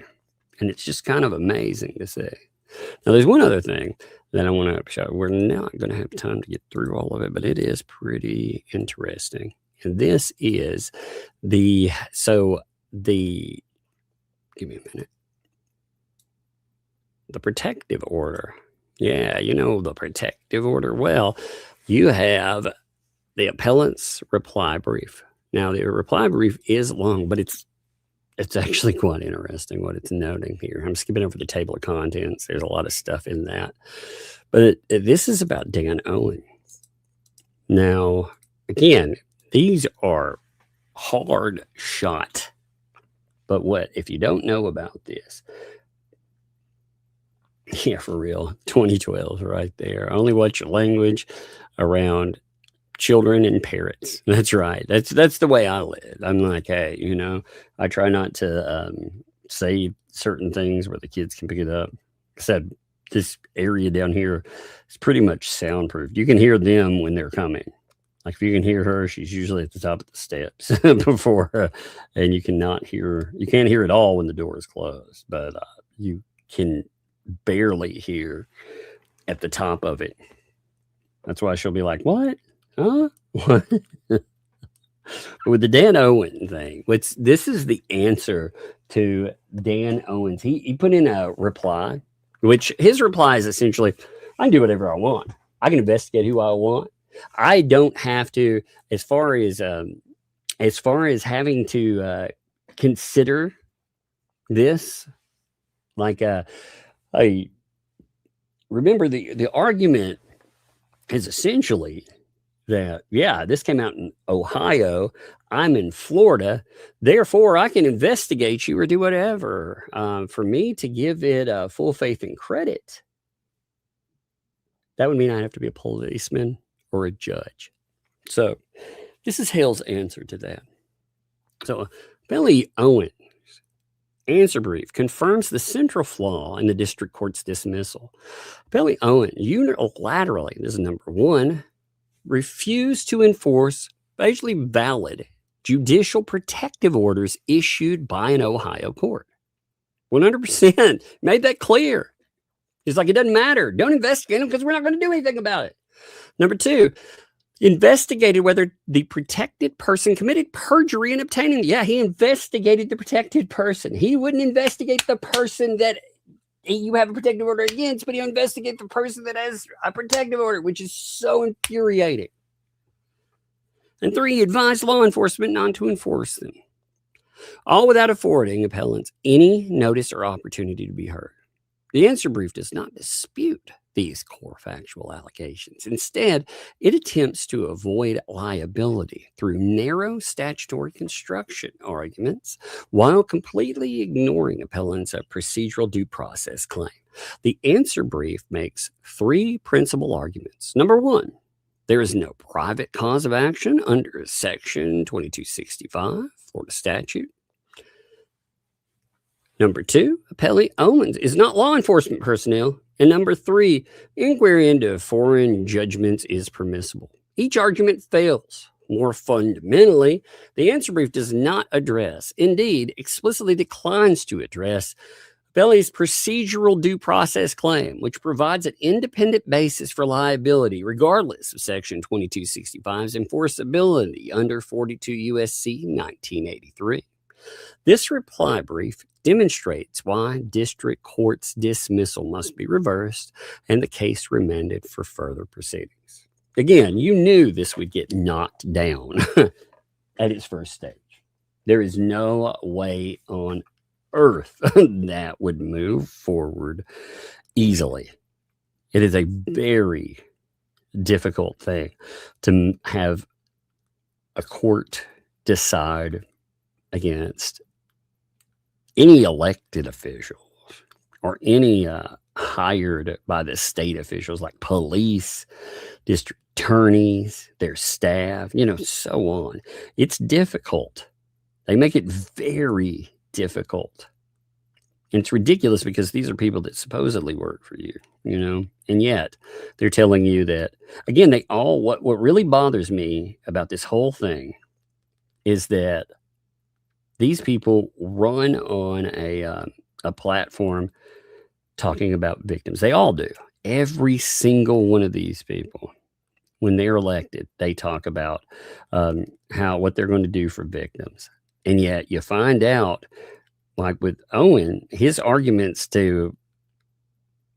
And it's just kind of amazing to see. Now, there's one other thing that I want to show. We're not going to have time to get through all of it, but it is pretty interesting. And this is give me a minute. the protective order. Yeah, you know the protective order. Well, you have the appellant's reply brief. Now, the reply brief is long, but it's actually quite interesting what it's noting here. I'm skipping over the table of contents. There's a lot of stuff in that. But this is about Dan Owen. Now, again, these are hard shot. But what, if you don't know about this, yeah, for real, 2012 right there. Only watch your language around children and parrots. That's right. That's the way I live. I'm like, hey, you know, I try not to say certain things where the kids can pick it up. Except this area down here is pretty much soundproof. You can hear them when they're coming. Like if you can hear her, she's usually at the top of the steps before, and you can't hear it all when the door is closed, but you can barely hear at the top of it. That's why she'll be like, what? Huh? What? With the Dan Owen thing, this is the answer to Dan Owens. He put in a reply, which his reply is essentially, I can do whatever I want. I can investigate who I want. I don't have to, as far as having to consider this, like I remember the argument is essentially that, yeah, this came out in Ohio. I'm in Florida. Therefore, I can investigate you or do whatever. For me to give it full faith and credit, that would mean I'd have to be a policeman or a judge. So this is Hale's answer to that. So Billy Owens' answer brief confirms the central flaw in the district court's dismissal. Billy Owens unilaterally, this is number one, refused to enforce basically valid judicial protective orders issued by an Ohio court. 100% made that clear. He's like, it doesn't matter. Don't investigate them because we're not going to do anything about it. Number two, investigated whether the protected person committed perjury in obtaining. Yeah, he investigated the protected person. He wouldn't investigate the person that you have a protective order against, but he'll investigate the person that has a protective order, which is so infuriating. And three, he advised law enforcement not to enforce them, all without affording appellants any notice or opportunity to be heard. The answer brief does not dispute these core factual allegations. Instead, it attempts to avoid liability through narrow statutory construction arguments while completely ignoring appellants' procedural due process claim. The answer brief makes three principal arguments. Number one, there is no private cause of action under Section 2265 Florida statute. Number two, appellee Owens is not law enforcement personnel. And number three, inquiry into foreign judgments is permissible. Each argument fails. More fundamentally, the answer brief does not address, indeed, explicitly declines to address appellee's procedural due process claim, which provides an independent basis for liability, regardless of Section 2265's enforceability under 42 U.S.C. 1983. This reply brief demonstrates why district court's dismissal must be reversed and the case remanded for further proceedings. Again, you knew this would get knocked down at its first stage. There is no way on earth that would move forward easily. It is a very difficult thing to have a court decide against any elected officials or any hired by the state officials like police, district attorneys, their staff, so on. It's difficult. They make it very difficult. And it's ridiculous because these are people that supposedly work for you, and yet they're telling you that, again, what really bothers me about this whole thing is that these people run on a platform talking about victims. They all do. Every single one of these people, when they're elected, they talk about what they're going to do for victims. And yet you find out, like with Owen, his arguments to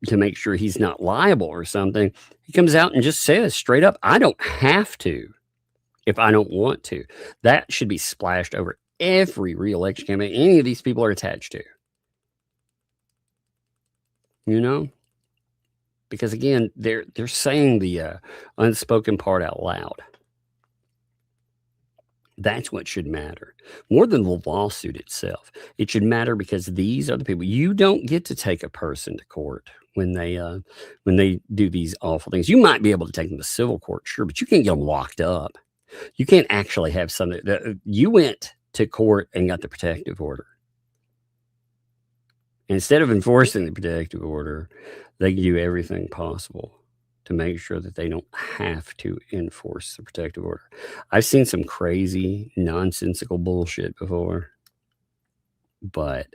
to make sure he's not liable or something, he comes out and just says straight up, I don't have to if I don't want to. That should be splashed over every re-election campaign any of these people are attached to. You know? Because again, they're saying the unspoken part out loud. That's what should matter more than the lawsuit itself. It should matter because these are the people. You don't get to take a person to court when they do these awful things. You might be able to take them to civil court, sure, but you can't get them locked up. You can't actually have something that you went to court and got the protective order. Instead of enforcing the protective order, they do everything possible to make sure that they don't have to enforce the protective order. I've seen some crazy, nonsensical bullshit before, but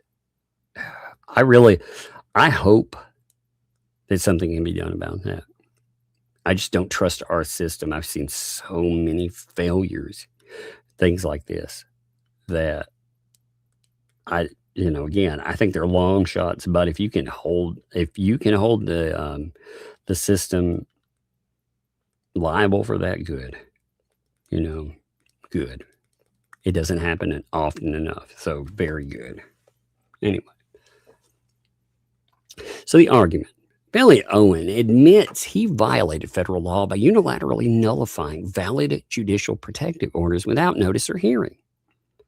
I hope that something can be done about that. I just don't trust our system. I've seen so many failures, things like this, that again, I think they're long shots, but if you can hold the system liable for that, good. Good. It doesn't happen often enough, so very good. Anyway, so the argument. Billy Owen admits he violated federal law by unilaterally nullifying valid judicial protective orders without notice or hearing.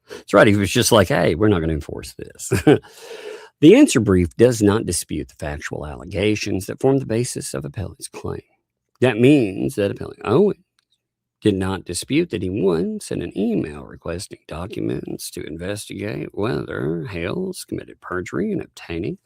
That's right. He was just like, hey, we're not going to enforce this. The answer brief does not dispute the factual allegations that form the basis of appellant's claim. That means that appellant Owen did not dispute that he once sent an email requesting documents to investigate whether Hales committed perjury in obtaining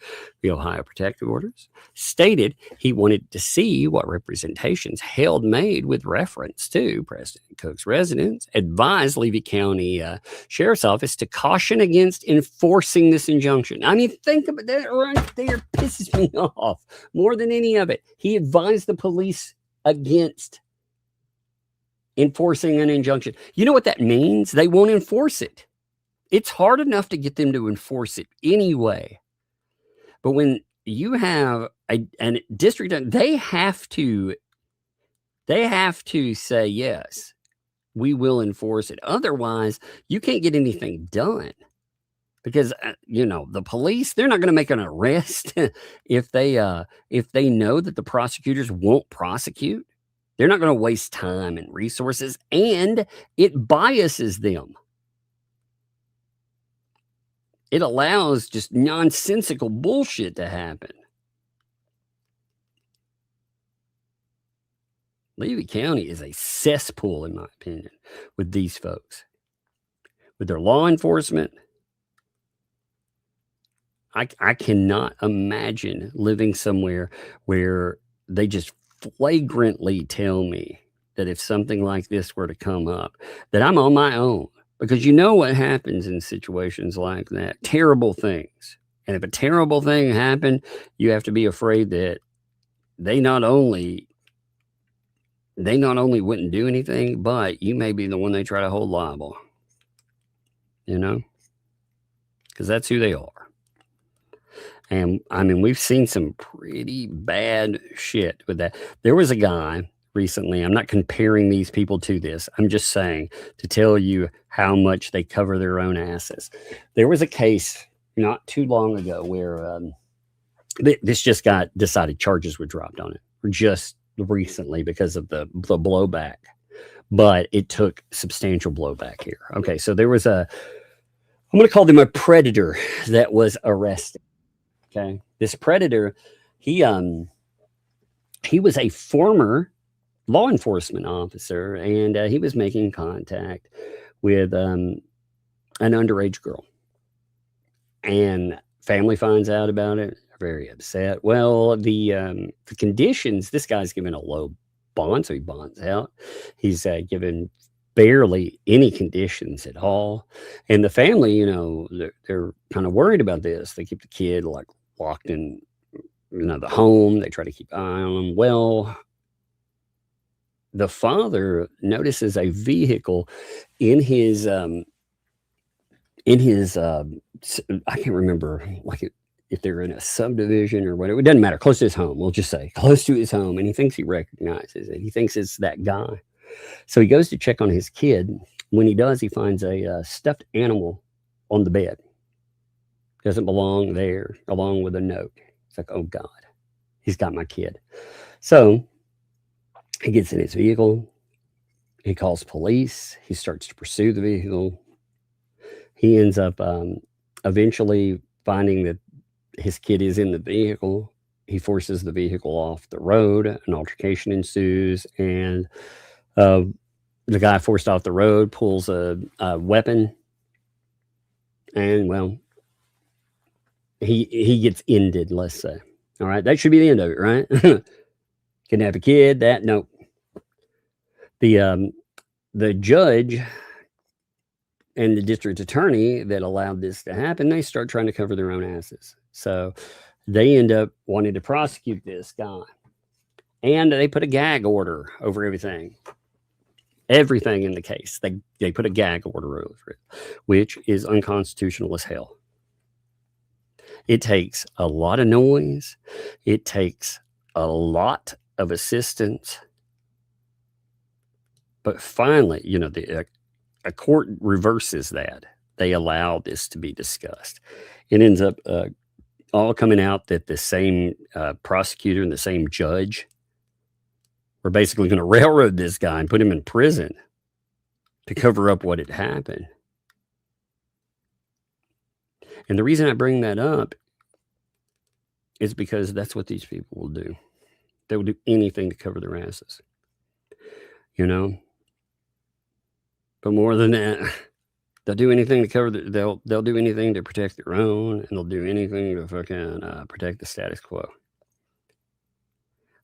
the Ohio protective orders, stated he wanted to see what representations Hale made with reference to Preston Cook's residence, advised Levy County Sheriff's Office to caution against enforcing this injunction. I mean, think about that right there. Pisses me off more than any of it. He advised the police against enforcing an injunction. You know what that means? They won't enforce it. It's hard enough to get them to enforce it anyway. But when you have a district, they have to say, yes, we will enforce it. Otherwise, you can't get anything done. Because, the police, they're not going to make an arrest if they know that the prosecutors won't prosecute. They're not going to waste time and resources, and it biases them. It allows just nonsensical bullshit to happen. Levy County is a cesspool, in my opinion, with these folks. With their law enforcement, I cannot imagine living somewhere where they just flagrantly tell me that if something like this were to come up, that I'm on my own. Because you know what happens in situations like that? Terrible things. And if a terrible thing happened, you have to be afraid that they not only wouldn't do anything, but you may be the one they try to hold liable. Because that's who they are. And I mean, we've seen some pretty bad shit with that. There was a guy recently, I'm not comparing these people to this. I'm just saying to tell you how much they cover their own asses. There was a case not too long ago where this just got decided charges were dropped on it just recently because of the blowback. But it took substantial blowback here. Okay, so there was I'm going to call them a predator that was arrested. Okay, this predator, he was a former law enforcement officer, and he was making contact with an underage girl. And family finds out about it, very upset. Well, the conditions, this guy's given a low bond, so he bonds out. He's given barely any conditions at all. And the family, they're kind of worried about this. They keep the kid locked in the home. They try to keep an eye on him. Well, the father notices a vehicle in his I can't remember, if they're in a subdivision or whatever, it doesn't matter, close to his home, we'll just say close to his home, and he thinks he recognizes it. He thinks it's that guy. So he goes to check on his kid. When he does, he finds a stuffed animal on the bed. Doesn't belong there, along with a note. It's like, oh God, he's got my kid. So he gets in his vehicle. He calls police. He starts to pursue the vehicle. He ends up eventually finding that his kid is in the vehicle. He forces the vehicle off the road. An altercation ensues, and the guy forced off the road pulls a weapon, and well, he gets ended, let's say. All right, that should be the end of it, right? Kidnap a kid, that, nope. The judge and the district attorney that allowed this to happen, they start trying to cover their own asses. So they end up wanting to prosecute this guy. And they put a gag order over everything. Everything in the case. They put a gag order over it, which is unconstitutional as hell. It takes a lot of noise. It takes a lot of assistance. But finally, you know, a court reverses that. They allow this to be discussed. It ends up all coming out that the same prosecutor and the same judge were basically going to railroad this guy and put him in prison to cover up what had happened. And the reason I bring that up is because that's what these people will do. They will do anything to cover their asses. You know? But more than that, they'll do anything to cover they'll do anything to protect their own, and they'll do anything to fucking protect the status quo.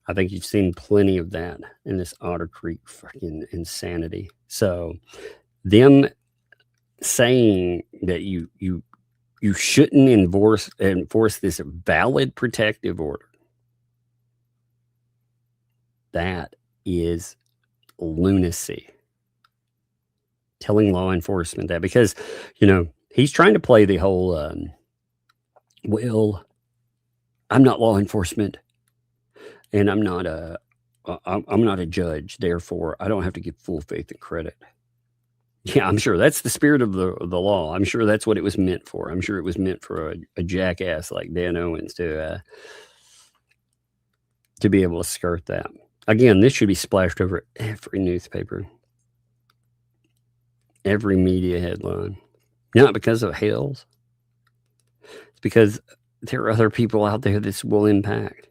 I think you've seen plenty of that in this Otter Creek fucking insanity. So them saying that you shouldn't enforce this valid protective order, that is lunacy. Telling law enforcement that, because, you know, he's trying to play the whole, well, I'm not law enforcement, and I'm not a judge, therefore I don't have to give full faith and credit. Yeah, I'm sure that's the spirit of the law. I'm sure that's what it was meant for. I'm sure it was meant for a jackass like Dan Owens to be able to skirt that. Again, this should be splashed over every newspaper. Every media headline. Not because of Hales. It's because there are other people out there this will impact.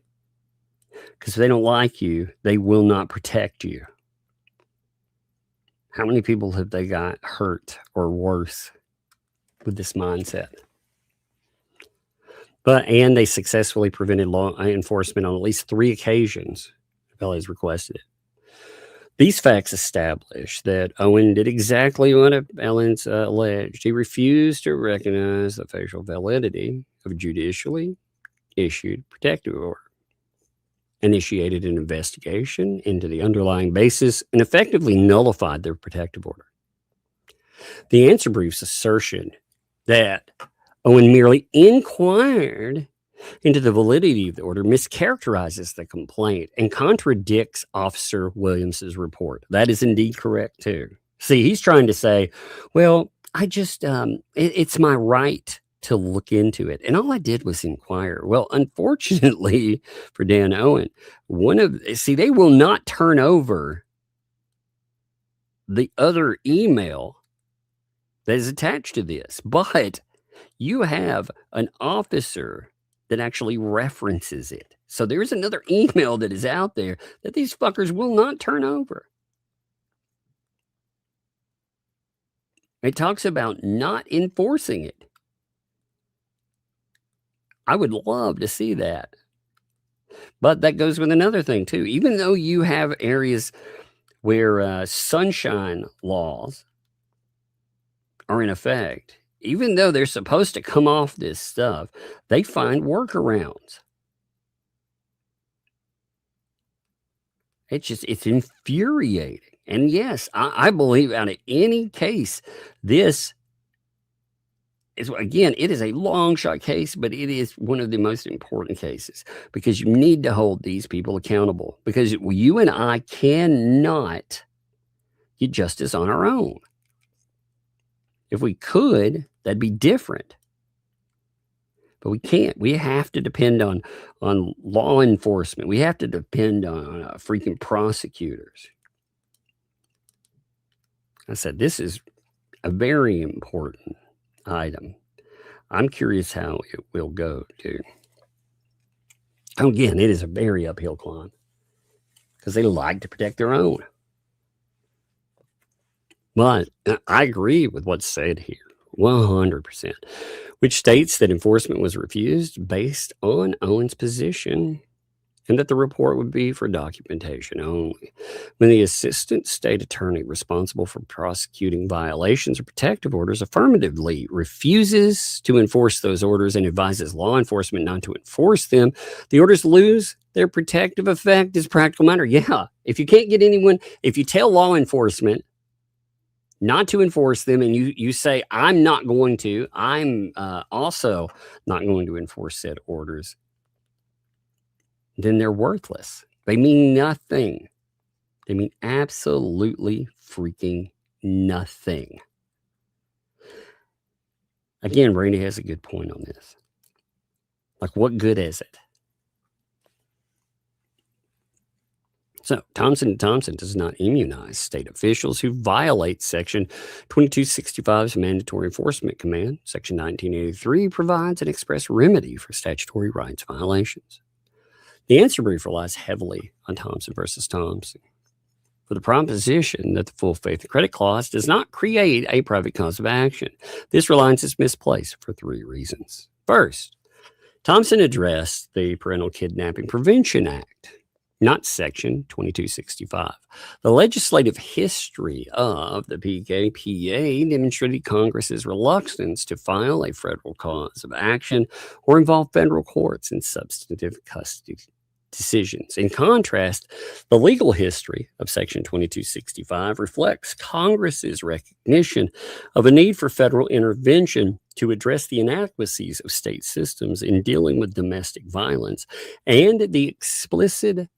Because if they don't like you, they will not protect you. How many people have they got hurt or worse with this mindset? And they successfully prevented law enforcement on at least 3 occasions. Appellees requested it. These facts establish that Owen did exactly what appellants alleged. He refused to recognize the facial validity of a judicially issued protective order, initiated an investigation into the underlying basis, and effectively nullified their protective order. The answer brief's assertion that Owen merely inquired into the validity of the order mischaracterizes the complaint and contradicts Officer Williams's report. That is indeed correct too. See, he's trying to say, well, I just, it's my right to look into it. And all I did was inquire. Well, unfortunately for Dan Owen, they will not turn over the other email that is attached to this, but you have an officer that actually references it. So there's another email that is out there that these fuckers will not turn over. It talks about not enforcing it. I would love to see that. But that goes with another thing too. Even though you have areas where sunshine laws are in effect, even though they're supposed to come off this stuff, they find workarounds. It's infuriating. And yes, I believe out of any case, this again, it is a long shot case, but it is one of the most important cases because you need to hold these people accountable because you and I cannot get justice on our own. If we could, that'd be different. But we can't. We have to depend on law enforcement. We have to depend on freaking prosecutors. I said, this is a very important item. I'm curious how it will go, too. Again, it is a very uphill climb because they like to protect their own. But I agree with what's said here, 100%, which states that enforcement was refused based on Owen's position and that the report would be for documentation only. When the assistant state attorney responsible for prosecuting violations or protective orders affirmatively refuses to enforce those orders and advises law enforcement not to enforce them, the orders lose their protective effect as a practical matter. Yeah, if you can't get anyone, if you tell law enforcement not to enforce them and you say, I'm not going to, I'm also not going to enforce said orders, then they're worthless. They mean nothing. They mean absolutely freaking nothing. Again, Brandy has a good point on this. Like, what good is it? So, Thompson & Thompson does not immunize state officials who violate Section 2265's mandatory enforcement command. Section 1983 provides an express remedy for statutory rights violations. The answer brief relies heavily on Thompson versus Thompson for the proposition that the full faith and credit clause does not create a private cause of action. This reliance is misplaced for three reasons. First, Thompson addressed the Parental Kidnapping Prevention Act, not Section 2265. The legislative history of the PKPA demonstrated Congress's reluctance to file a federal cause of action or involve federal courts in substantive custody decisions. In contrast, the legal history of Section 2265 reflects Congress's recognition of a need for federal intervention to address the inadequacies of state systems in dealing with domestic violence and the explicit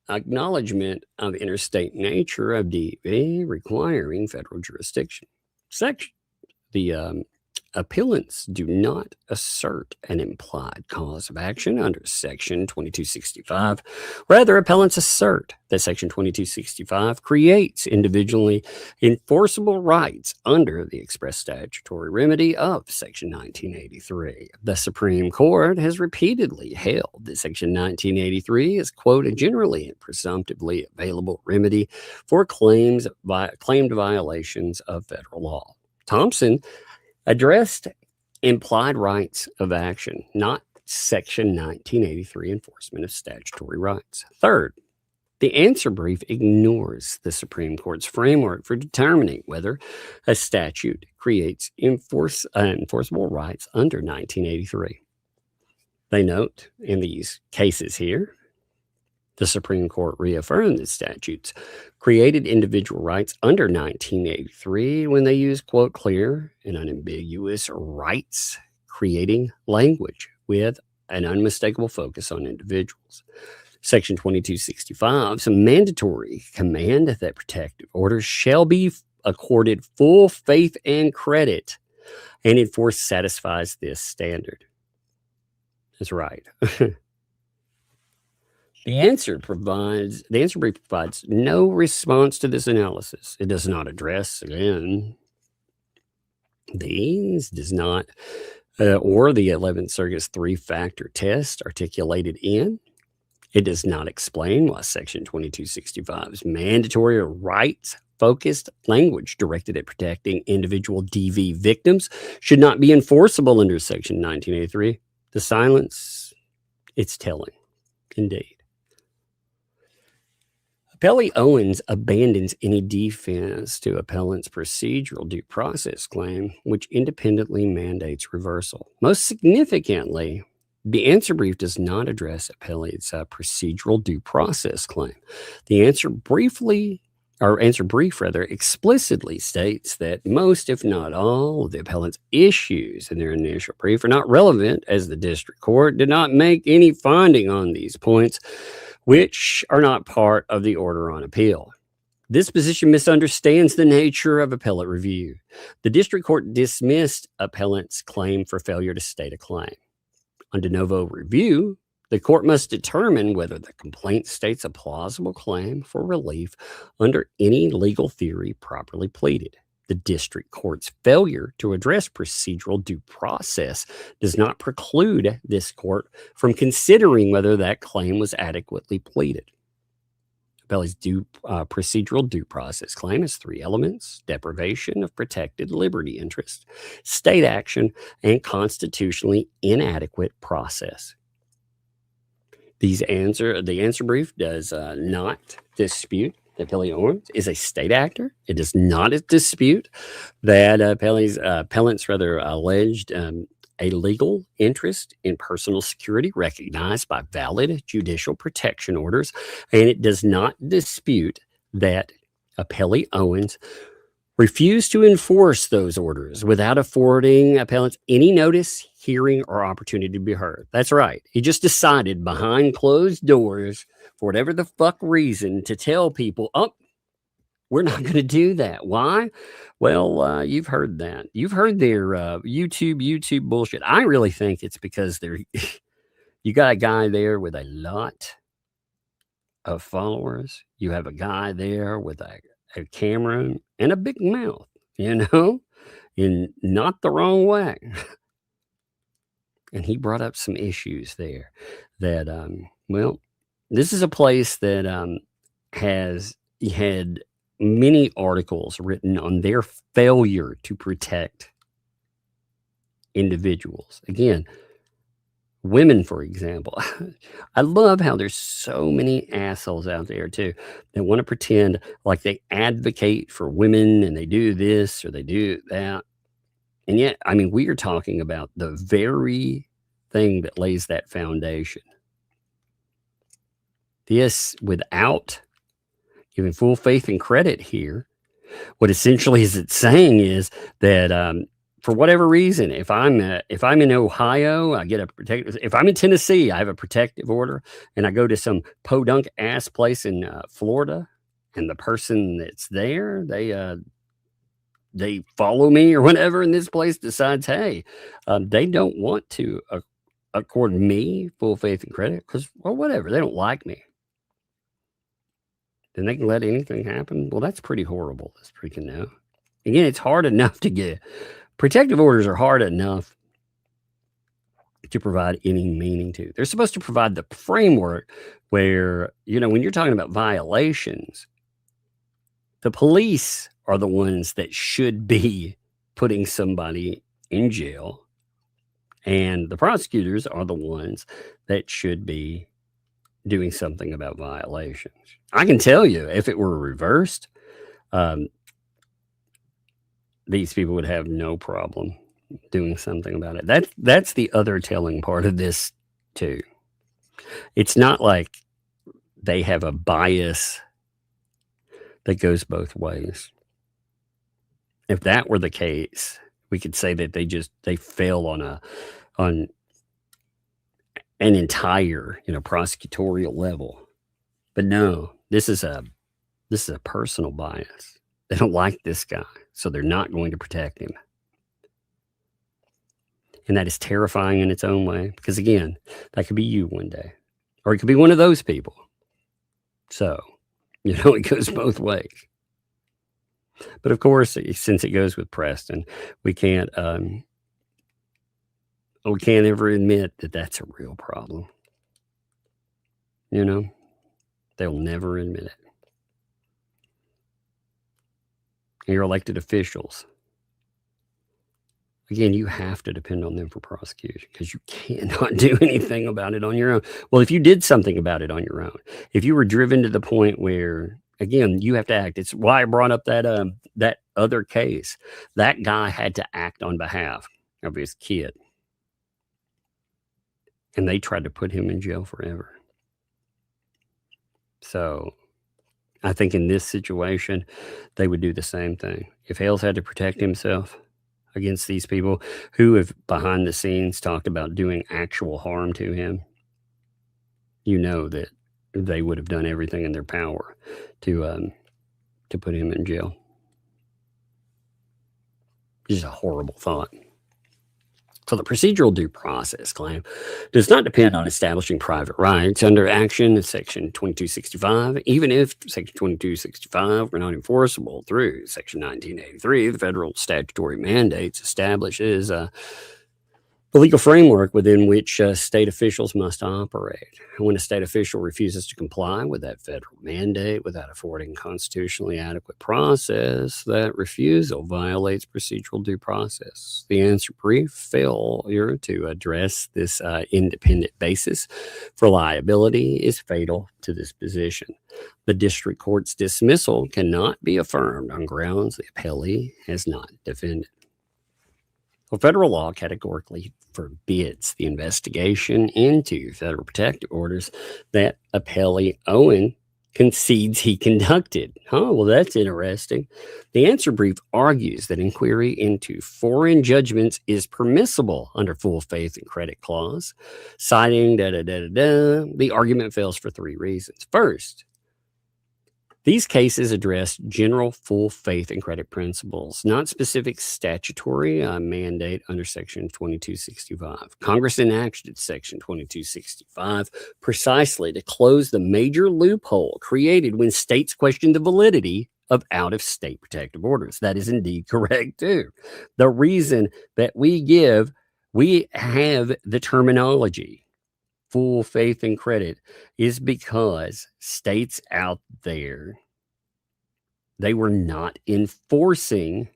acknowledgement of interstate nature of DV requiring federal jurisdiction. The appellants do not assert an implied cause of action under Section 2265. Rather, appellants assert that Section 2265 creates individually enforceable rights under the express statutory remedy of Section 1983. The Supreme Court has repeatedly held that Section 1983 is, quote, a generally and presumptively available remedy for claimed violations of federal law. Thompson addressed implied rights of action, not Section 1983 enforcement of statutory rights. Third, the answer brief ignores the Supreme Court's framework for determining whether a statute creates enforceable rights under 1983. They note in these cases here, the Supreme Court reaffirmed that statutes created individual rights under 1983 when they used, quote, clear and unambiguous rights, creating language with an unmistakable focus on individuals. Section 2265's mandatory command that protective orders shall be accorded full faith and credit and enforced satisfies this standard. That's right. The answer brief provides no response to this analysis. It does not address, again, or the 11th Circuit's three-factor test articulated in. It does not explain why Section 2265's mandatory or rights-focused language directed at protecting individual DV victims should not be enforceable under Section 1983. The silence, it's telling, indeed. Appellee Owens abandons any defense to appellant's procedural due process claim, which independently mandates reversal. Most significantly, the answer brief does not address appellee's procedural due process claim. The answer briefly or answer brief rather, explicitly states that most, if not all, of the appellant's issues in their initial brief are not relevant, as the district court did not make any finding on these points, which are not part of the order on appeal. This position misunderstands the nature of appellate review. The district court dismissed appellant's claim for failure to state a claim. On de novo review, the court must determine whether the complaint states a plausible claim for relief under any legal theory properly pleaded. The district court's failure to address procedural due process does not preclude this court from considering whether that claim was adequately pleaded. Appellee's procedural due process claim has three elements: deprivation of protected liberty interest, state action, and constitutionally inadequate process. The answer brief does not dispute that appellee Owens is a state actor. It does not dispute that appellant's alleged a legal interest in personal security recognized by valid judicial protection orders, and it does not dispute that appellee Owens refused to enforce those orders without affording appellants any notice, hearing, or opportunity to be heard. That's right. He just decided behind closed doors, for whatever the fuck reason, to tell people, oh, we're not going to do that. Why? Well, you've heard that. You've heard their YouTube bullshit. I really think it's because you got a guy there with a lot of followers. You have a guy there with a camera and a big mouth, in not the wrong way. And he brought up some issues there that, this is a place that had many articles written on their failure to protect individuals. Again, women, for example. I love how there's so many assholes out there too that want to pretend like they advocate for women and they do this or they do that. And yet, we are talking about the very thing that lays that foundation. This, without giving full faith and credit here, what essentially is it's saying is that for whatever reason, if I'm in Ohio, I get a protective. If I'm in Tennessee, I have a protective order, and I go to some podunk ass place in Florida, and the person that's there, they follow me or whatever, and this place decides, hey, they don't want to accord me full faith and credit because, well, whatever, they don't like me. Then they can let anything happen. Well, that's pretty horrible. That's freaking no. Again, it's hard enough to get. Protective orders are hard enough to provide any meaning to. They're supposed to provide the framework where, when you're talking about violations, the police are the ones that should be putting somebody in jail, and the prosecutors are the ones that should be doing something about violations. I can tell you, if it were reversed, these people would have no problem doing something about it. That's the other telling part of this too. It's not like they have a bias that goes both ways. If that were the case, we could say that they fail on an entire, prosecutorial level. But no, this is a personal bias. They don't like this guy, so they're not going to protect him. And that is terrifying in its own way, because again, that could be you one day, or it could be one of those people. So, it goes both ways. But of course, since it goes with Preston, we can't ever admit that that's a real problem. They'll never admit it. And your elected officials, again, you have to depend on them for prosecution because you cannot do anything about it on your own. Well, if you did something about it on your own, if you were driven to the point where, again, you have to act. It's why I brought up that other case. That guy had to act on behalf of his kid. And they tried to put him in jail forever. So, I think in this situation, they would do the same thing. If Hales had to protect himself against these people who have behind the scenes talked about doing actual harm to him, you know that they would have done everything in their power to put him in jail. Just a horrible thought. So the procedural due process claim does not depend on establishing private rights under action in Section 2265, even if Section 2265 were not enforceable through Section 1983. The federal statutory mandates establishes the legal framework within which state officials must operate. When a state official refuses to comply with that federal mandate without affording constitutionally adequate process, that refusal violates procedural due process. The answer brief failure to address this independent basis for liability is fatal to this position. The district court's dismissal cannot be affirmed on grounds the appellee has not defended. Well, federal law categorically forbids the investigation into federal protective orders that appellee Owen concedes he conducted. Well, that's interesting. The answer brief argues that inquiry into foreign judgments is permissible under full faith and credit clause, citing The argument fails for three reasons. First, these cases address general full faith and credit principles, not specific statutory mandate under Section 2265. Congress enacted Section 2265 precisely to close the major loophole created when states questioned the validity of out-of-state protective orders. That is indeed correct, too. The reason that we have the terminology full faith and credit is because states out there, they were not enforcing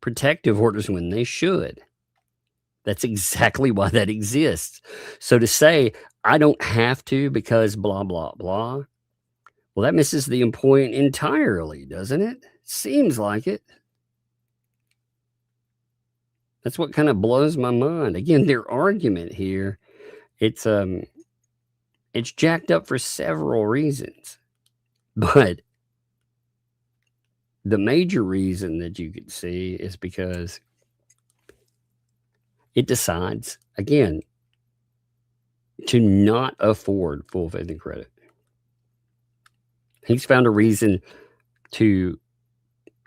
protective orders when they should. That's exactly why that exists. So to say, I don't have to because blah, blah, blah, well, that misses the point entirely, doesn't it? Seems like it. That's what kind of blows my mind. Again, their argument here, it's jacked up for several reasons, but the major reason that you could see is because it decides, again, to not afford full faith and credit. He's found a reason to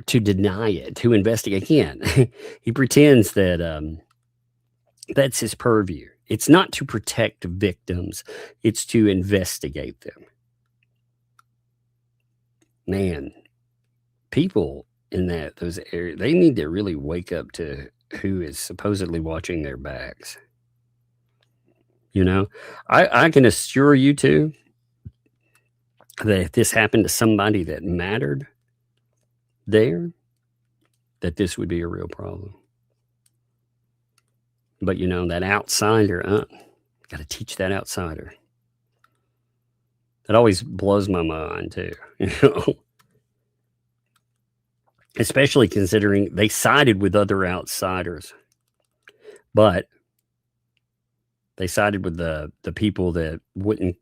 deny it, to investigate. Again, he pretends that that's his purview. It's not to protect victims, it's to investigate them. Man, people in those areas, they need to really wake up to who is supposedly watching their backs. You know, I can assure you too that if this happened to somebody that mattered there, that this would be a real problem. But, you know, that outsider, got to teach that outsider. That always blows my mind, too. You know? Especially considering they sided with other outsiders. But they sided with the people that wouldn't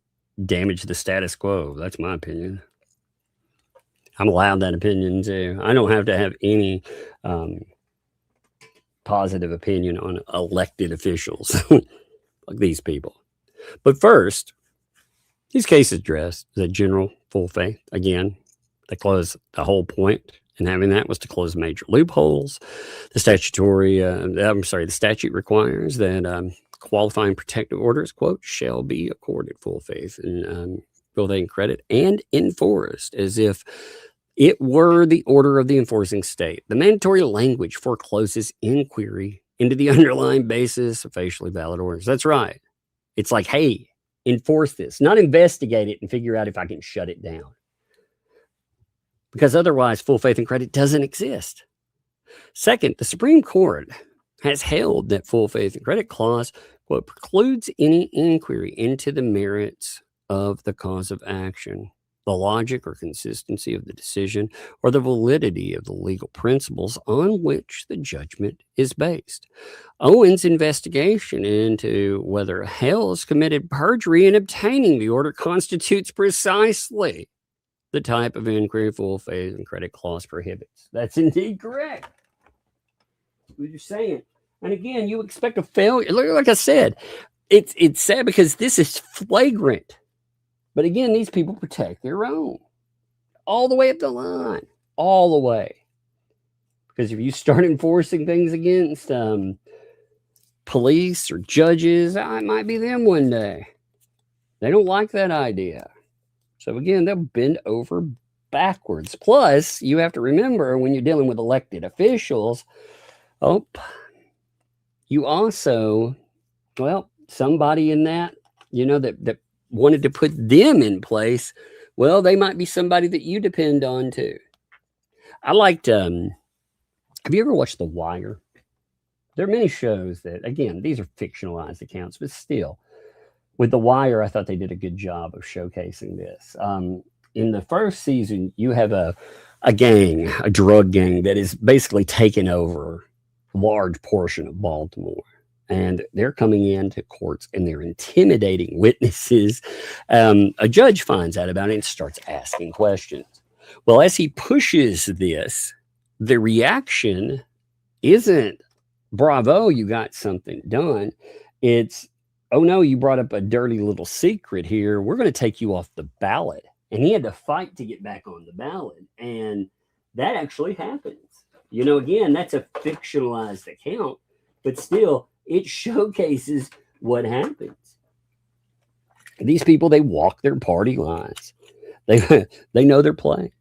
damage the status quo. That's my opinion. I'm allowed that opinion, too. I don't have to have any positive opinion on elected officials like these people. But first, these cases address the general full faith. Again, they close the whole point in having that was to close major loopholes. The statute requires that qualifying protective orders, quote, shall be accorded full faith and full faith and credit and enforced as if it were the order of the enforcing state. The mandatory language forecloses inquiry into the underlying basis of facially valid orders. That's right. It's like, hey, enforce this, not investigate it and figure out if I can shut it down. Because otherwise, full faith and credit doesn't exist. Second, the Supreme Court has held that full faith and credit clause, quote, precludes any inquiry into the merits of the cause of action, the logic or consistency of the decision, or the validity of the legal principles on which the judgment is based. Owen's investigation into whether Hale has committed perjury in obtaining the order constitutes precisely the type of inquiry full faith and credit clause prohibits. That's indeed correct. What you're saying. And again, you expect a failure. Like I said, it's sad because this is flagrant. But again, these people protect their own all the way up the line, all the way. Because if you start enforcing things against police or judges, it might be them one day. They don't like that idea. So again, they'll bend over backwards. Plus, you have to remember when you're dealing with elected officials, you also, well, somebody in that, that wanted to put them in place, well, they might be somebody that you depend on too. I liked, have you ever watched The Wire? There are many shows that, again, these are fictionalized accounts, but still, with The Wire, I thought they did a good job of showcasing this. In the first season, you have a gang, a drug gang that is basically taking over a large portion of Baltimore. And they're coming into courts and they're intimidating witnesses. A judge finds out about it and starts asking questions. Well, as he pushes this, the reaction isn't, bravo, you got something done. It's, oh no, you brought up a dirty little secret here. We're going to take you off the ballot. And he had to fight to get back on the ballot. And that actually happens. Again, that's a fictionalized account, but still, it showcases what happens. These people, they walk their party lines. They know their place.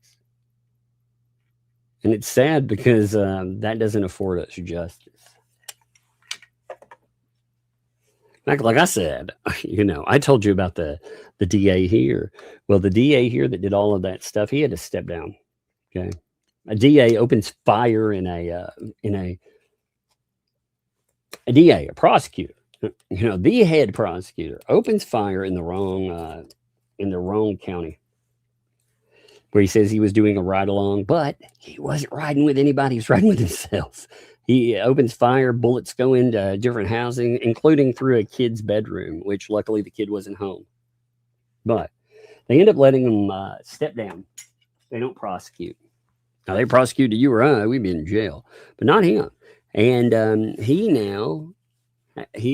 And it's sad because that doesn't afford us justice. Like I said, I told you about the DA here. Well, the DA here that did all of that stuff, he had to step down. Okay. A DA opens fire in a DA, a prosecutor, the head prosecutor opens fire in the wrong county where he says he was doing a ride along, but he wasn't riding with anybody. He was riding with himself. He opens fire, bullets go into different housing, including through a kid's bedroom, which luckily the kid wasn't home. But they end up letting him step down. They don't prosecute. Now, they prosecuted you or I, we'd be in jail, but not him. And he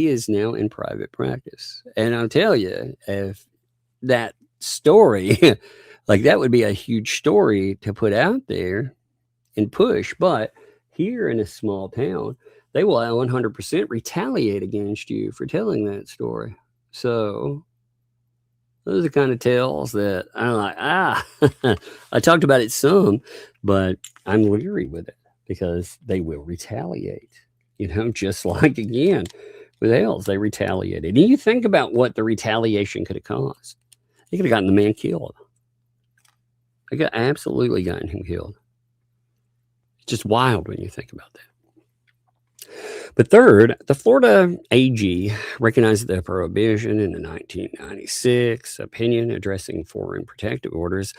is now in private practice. And I'll tell you, if that story, like that would be a huge story to put out there and push. But here in a small town, they will 100% retaliate against you for telling that story. So those are kind of tales that I'm like, I talked about it some, but I'm leery with it because they will retaliate, just like again with Hales, they retaliated. And you think about what the retaliation could have caused. They could have gotten the man killed. They could have absolutely gotten him killed. It's just wild when you think about that. But third, the Florida AG recognized the prohibition in the 1996 opinion addressing foreign protective orders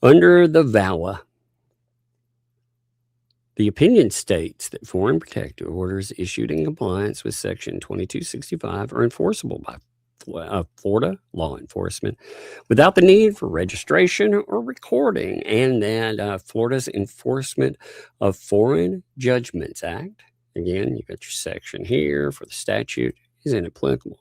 under the VAWA. The opinion states that foreign protective orders issued in compliance with Section 2265 are enforceable by Florida law enforcement without the need for registration or recording, and that Florida's Enforcement of Foreign Judgments Act, again, you got your section here for the statute, is inapplicable.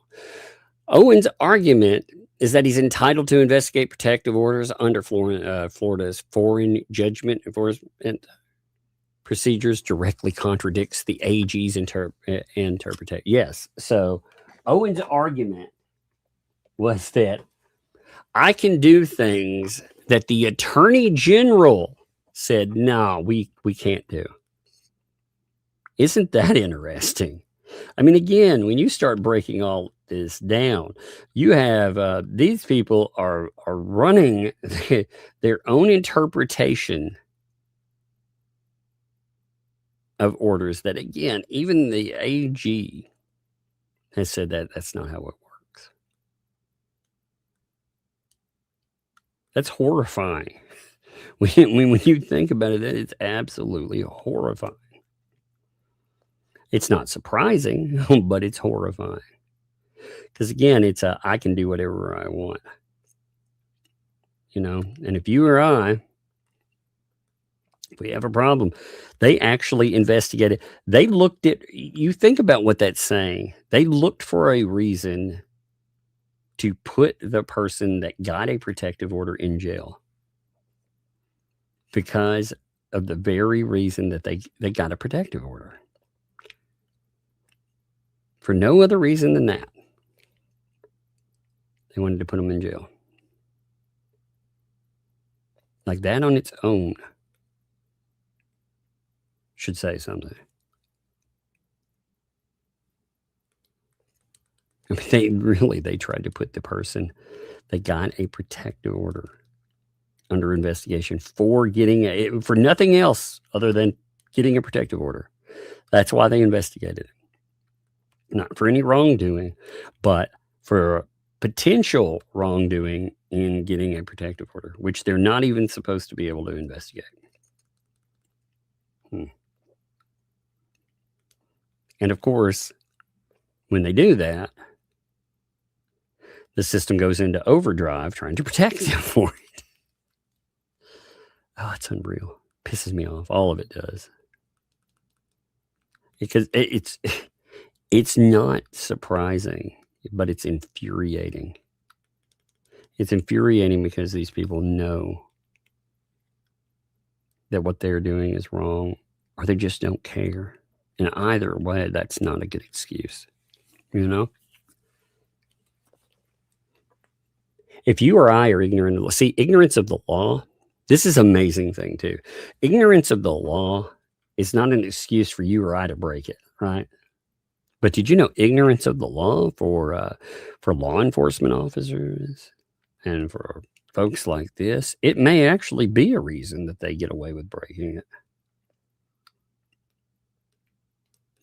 Owen's argument is that he's entitled to investigate protective orders under Florida's foreign judgment enforcement procedures directly contradicts the AG's interpretation. Yes, so Owen's argument was that I can do things that the Attorney General said, no, we can't do. Isn't that interesting? I mean, again, when you start breaking all this down, you have these people are running their own interpretation of orders that, again, even the AG has said that that's not how it works. That's horrifying. When you think about it, it's absolutely horrifying. It's not surprising, but it's horrifying. Because again, it's I can do whatever I want. you know, and if you or I, if we have a problem, they actually investigated. They looked at, you think about what that's saying. They looked for a reason to put the person that got a protective order in jail because of the very reason that they got a protective order. For no other reason than that. They wanted to put them in jail. Like that on its own should say something. I mean, they tried to put the person that got a protective order under investigation for for nothing else other than getting a protective order. That's why they investigated it. Not for any wrongdoing, but for potential wrongdoing in getting a protective order, which they're not even supposed to be able to investigate. And of course, when they do that, the system goes into overdrive trying to protect them for it. Oh, it's unreal. Pisses me off. All of it does. Because it's not surprising, but it's infuriating. It's infuriating because these people know that what they're doing is wrong, or they just don't care. And either way, that's not a good excuse, you know? If you or I are ignorant of, ignorance of the law, this is an amazing thing too. Ignorance of the law is not an excuse for you or I to break it, right? But did you know ignorance of the law for law enforcement officers and for folks like this, it may actually be a reason that they get away with breaking it.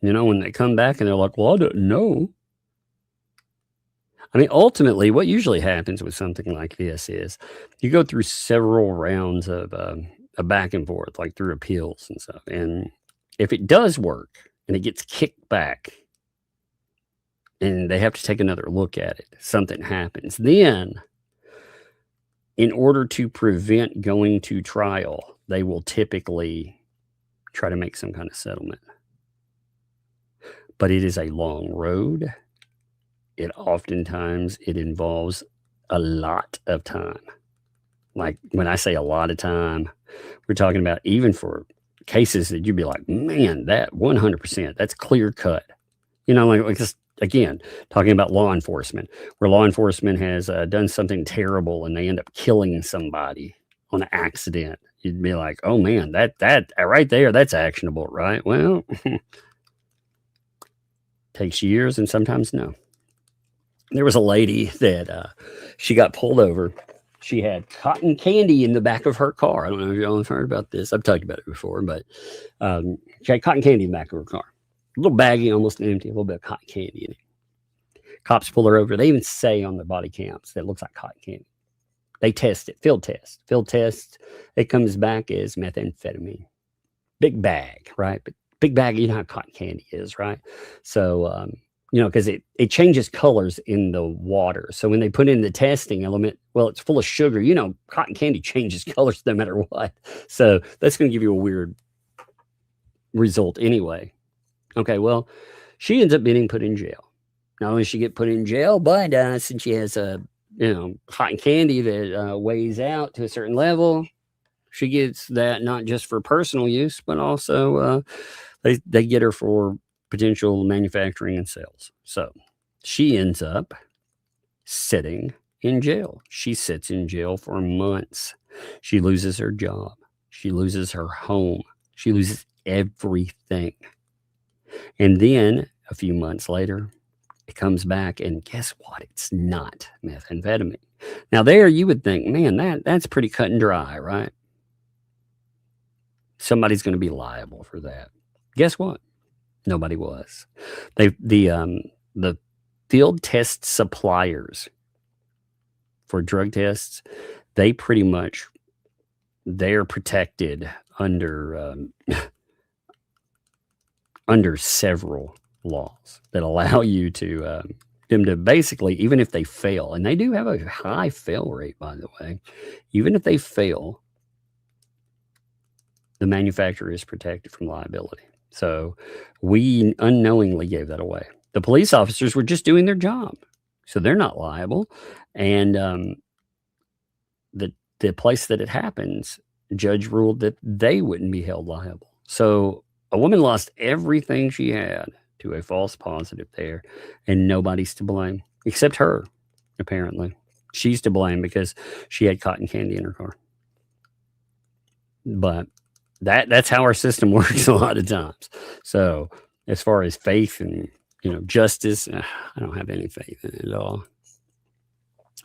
You know, when they come back and they're like, well, I don't know. I mean, ultimately, what usually happens with something like this is you go through several rounds of a back and forth, like through appeals and stuff. And if it does work and it gets kicked back and they have to take another look at it, something happens. Then, in order to prevent going to trial, they will typically try to make some kind of settlement. But it is a long road. Oftentimes it involves a lot of time. Like when I say a lot of time, we're talking about even for cases that you'd be like, man, that 100%, that's clear cut. You know, like just, again, talking about law enforcement, where law enforcement has done something terrible and they end up killing somebody on an accident. You'd be like, oh man, that right there, that's actionable, right? Well, takes years and sometimes no. There was a lady that she got pulled over. She had cotton candy in the back of her car. I don't know if y'all have heard about this. I've talked about it before, but she had cotton candy in the back of her car. A little baggy, almost empty, a little bit of cotton candy in it. Cops pull her over. They even say on their body cams that it looks like cotton candy. They test it, field test. It comes back as methamphetamine. Big bag, right? But big bag, you know how cotton candy is, right? So, you know, because it changes colors in the water. So when they put in the testing element, well, it's full of sugar. You know, cotton candy changes colors no matter what. So that's going to give you a weird result anyway. Okay, well, she ends up getting put in jail. Not only does she get put in jail, but since she has cotton candy that weighs out to a certain level, she gets that not just for personal use, but also they get her for potential manufacturing and sales. So she ends up sitting in jail. She sits in jail for months. She loses her job. She loses her home. She loses everything. And then a few months later, it comes back and guess what? It's not methamphetamine. Now there you would think, man, that's pretty cut and dry, right? Somebody's going to be liable for that. Guess what? Nobody was. The field test suppliers for drug tests, they pretty much, they're protected under under several laws that allow you to them to basically, even if they fail, and they do have a high fail rate, by the way, even if they fail, the manufacturer is protected from liability. So we unknowingly gave that away. The police officers were just doing their job, so they're not liable. And the place that it happens, judge ruled that they wouldn't be held liable. So a woman lost everything she had to a false positive there, and nobody's to blame except her. Apparently, she's to blame because she had cotton candy in her car. But that's how our system works a lot of times. So as far as faith and justice, I don't have any faith in it at all.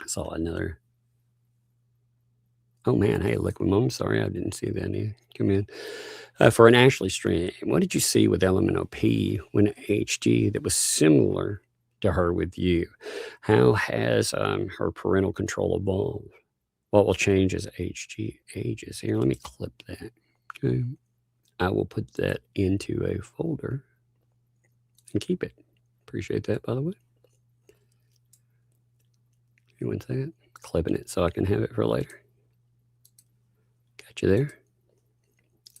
I saw another. Oh man, hey, Liquid Mom, sorry I didn't see that. Come in. For an Ashley stream, what did you see with LMNOP when HG that was similar to her with you? How has her parental control evolved? What will change as HG ages? Here, let me clip that. Okay. I will put that into a folder and keep it. Appreciate that, by the way. Give me 1 second. Clipping it so I can have it for later. Got you there.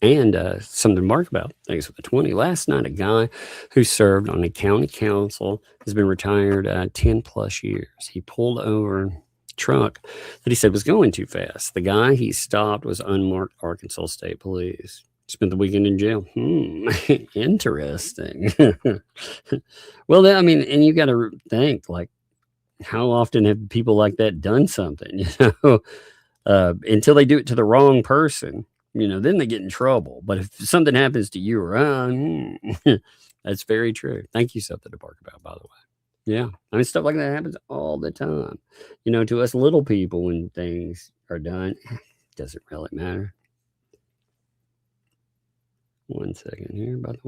And something to mark about. Thanks for the 20. Last night, a guy who served on the county council has been retired 10 plus years. He pulled over a truck that he said was going too fast. The guy he stopped was unmarked Arkansas State Police. Spent the weekend in jail. Interesting. Well, I mean, and you got to think, like, how often have people like that done something, until they do it to the wrong person, then they get in trouble. But if something happens to you or I, that's very true. Thank you, something to bark about, by the way. Yeah. I mean, stuff like that happens all the time. To us little people, when things are done, it doesn't really matter. 1 second here, by the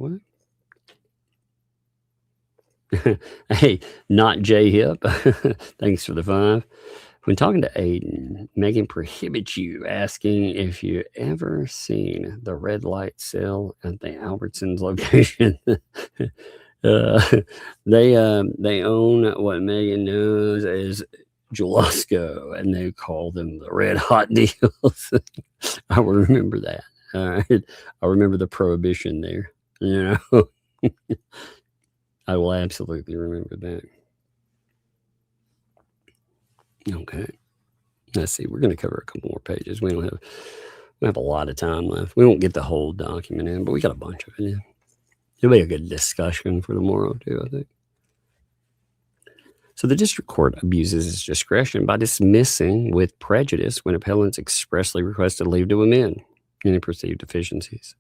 way. Hey, not J Hip. Thanks for the 5. When talking to Aiden, Megan prohibits you asking if you ever seen the red light cell at the Albertsons location. They own what Megan knows as Jalisco, and they call them the red hot deals. I will remember that. All right. I remember the prohibition there. I will absolutely remember that. Okay. Let's see. We're going to cover a couple more pages. We have a lot of time left. We won't get the whole document in, but we got a bunch of it in. It'll be a good discussion for tomorrow, too, I think. So the district court abuses its discretion by dismissing with prejudice when appellants expressly requested leave to amend any perceived deficiencies.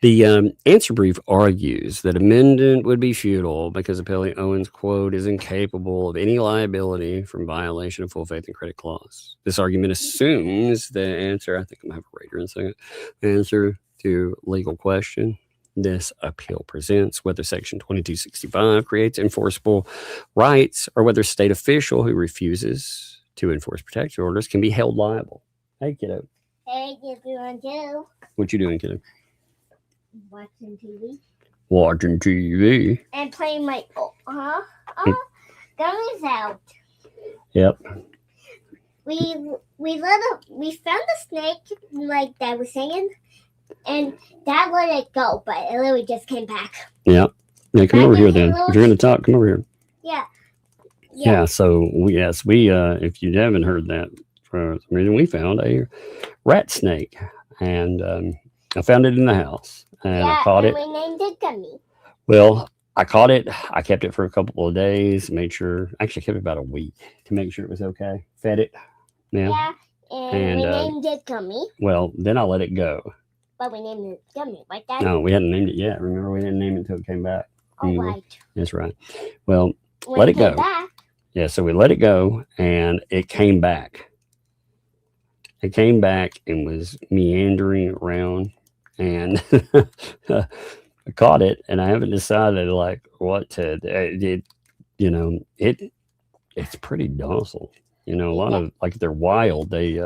The answer brief argues that amendment would be futile because appellee Owens, quote, is incapable of any liability from violation of full faith and credit clause. This argument assumes the answer, I think I'm going to have a rater in a second, answer to legal question this appeal presents, whether Section 2265 creates enforceable rights or whether a state official who refuses to enforce protective orders can be held liable. Hey, kiddo. Hey, everyone, too. What you doing, kiddo? Watching TV. Watching TV. And playing my gummies out. Yep. We found a snake like that was singing, and Dad let it go, but it literally just came back. Yeah. Yeah, come over here then. If you're going to talk, come over here. Yeah. Yeah, so we if you haven't heard that, for some reason we found a rat snake, and I found it in the house, and I caught it. We named it Gummy. Well, I caught it. I kept it for a couple of days, made sure. Actually, kept it about a week to make sure it was okay. Fed it. Yeah, and we named it Gummy. Well, then I let it go. But we named it Gummy, right, Dad? No, we hadn't named it yet. Remember, we didn't name it until it came back. Oh, right. That's right. Well, When let it go. Back. Yeah, so we let it go, and it came back. It came back and was meandering around, and I caught it, and I haven't decided like what to. It's pretty docile. A lot of like if they're wild, they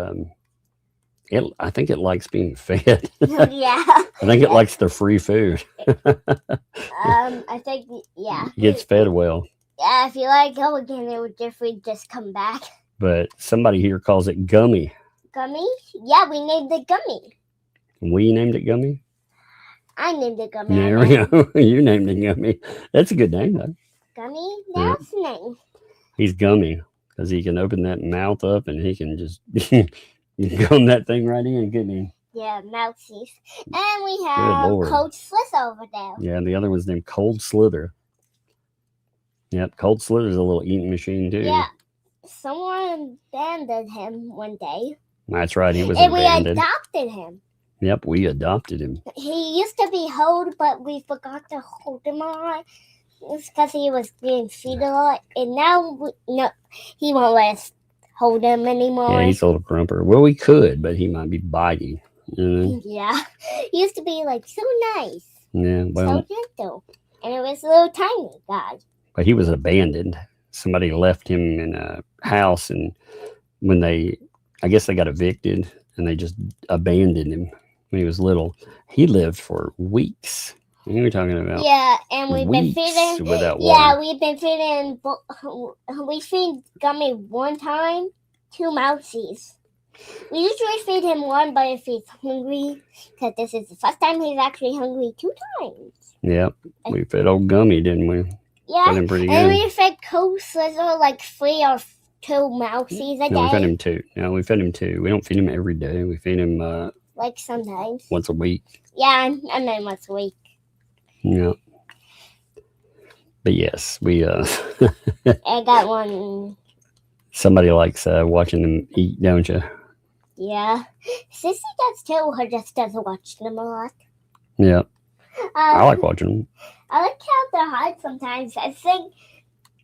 I think it likes being fed. Yeah. I think it likes the free food. I think Gets fed well. Yeah, if you let it go again, it would just come back. But somebody here calls it Gummy. Gummy? Yeah, we named it Gummy. We named it Gummy? I named it Gummy. There we go. You named it Gummy. That's a good name, though. Gummy? That's the name. He's Gummy because he can open that mouth up and he can just gum that thing right in, couldn't he? Yeah, Moutsies. And we have Cold Slither over there. Yeah, and the other one's named Cold Slither. Yep, Cold Slither's a little eating machine, too. Yeah. Someone abandoned him one day. That's right, he was and abandoned. We adopted him. Yep, we adopted him. He used to be held, but we forgot to hold him a lot. It's because he was being fed a lot. And now, he won't let us hold him anymore. Yeah, he's a little grumper. Well, we could, but he might be biting. Yeah. He used to be, so nice. Yeah, well. So gentle. And it was a little tiny guy. But he was abandoned. Somebody left him in a house, and when I guess they got evicted, and they just abandoned him when he was little. He lived for weeks. You were talking about and we've been feeding without water. Yeah, we've been feeding. We feed Gummy one time, 2 Mousies. We usually feed him one, but if he's hungry, because this is the first time he's actually hungry 2 times. Yep, we fed old Gummy, didn't we? Yeah, fed him pretty good. And we fed Cold Slither 3 or 2 Mousies a day. No, we fed him 2. No, we fed him 2. We don't feed him every day. We feed him sometimes. Once a week. Yeah, and then once a week. Yeah. But yes, we I got one. Somebody likes watching them eat, don't you? Yeah. Sissy does too. Her just doesn't watch them a lot. Yeah. I like watching them. I like how they're hard sometimes. I think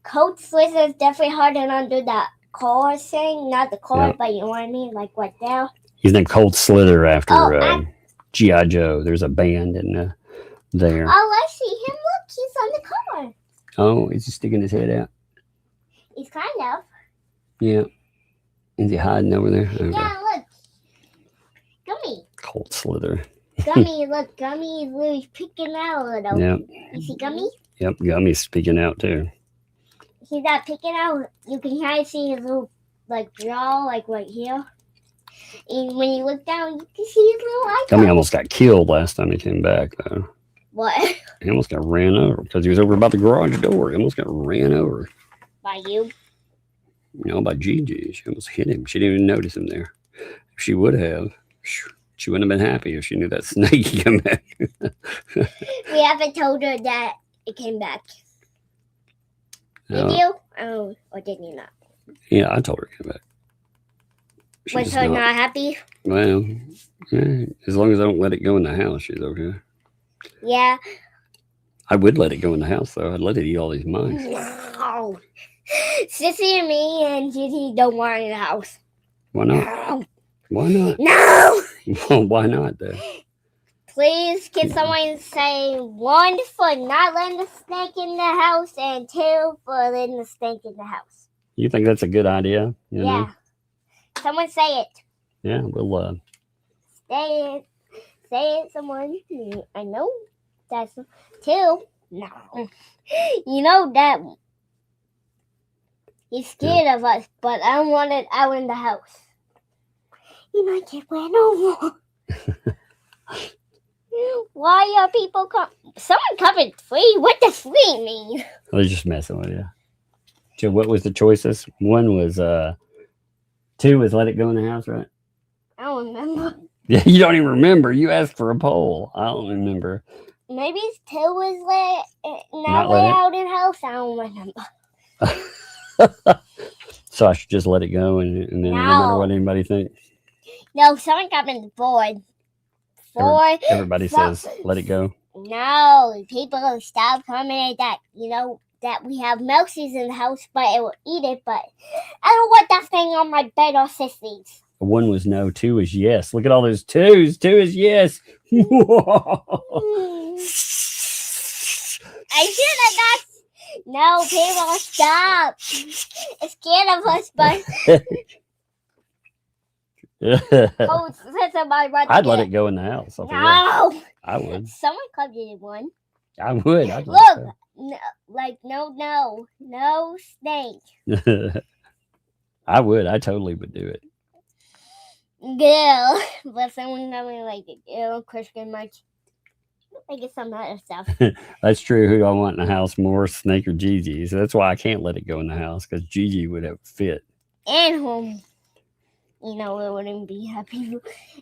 Cold Slither is definitely harder under that car thing. Not the car, but you know what I mean? Like what there? He's named Cold Slither after G.I. Joe. There's a band in there. Oh, I see him. Look, he's on the car. Oh, he's just sticking his head out. He's kind of. Yeah. Is he hiding over there? Okay. Yeah, look. Gummy. Cold Slither. Gummy, look. Gummy is really peeking out a little. Yep. You see Gummy? Yep, Gummy's speaking out too. He's not peeking out. You can kind of see his little jaw, right here. And when you look down, you can see his little eye. Gummy almost got killed last time he came back, though. What? He almost got ran over because he was over by the garage door. He almost got ran over. By you? By Gigi. She almost hit him. She didn't even notice him there. If she would have, she wouldn't have been happy if she knew that snake came back. We haven't told her that it came back. Did you? Oh, or did you not? Yeah, I told her it came back. Was her not happy? Well, as long as I don't let it go in the house, she's okay. Yeah. I would let it go in the house, though. I'd let it eat all these mice. No. Sissy and me and Gigi don't want it in the house. Why not? No. Why not? No! Well, why not, though? Please, can someone say 1 for not letting the snake in the house and 2 for letting the snake in the house? You think that's a good idea? You know? Someone say it. Yeah, we'll Say it. Say it, someone. I know that's 2. No. You know that he's scared of us, but I don't want it out in the house. He might get ran over. Why are people someone covered 3? What does 3 mean? I was just messing with you. So what was the choices? 1 was 2 was let it go in the house, right? I don't remember. Yeah, you don't even remember. You asked for a poll. I don't remember. Maybe 2 was not let out in the house. I don't remember. So I should just let it go and then no matter what anybody thinks. No, someone got me the board. 4. Everybody says let it go. No, people stop commenting that that we have mousies in the house, but it will eat it. But I don't want that thing on my bed or sissies. 1 was no, 2 is yes. Look at all those 2s. 2 is yes. I should have not. No, people, stop. It's scared of us, but. I'd let it go in the house. No. I would. Someone could get 1. I would. Look, Like, no snake. I would. I totally would do it. Girl. But someone coming like, Christian much. I get some other stuff. That's true. Who do I want in the house more, Snake or Gigi? So that's why I can't let it go in the house, because Gigi would have fit. And home. We wouldn't be happy.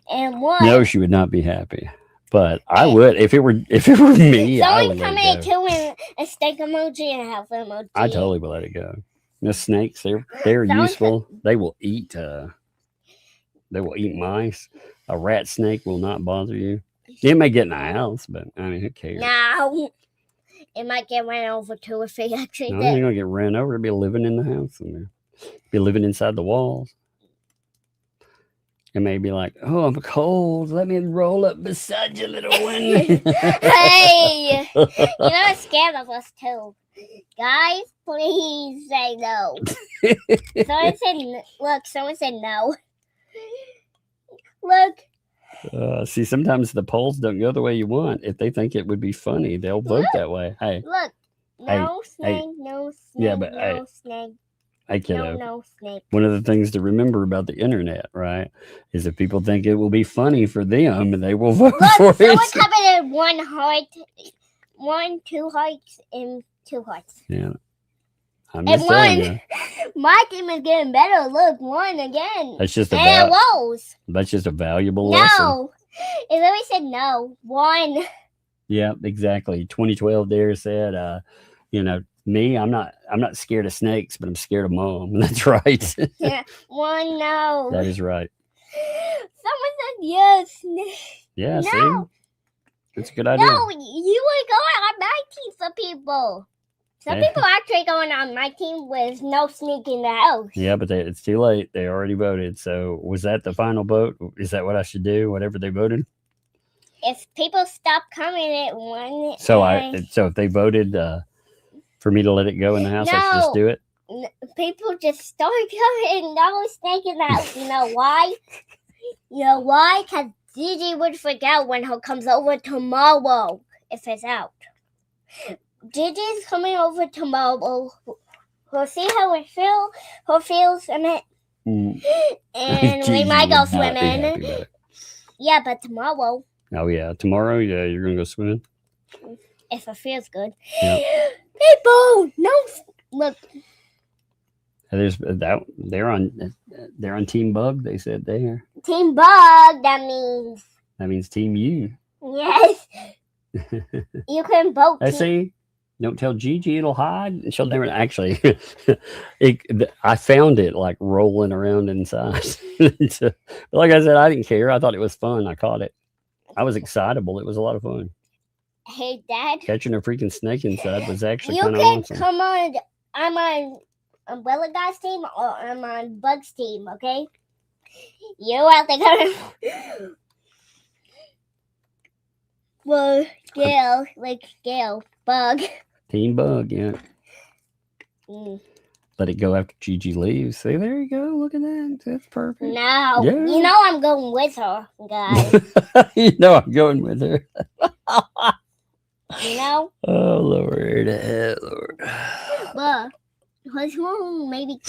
And what? No, she would not be happy. But I would if it were me. I would come let in too and a snake emoji and a health emoji. I totally would let it go. The snakes, they're useful. They will eat. They will eat mice. A rat snake will not bother you. It may get in the house, but I mean, who cares? No, it might get ran over too if it actually No, did. you're gonna get ran over. It'll be living in the house, and be living inside the walls. It may be like, oh, I'm cold. Let me roll up beside you, little one. Hey, you're scared of us too, guys. Please say no. Someone said no. Look. See, sometimes the polls don't go the way you want. If they think it would be funny, they'll vote that way. Hey, look, no snake, no snake, yeah, but no snake. Hey, kiddo. No snake. One of the things to remember about the internet, right, is if people think it will be funny for them, and they will vote for it. Someone's coming in 1 heart, 1, 2 hearts, and 2 hearts. Yeah. I'm just telling you. My team is getting better. Look, 1 again. That's just that's just a valuable lesson. No. It literally said no. 1. Yeah, exactly. 2012 Dare said, me, I'm not scared of snakes, but I'm scared of Mom. That's right. Yeah, 1 no. That is right. Someone said yes. Yeah, no. see? That's a good idea. No, you were going on my team for people. Some people are actually going on my team with no snake in the house. Yeah, but it's too late. They already voted. So was that the final vote? Is that what I should do? Whatever they voted? If people stop coming at 1. So if they voted for me to let it go in the house, I should just do it? People just start coming. No snake in the house. You know why? You know why? Because Gigi would forget when he comes over tomorrow if it's out. Gigi's coming over tomorrow. We'll see how it feels in it. And we might go swimming. Yeah, but tomorrow. Oh, yeah. Tomorrow, yeah, you're going to go swimming? If it feels good. Yep. People, no. Look. They're on Team Bug, they said there. Team Bug, that means Team You. Yes. You can vote. I see. Don't tell Gigi, it'll hide. She'll never actually. I found it like rolling around inside. So, like I said, I didn't care. I thought it was fun. I caught it. I was excitable. It was a lot of fun. Hey, Dad. Catching a freaking snake inside was actually kind of awesome. Come on. I'm on Umbrella Guy's team or I'm on Bug's team, okay? You out there. Well, Gail, Bug. Team Bug, yeah. Let it go after Gigi leaves. See, there you go. Look at that. That's perfect. No. Yeah. You know I'm going with her, guys. You know I'm going with her. You know? Oh, Lord. Oh, Lord. Bug. What's wrong? Maybe.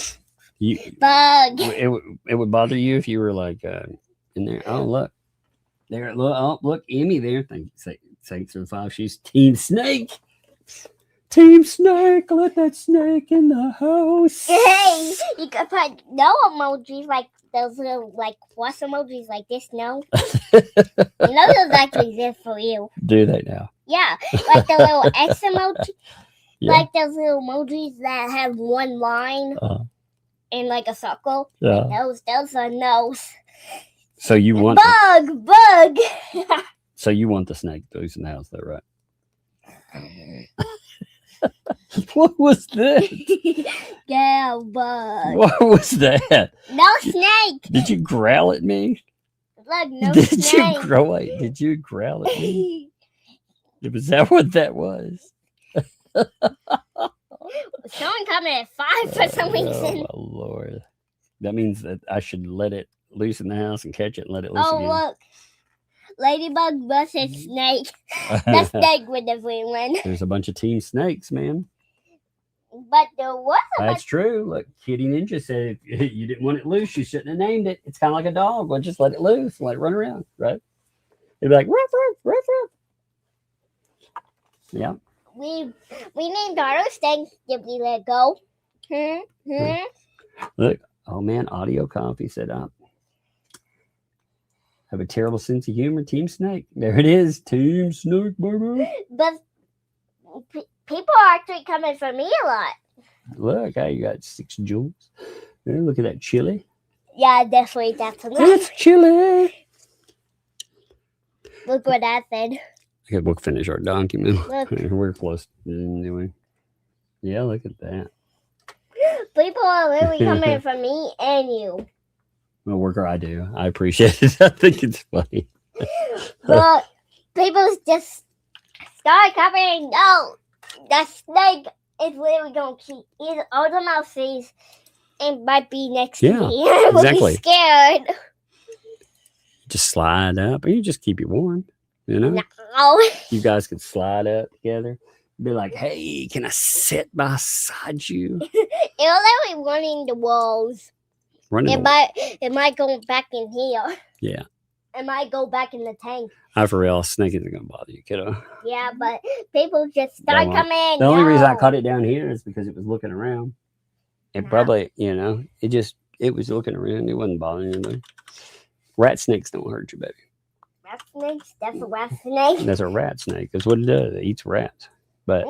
Bug. It would bother you if you were like in there. Oh, look. There. Look. Emmy there. Thanks for the 5. She's Team Snake. Team Snake, let that snake in the house. Hey, you could put no emojis like those little like plus emojis like this. No, those actually exist for you. Do they now? Yeah, like the little X emoji, like those little emojis that have 1 line and like a circle. Yeah, those are no's. So you want Bug. So you want the snake loose in the house, though, right? What was that? Yeah, Bug. What was that? No snake. Did you growl at me? Look, no Did snake. Did you growl at me? Was that what that was? Someone coming at 5 for some reason. Oh, my Lord. That means that I should let it loose in the house and catch it and let it loose again. Look. Ladybug versus snake. The snake would definitely win. There's a bunch of Team Snakes, man. But there was a That's true. Look, Kitty Ninja said if you didn't want it loose, you shouldn't have named it. It's kind of like a dog. Well, just let it loose, let it run around, right? It'd be like, ruff, ruff, ruff, ruff. Yeah. We named our thing. Did we let go? Look, oh man, Audio Coffee said up. Have a terrible sense of humor, Team Snake. There it is, Team Snake, baby. But people are actually coming for me a lot. Look, you got 6 jewels. There, look at that chili. Yeah, definitely. That's enough. It's chili. Look what that said. Okay, we'll finish our document. Look. We're close anyway. Yeah, look at that. People are literally coming for me and you. The worker I do. I appreciate it. I think it's funny. But people just start coming. No, that snake is literally going to keep either all the mouses and might be next to me. Exactly. We'll be scared. Just slide up, or you just keep it warm. You know? No. You guys could slide up together. Be like, hey, can I sit beside you? It was literally running the walls. It might go back in here. Yeah. It might go back in the tank. For real, a snake isn't gonna bother you, kiddo. Yeah, but people just start coming. The only reason I caught it down here is because it was looking around. It probably, it was looking around. It wasn't bothering anybody. Rat snakes don't hurt you, baby. Rat snakes? That's a rat snake? That's a rat snake. That's what it does. It eats rats. But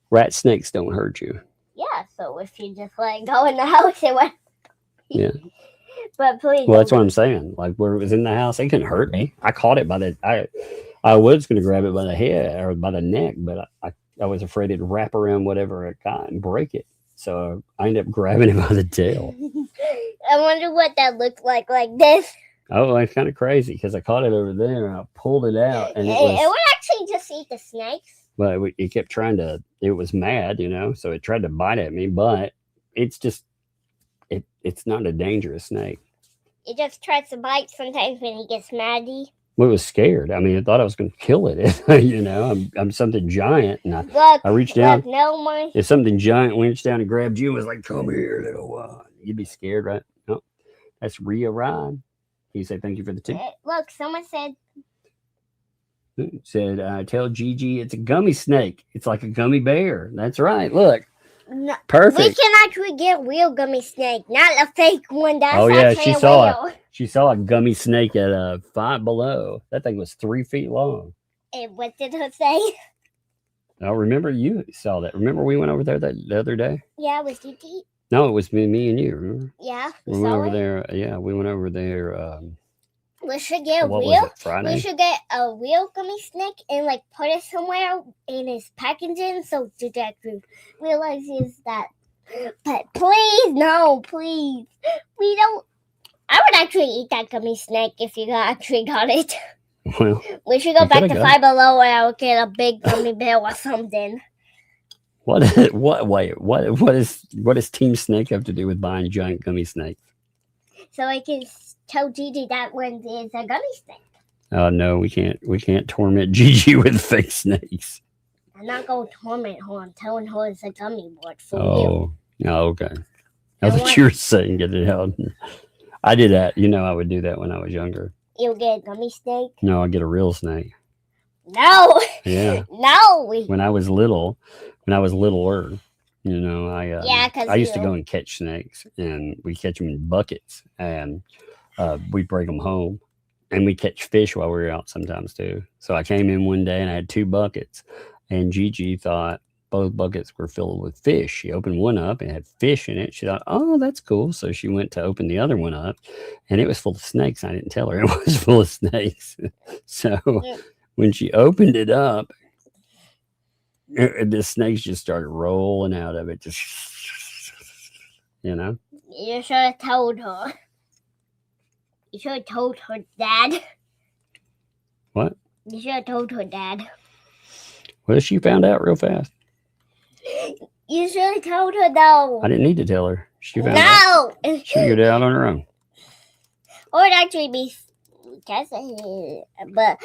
rat snakes don't hurt you. Yeah, so if you just let it go in the house, it won't. Yeah. But please. Well, that's what I'm saying. Like where it was in the house, it couldn't hurt me. I caught it by I was going to grab it by the head or by the neck, but I was afraid it'd wrap around whatever it got and break it. So I ended up grabbing it by the tail. I wonder what that looked like this. Oh, it's kind of crazy because I caught it over there and I pulled it out. And it would actually just eat the snakes. But it kept trying to, it was mad, so it tried to bite at me, but it's just, it's not a dangerous snake. It just tries to bite sometimes when he gets maddy. Well, it was scared. I mean, I thought I was going to kill it. I'm something giant. And I reached down. If something giant reached down and grabbed you and was like, come here, little one. You'd be scared, right? No, that's Rhea Ryan. Can you say thank you for the tip? Look, someone said, tell Gigi it's a gummy snake. It's like a gummy bear. That's right. Look. No, perfect. We can actually get real gummy snake, not a fake one. That's she saw a gummy snake at 5 Below. That thing was 3 feet long. And what did her say? I remember you saw that. Remember we went over there the other day? Yeah, with Gigi. No, it was me and you. Remember? Yeah, we went over there. Yeah, we went over there. We should get Friday? We should get a real gummy snake and put it somewhere in his packaging so detective realizes that. But please, no, please, we don't. I would actually eat that gummy snake if you actually got it. Well, we should go back to 5 Below and I'll get a big gummy bear or something. What does Team Snake have to do with buying giant gummy snakes? So I can tell Gigi that one is a gummy snake. Oh no, we can't torment Gigi with fake snakes. I'm not going to torment her. I'm telling her it's a gummy board for you. Oh, okay. I thought you were saying get it out. I did that. I would do that when I was younger. You'll get a gummy snake? No, I'd get a real snake. No. Yeah. No. When I was littler, I used to go and catch snakes, and we catch them in buckets, and we bring them home, and we catch fish while we were out sometimes too. So I came in one day and I had 2 buckets, and Gigi thought both buckets were filled with fish. She opened one up and had fish in it. She thought, oh, that's cool. So she went to open the other one up, and it was full of snakes. I didn't tell her it was full of snakes. So when she opened it up, the snakes just started rolling out of it. Just, You should have told her. You should have told her, Dad. What? You should have told her, Dad. Well, she found out real fast. You should have told her, though. I didn't need to tell her. She found out. She figured it out on her own. Or it'd actually be, but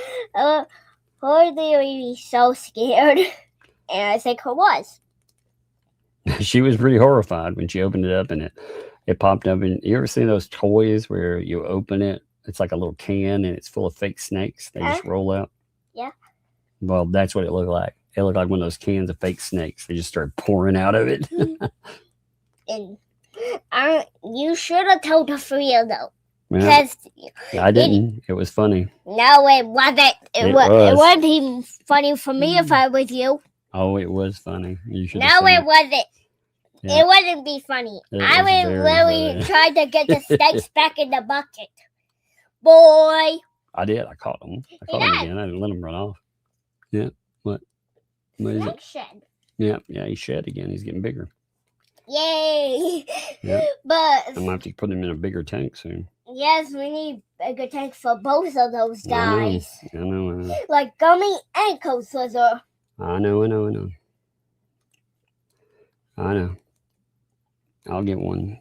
or they would be so scared. And I think her was. She was pretty horrified when she opened it up and it popped up. And you ever seen those toys where you open it? It's like a little can and it's full of fake snakes. They just roll out. Yeah. Well, that's what it looked like. It looked like one of those cans of fake snakes. They just started pouring out of it. And you should have told her for real though. Yeah, I didn't. It was funny. No, it wasn't. It wouldn't be funny for me if I was you. Oh, it was funny. You should. No, it wasn't. Yeah. It wouldn't be funny. I would literally try to get the snakes back in the bucket. Boy. I did. I caught them. I caught them again. I didn't let them run off. Yeah. What is it? Shed. Yeah. He shed again. He's getting bigger. Yay. Yeah. But I'm going to have to put him in a bigger tank soon. Yes, we need a good tank for both of those guys. I know. Like Gummy and Cold Slither. I know. I'll get one.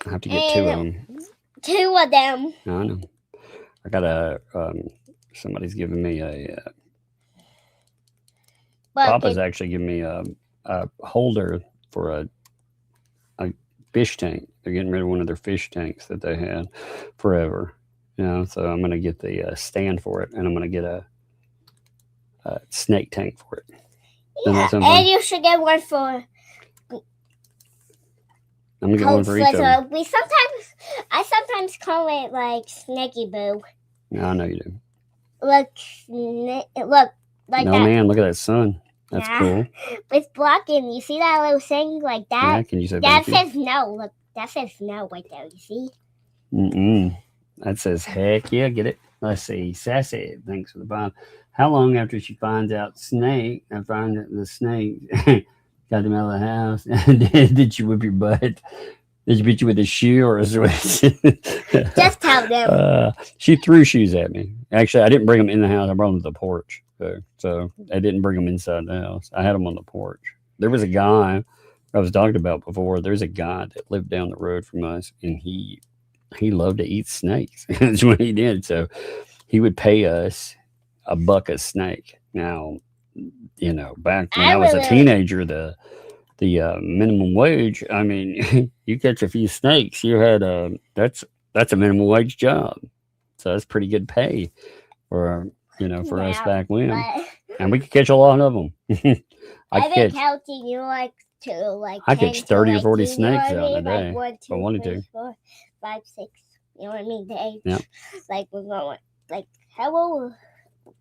I have to get two of them. Two of them. I know. I got somebody's giving me Papa's actually giving me a holder for a fish tank. They're getting rid of one of their fish tanks that they had forever. So I'm going to get the stand for it, and I'm going to get a snake tank for it. Yeah, and you should get one for I'm going to get one for each of them. I sometimes call it like Snaky Boo. Yeah, I know you do. Look, like no, that. Man, look at that sun. That's cool. It's blocking. You see that little thing like that? Yeah, can you say that says no. Look, that says no right there. You see? That says heck yeah, get it. Let's see. Sassy, thanks for the bomb. How long after she finds out snake and find the snake got them out of the house? Did she whip your butt? Did she beat you with a shoe or a switch? Just tell them. She threw shoes at me. Actually, I didn't bring them in the house. I brought them to the porch. So I didn't bring them inside the house. I had them on the porch. There was a guy I was talking about before. There's a guy that lived down the road from us, and he loved to eat snakes. That's what he did. So he would pay us $1 a snake. Now, back when I was a teenager, the minimum wage, I mean, you catch a few snakes, you had that's a minimum wage job. So that's pretty good pay for us back when. And we could catch a lot of them. I've been counting you I catch 30 or 40 snakes out in a day. Like if I wanted to. 4, 5, 6. You know what I mean? Days. Yeah. Like we're going how old?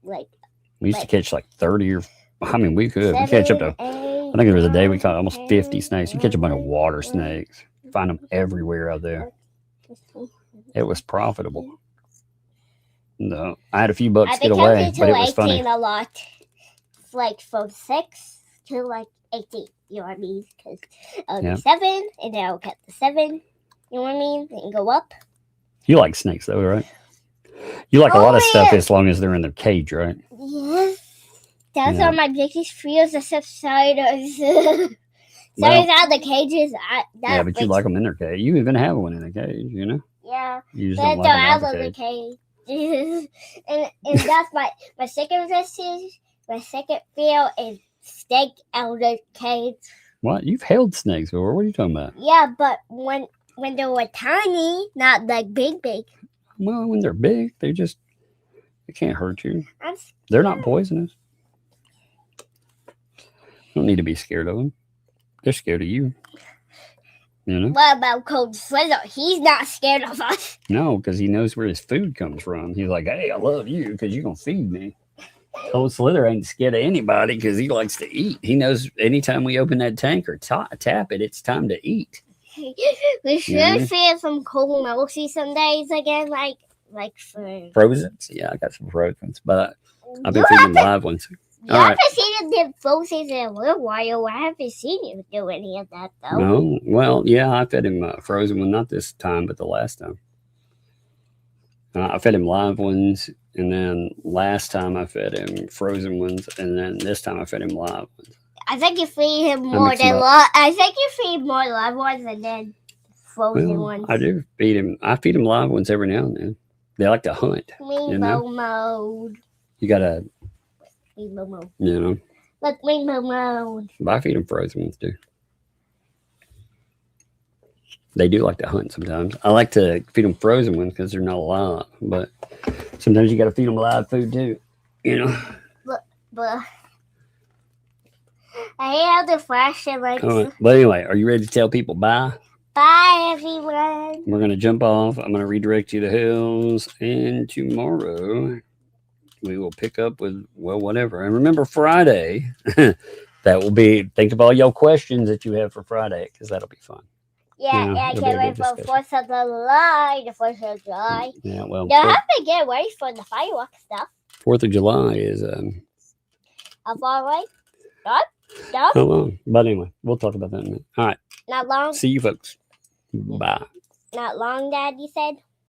We used to catch 30 or we could. We catch up to I think there was a day we caught almost 50 snakes. You catch a bunch of water snakes. Find them everywhere out there. It was profitable. No, I had a few bucks get away, but it was funny. A lot, from 6 to 18. You know what I mean? Because I'll do 7, and then I'll cut the 7. You know what I mean? And go up. You like snakes, though, right? You like a lot of stuff as long as they're in their cage, right? Yes. Those are my biggest fears, except spiders. Spiders out of the cages. But you like them in their cage. You even have one in a cage, Yeah. You just don't like them out of the cage. and that's my second message. My second fear is snake out of the cage. What? You've held snakes before. What are you talking about? Yeah, but when they were tiny, not big. Well, when they're big, they can't hurt you. They're not poisonous. You don't need to be scared of them. They're scared of you. What about Cold Slither? He's not scared of us. No, because he knows where his food comes from. He's like, hey, I love you because you're going to feed me. Cold Slither ain't scared of anybody because he likes to eat. He knows anytime we open that tank or tap it, it's time to eat. We should feed some cold milky some days again, like for Frozens. Yeah, I got some Frozens, but I've been feeding live ones. I haven't seen him do Frozens in a little while. I haven't seen you do any of that though. No, well, yeah, I fed him frozen one, not this time, but the last time. I fed him live ones, and then last time I fed him frozen ones, and then this time I fed him live ones. I think you feed him more than live. I think you feed more live ones and then frozen ones. I do feed him. I feed him live ones every now and then. They like to hunt. Rainbow mode. You gotta. Rainbow mode. Like rainbow mode. But I feed him frozen ones too. They do like to hunt sometimes. I like to feed them frozen ones because they're not alive. But sometimes you got to feed them live food too. You know. But I hate how the flashing lights. All right. But anyway, are you ready to tell people bye? Bye, everyone. We're going to jump off. I'm going to redirect you to Hales. And tomorrow we will pick up with, well, whatever. And remember, Friday, that will be, think of all your questions that you have for Friday, because that'll be fun. Yeah, I can't wait for 4th of July. The 4th of July. Yeah, well. You have to get ready for the fireworks stuff. 4th of July is. How far away? Not long. But anyway, we'll talk about that in a minute. All right. Not long. See you folks. Bye. Not long, Dad, you said?